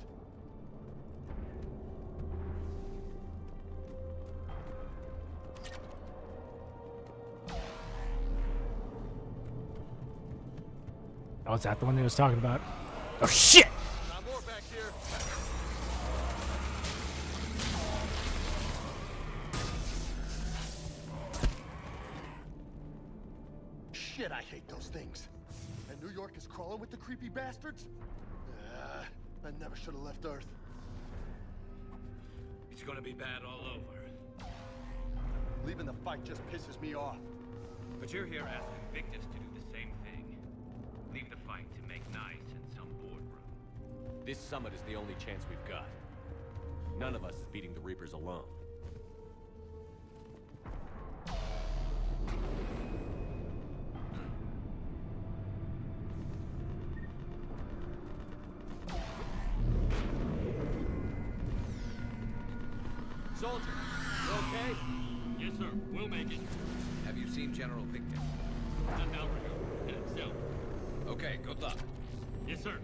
Oh, is that the one he was talking about? Oh, shit! Not more back here. Shit, I hate those things. And New York is crawling with the creepy bastards? I never should have left Earth. It's gonna be bad all over. Leaving the fight just pisses me off. But you're here asking Victus to do the same thing. Leave the fight to make nice in some boardroom. This summit is the only chance we've got. None of us is beating the Reapers alone. Soldier, you okay? Yes, sir. We'll make it. Have you seen General Victus? Not now, Rico. And himself. Okay, good luck. Yes, sir.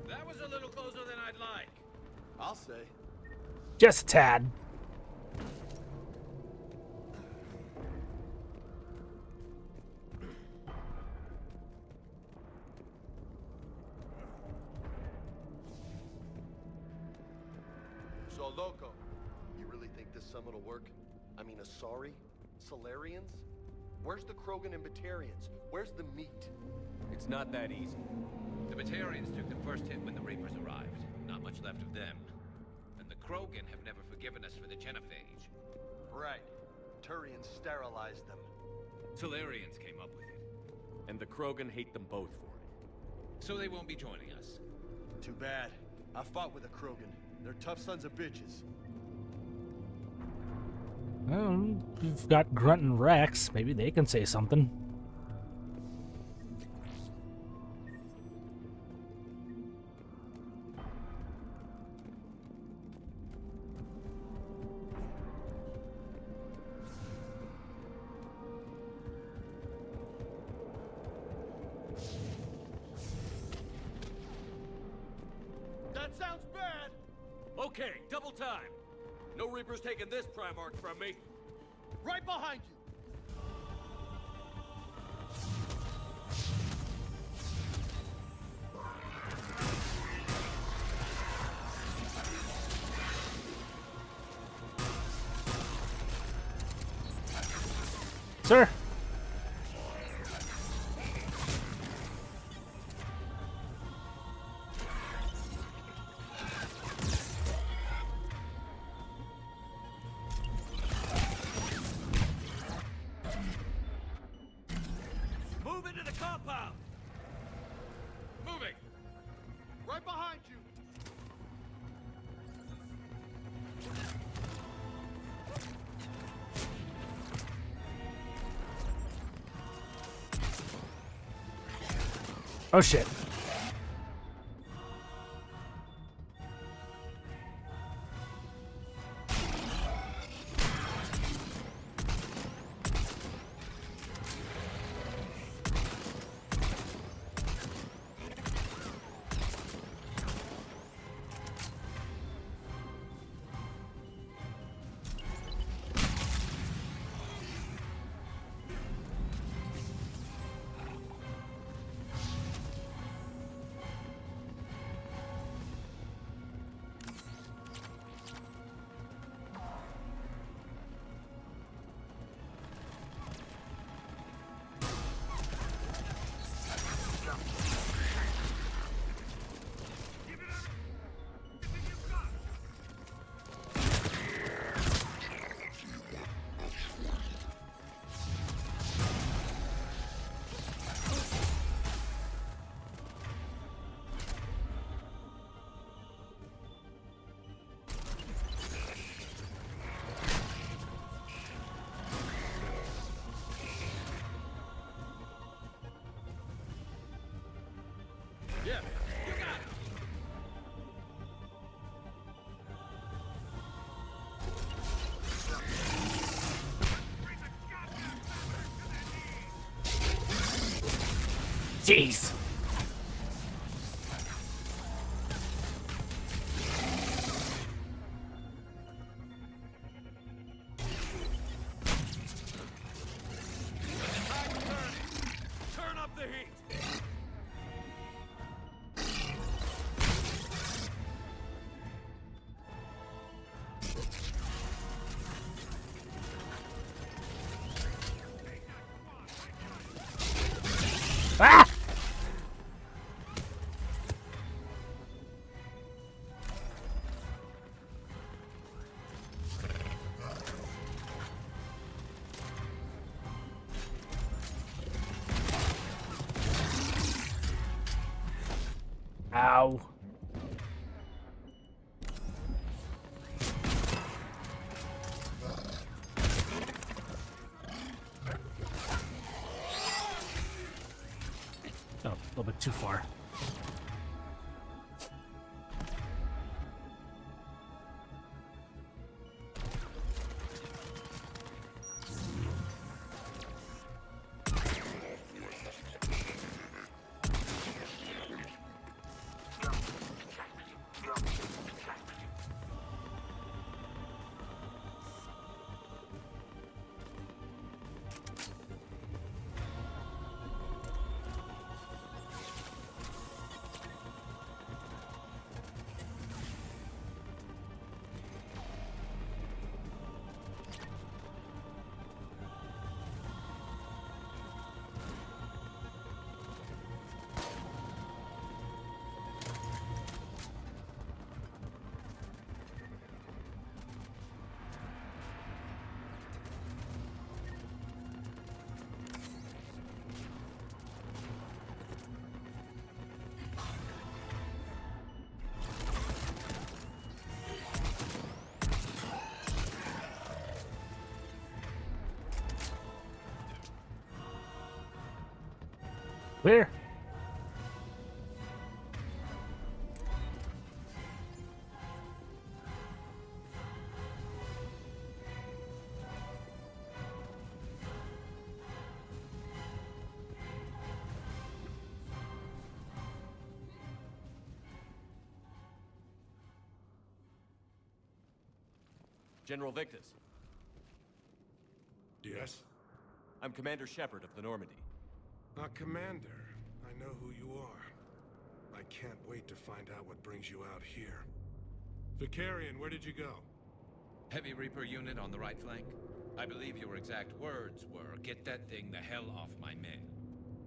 That was a little closer than I'd like. I'll say. Just a tad. So, Loco, you really think this summit will work? I mean, Asari? Solarians? Where's the Krogan and Batarians? Where's the meat? It's not that easy. The Batarians took the first hit when the Reapers arrived. Not much left of them. And the Krogan have never forgiven us for the Genophage. Right. Turians sterilized them. Solarians came up with it. And the Krogan hate them both for it. So they won't be joining us. Too bad. I fought with a Krogan. They're tough sons of bitches. Well, we've got Grunt and Rex. Maybe they can say something. That sounds bad! Okay, double time. No Reapers taking this Primarch from me. Right behind you! Sir? Move into the compound! Moving! Right behind you! Oh shit. Yeah, you got it. Jeez. Turn up the heat! Ah! Ow. Oh, a little bit too far. Clear. General Victus, Yes? I'm Commander Shepard of the Normandy. Commander, I know who you are. I can't wait to find out what brings you out here. Vicarian, where did you go? Heavy Reaper unit on the right flank. I believe your exact words were, "Get that thing the hell off my men."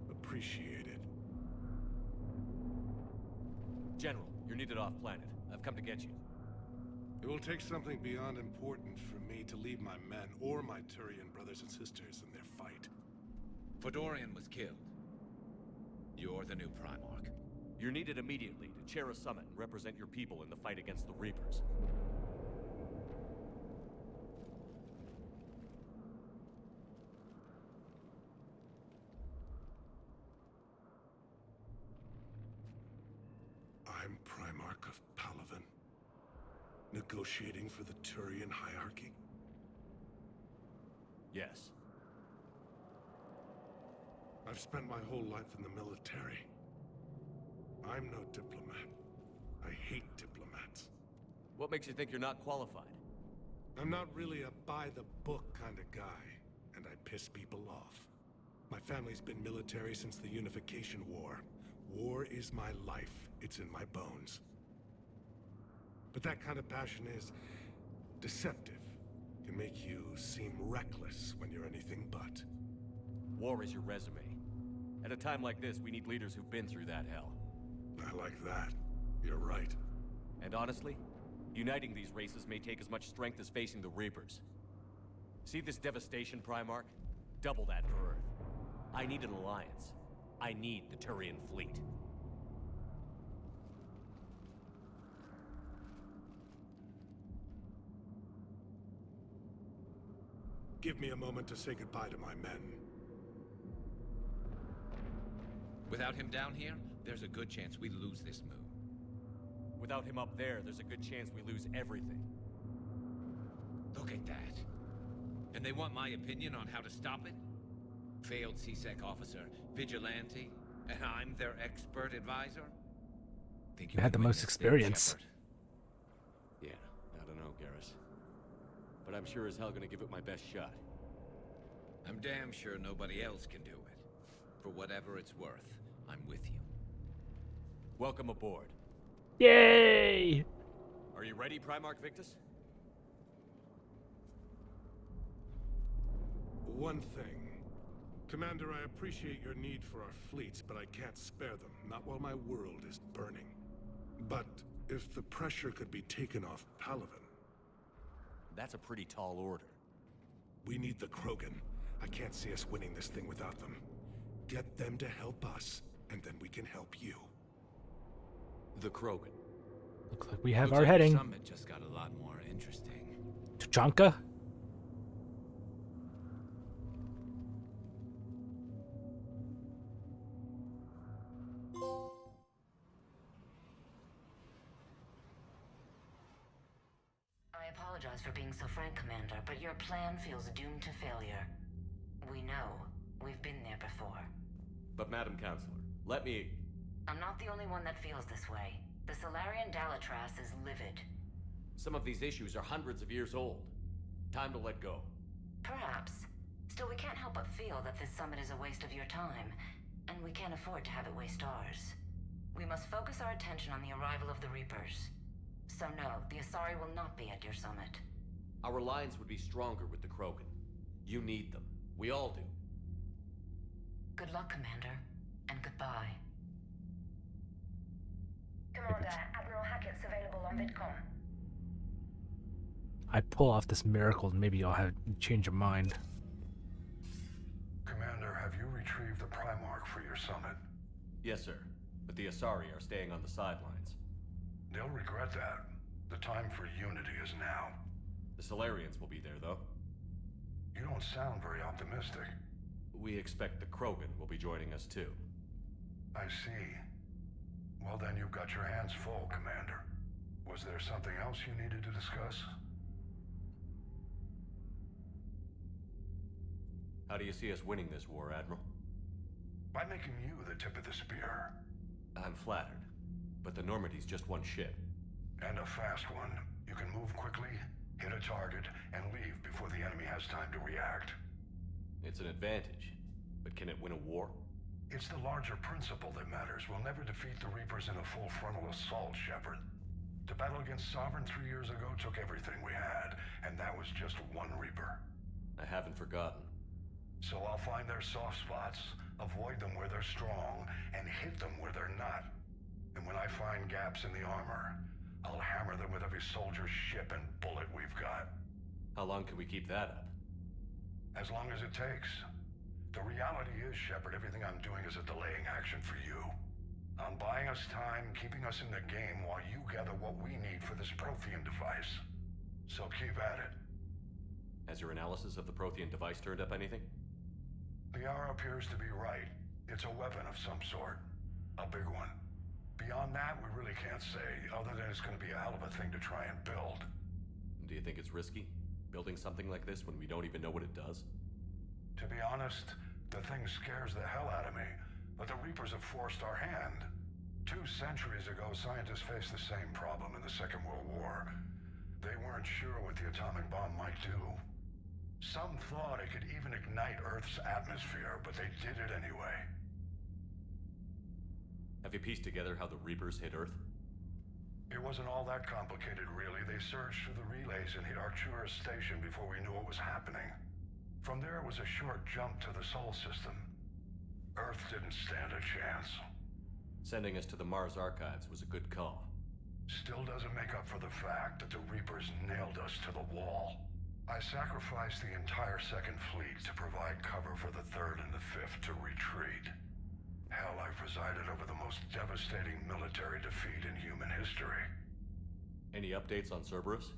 Appreciate it. General, you're needed off planet. I've come to get you. It will take something beyond important for me to leave my men or my Turian brothers and sisters in their fight. Fodorian was killed. You're the new Primarch. You're needed immediately to chair a summit and represent your people in the fight against the Reapers. I'm Primarch of Palaven, negotiating for the Turian hierarchy? Yes. I've spent my whole life in the military. I'm no diplomat. I hate diplomats. What makes you think you're not qualified? I'm not really a by-the-book kind of guy, and I piss people off. My family's been military since the Unification War. War is my life. It's in my bones. But that kind of passion is deceptive. Can make you seem reckless when you're anything but. War is your resume. At a time like this, we need leaders who've been through that hell. I like that. You're right. And honestly, uniting these races may take as much strength as facing the Reapers. See this devastation, Primarch? Double that for Earth. I need an alliance. I need the Turian fleet. Give me a moment to say goodbye to my men. Without him down here, there's a good chance we lose this move. Without him up there, there's a good chance we lose everything. Look at that. And they want my opinion on how to stop it? Failed CSEC officer, vigilante, and I'm their expert advisor? Think you had the can win most this thing, experience. Shepard? Yeah, I don't know, Garrus. But I'm sure as hell gonna give it my best shot. I'm damn sure nobody else can do it. For whatever it's worth, I'm with you. Welcome aboard. Yay! Are you ready, Primarch Victus? One thing. Commander, I appreciate your need for our fleets, but I can't spare them. Not while my world is burning. But if the pressure could be taken off Palaven... That's a pretty tall order. We need the Krogan. I can't see us winning this thing without them. Get them to help us, and then we can help you. The Krogan. Looks like we have Looks our like the heading. summit just got a lot more interesting. Tuchanka? I apologize for being so frank, Commander, but your plan feels doomed to failure. We know. We've been there before. But Madam Counselor, let me... I'm not the only one that feels this way. The Solarian Dalatras is livid. Some of these issues are hundreds of years old. Time to let go. Perhaps. Still, we can't help but feel that this summit is a waste of your time, and we can't afford to have it waste ours. We must focus our attention on the arrival of the Reapers. So no, the Asari will not be at your summit. Our alliance would be stronger with the Krogan. You need them. We all do. Good luck, Commander, and goodbye. Commander, Admiral Hackett's available on VidCom. I pull off this miracle and maybe I'll have change of mind. Commander, have you retrieved the Primarch for your summit? Yes, sir. But the Asari are staying on the sidelines. They'll regret that. The time for unity is now. The Solarians will be there, though. You don't sound very optimistic. We expect the Krogan will be joining us, too. I see. Well, then you've got your hands full, Commander. Was there something else you needed to discuss? How do you see us winning this war, Admiral? By making you the tip of the spear. I'm flattered. But the Normandy's just one ship. And a fast one. You can move quickly, hit a target, and leave before the enemy has time to react. It's an advantage. But can it win a war? It's the larger principle that matters. We'll never defeat the Reapers in a full frontal assault, Shepard. The battle against Sovereign 3 years ago took everything we had, and that was just one Reaper. I haven't forgotten. So I'll find their soft spots, avoid them where they're strong, and hit them where they're not. And when I find gaps in the armor, I'll hammer them with every soldier, ship, and bullet we've got. How long can we keep that up? As long as it takes. The reality is, Shepard, everything I'm doing is a delaying action for you. I'm buying us time, keeping us in the game while you gather what we need for this Prothean device. So keep at it. Has your analysis of the Prothean device turned up anything? The hour appears to be right. It's a weapon of some sort. A big one. Beyond that, we really can't say, other than it's going to be a hell of a thing to try and build. Do you think it's risky? Building something like this when we don't even know what it does? To be honest, the thing scares the hell out of me, but the Reapers have forced our hand. 2 centuries ago, scientists faced the same problem in the Second World War. They weren't sure what the atomic bomb might do. Some thought it could even ignite Earth's atmosphere, but they did it anyway. Have you pieced together how the Reapers hit Earth? It wasn't all that complicated, really. They surged through the relays and hit Arcturus Station before we knew what was happening. From there, it was a short jump to the Sol system. Earth didn't stand a chance. Sending us to the Mars archives was a good call. Still doesn't make up for the fact that the Reapers nailed us to the wall. I sacrificed the entire Second Fleet to provide cover for the Third and the Fifth to retreat. Hell, I presided over the most devastating military defeat in human history. Any updates on Cerberus?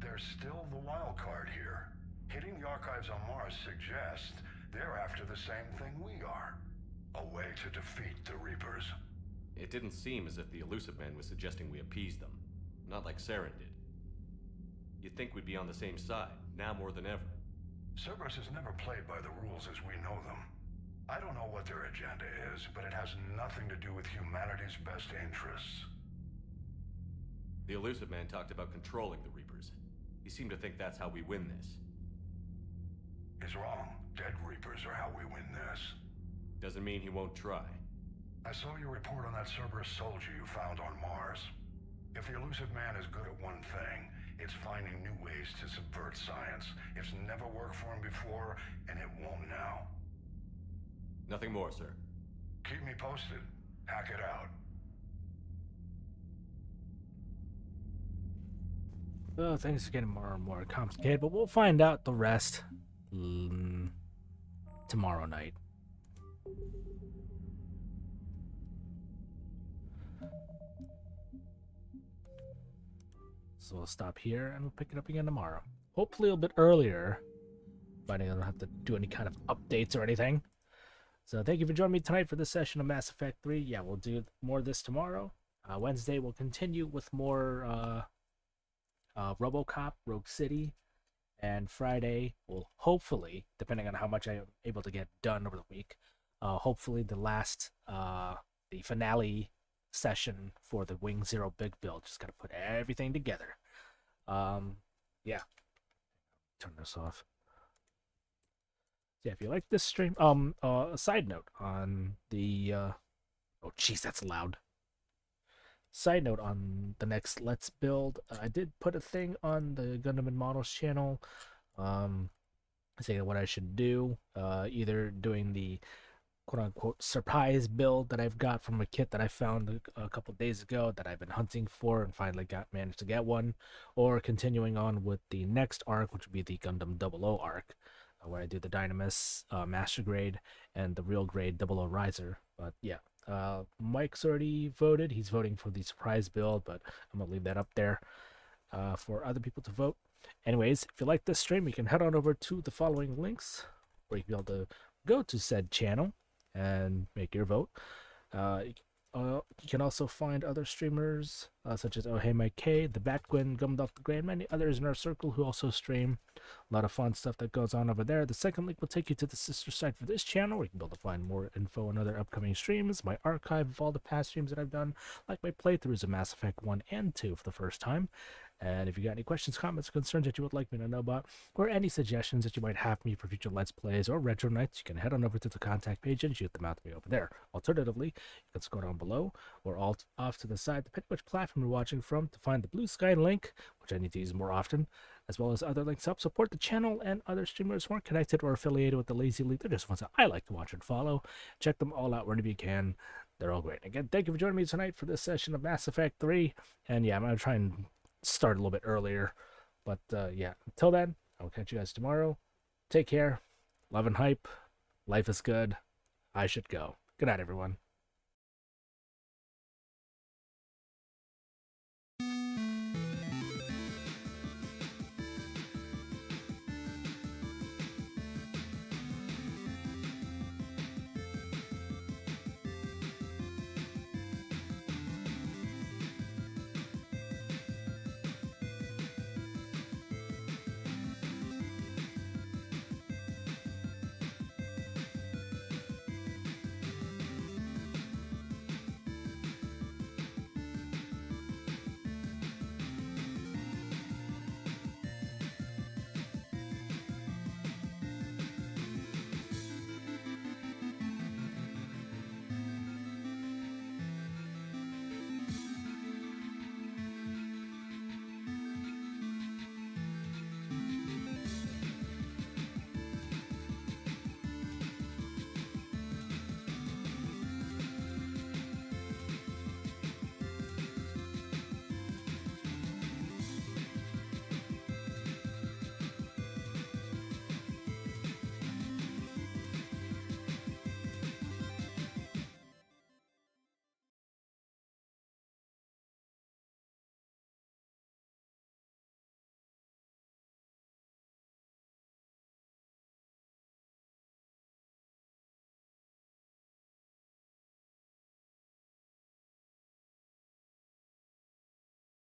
There's still the wild card here. Hitting the archives on Mars suggests they're after the same thing we are. A way to defeat the Reapers. It didn't seem as if the Elusive Man was suggesting we appease them. Not like Saren did. You'd think we'd be on the same side, now more than ever. Cerberus has never played by the rules as we know them. I don't know what their agenda is, but it has nothing to do with humanity's best interests. The Elusive Man talked about controlling the Reapers. He seemed to think that's how we win this. He's wrong. Dead Reapers are how we win this. Doesn't mean he won't try. I saw your report on that Cerberus soldier you found on Mars. If the Elusive Man is good at one thing, it's finding new ways to subvert science. It's never worked for him before, and it won't now. Nothing more, sir. Keep me posted. Hack it out. Oh, things are getting more and more complicated, but we'll find out the rest tomorrow night. So we'll stop here and we'll pick it up again tomorrow. Hopefully a little bit earlier, but I don't have to do any kind of updates or anything. So thank you for joining me tonight for this session of Mass Effect 3. Yeah, we'll do more of this tomorrow. Wednesday we'll continue with more RoboCop, Rogue City. And Friday will hopefully, depending on how much I'm able to get done over the week, hopefully the last, the finale session for the Wing Zero big build. Just gotta put everything together. Yeah. Turn this off. Yeah, if you like this stream, a side note on the, oh jeez, that's loud. Side note on the next Let's Build, I did put a thing on the Gundam and Models channel, saying what I should do, either doing the quote-unquote surprise build that I've got from a kit that I found a couple days ago that I've been hunting for and finally managed to get one, or continuing on with the next arc, which would be the Gundam 00 arc, where I do the Dynamis Master Grade and the Real Grade 00 Riser. But yeah, Mike's already voted. He's voting for the surprise build, but I'm going to leave that up there for other people to vote. Anyways, if you like this stream, you can head on over to the following links, where you can be able to go to said channel and make your vote. You can also find other streamers such as Oh Hey Mike K, The Batgwin, Gumdolph the Grand, many others in our circle who also stream. A lot of fun stuff that goes on over there. The second link will take you to the sister site for this channel, where you can be able to find more info on other upcoming streams, my archive of all the past streams that I've done, like my playthroughs of Mass Effect 1 and 2 for the first time. And if you got any questions, comments, or concerns that you would like me to know about, or any suggestions that you might have for me for future Let's Plays or Retro Nights, you can head on over to the contact page and shoot them out to me over there. Alternatively, you can scroll down below or alt off to the side, depending which platform you're watching from, to find the Blue Sky link, which I need to use more often, as well as other links to help support the channel and other streamers who aren't connected or affiliated with the Lazy League. They're just ones that I like to watch and follow. Check them all out wherever you can. They're all great. Again, thank you for joining me tonight for this session of Mass Effect 3. And yeah, I'm going to try and start a little bit earlier. But yeah, until then, I'll catch you guys tomorrow. Take care. Love and hype. Life is good. I should go. Good night, everyone.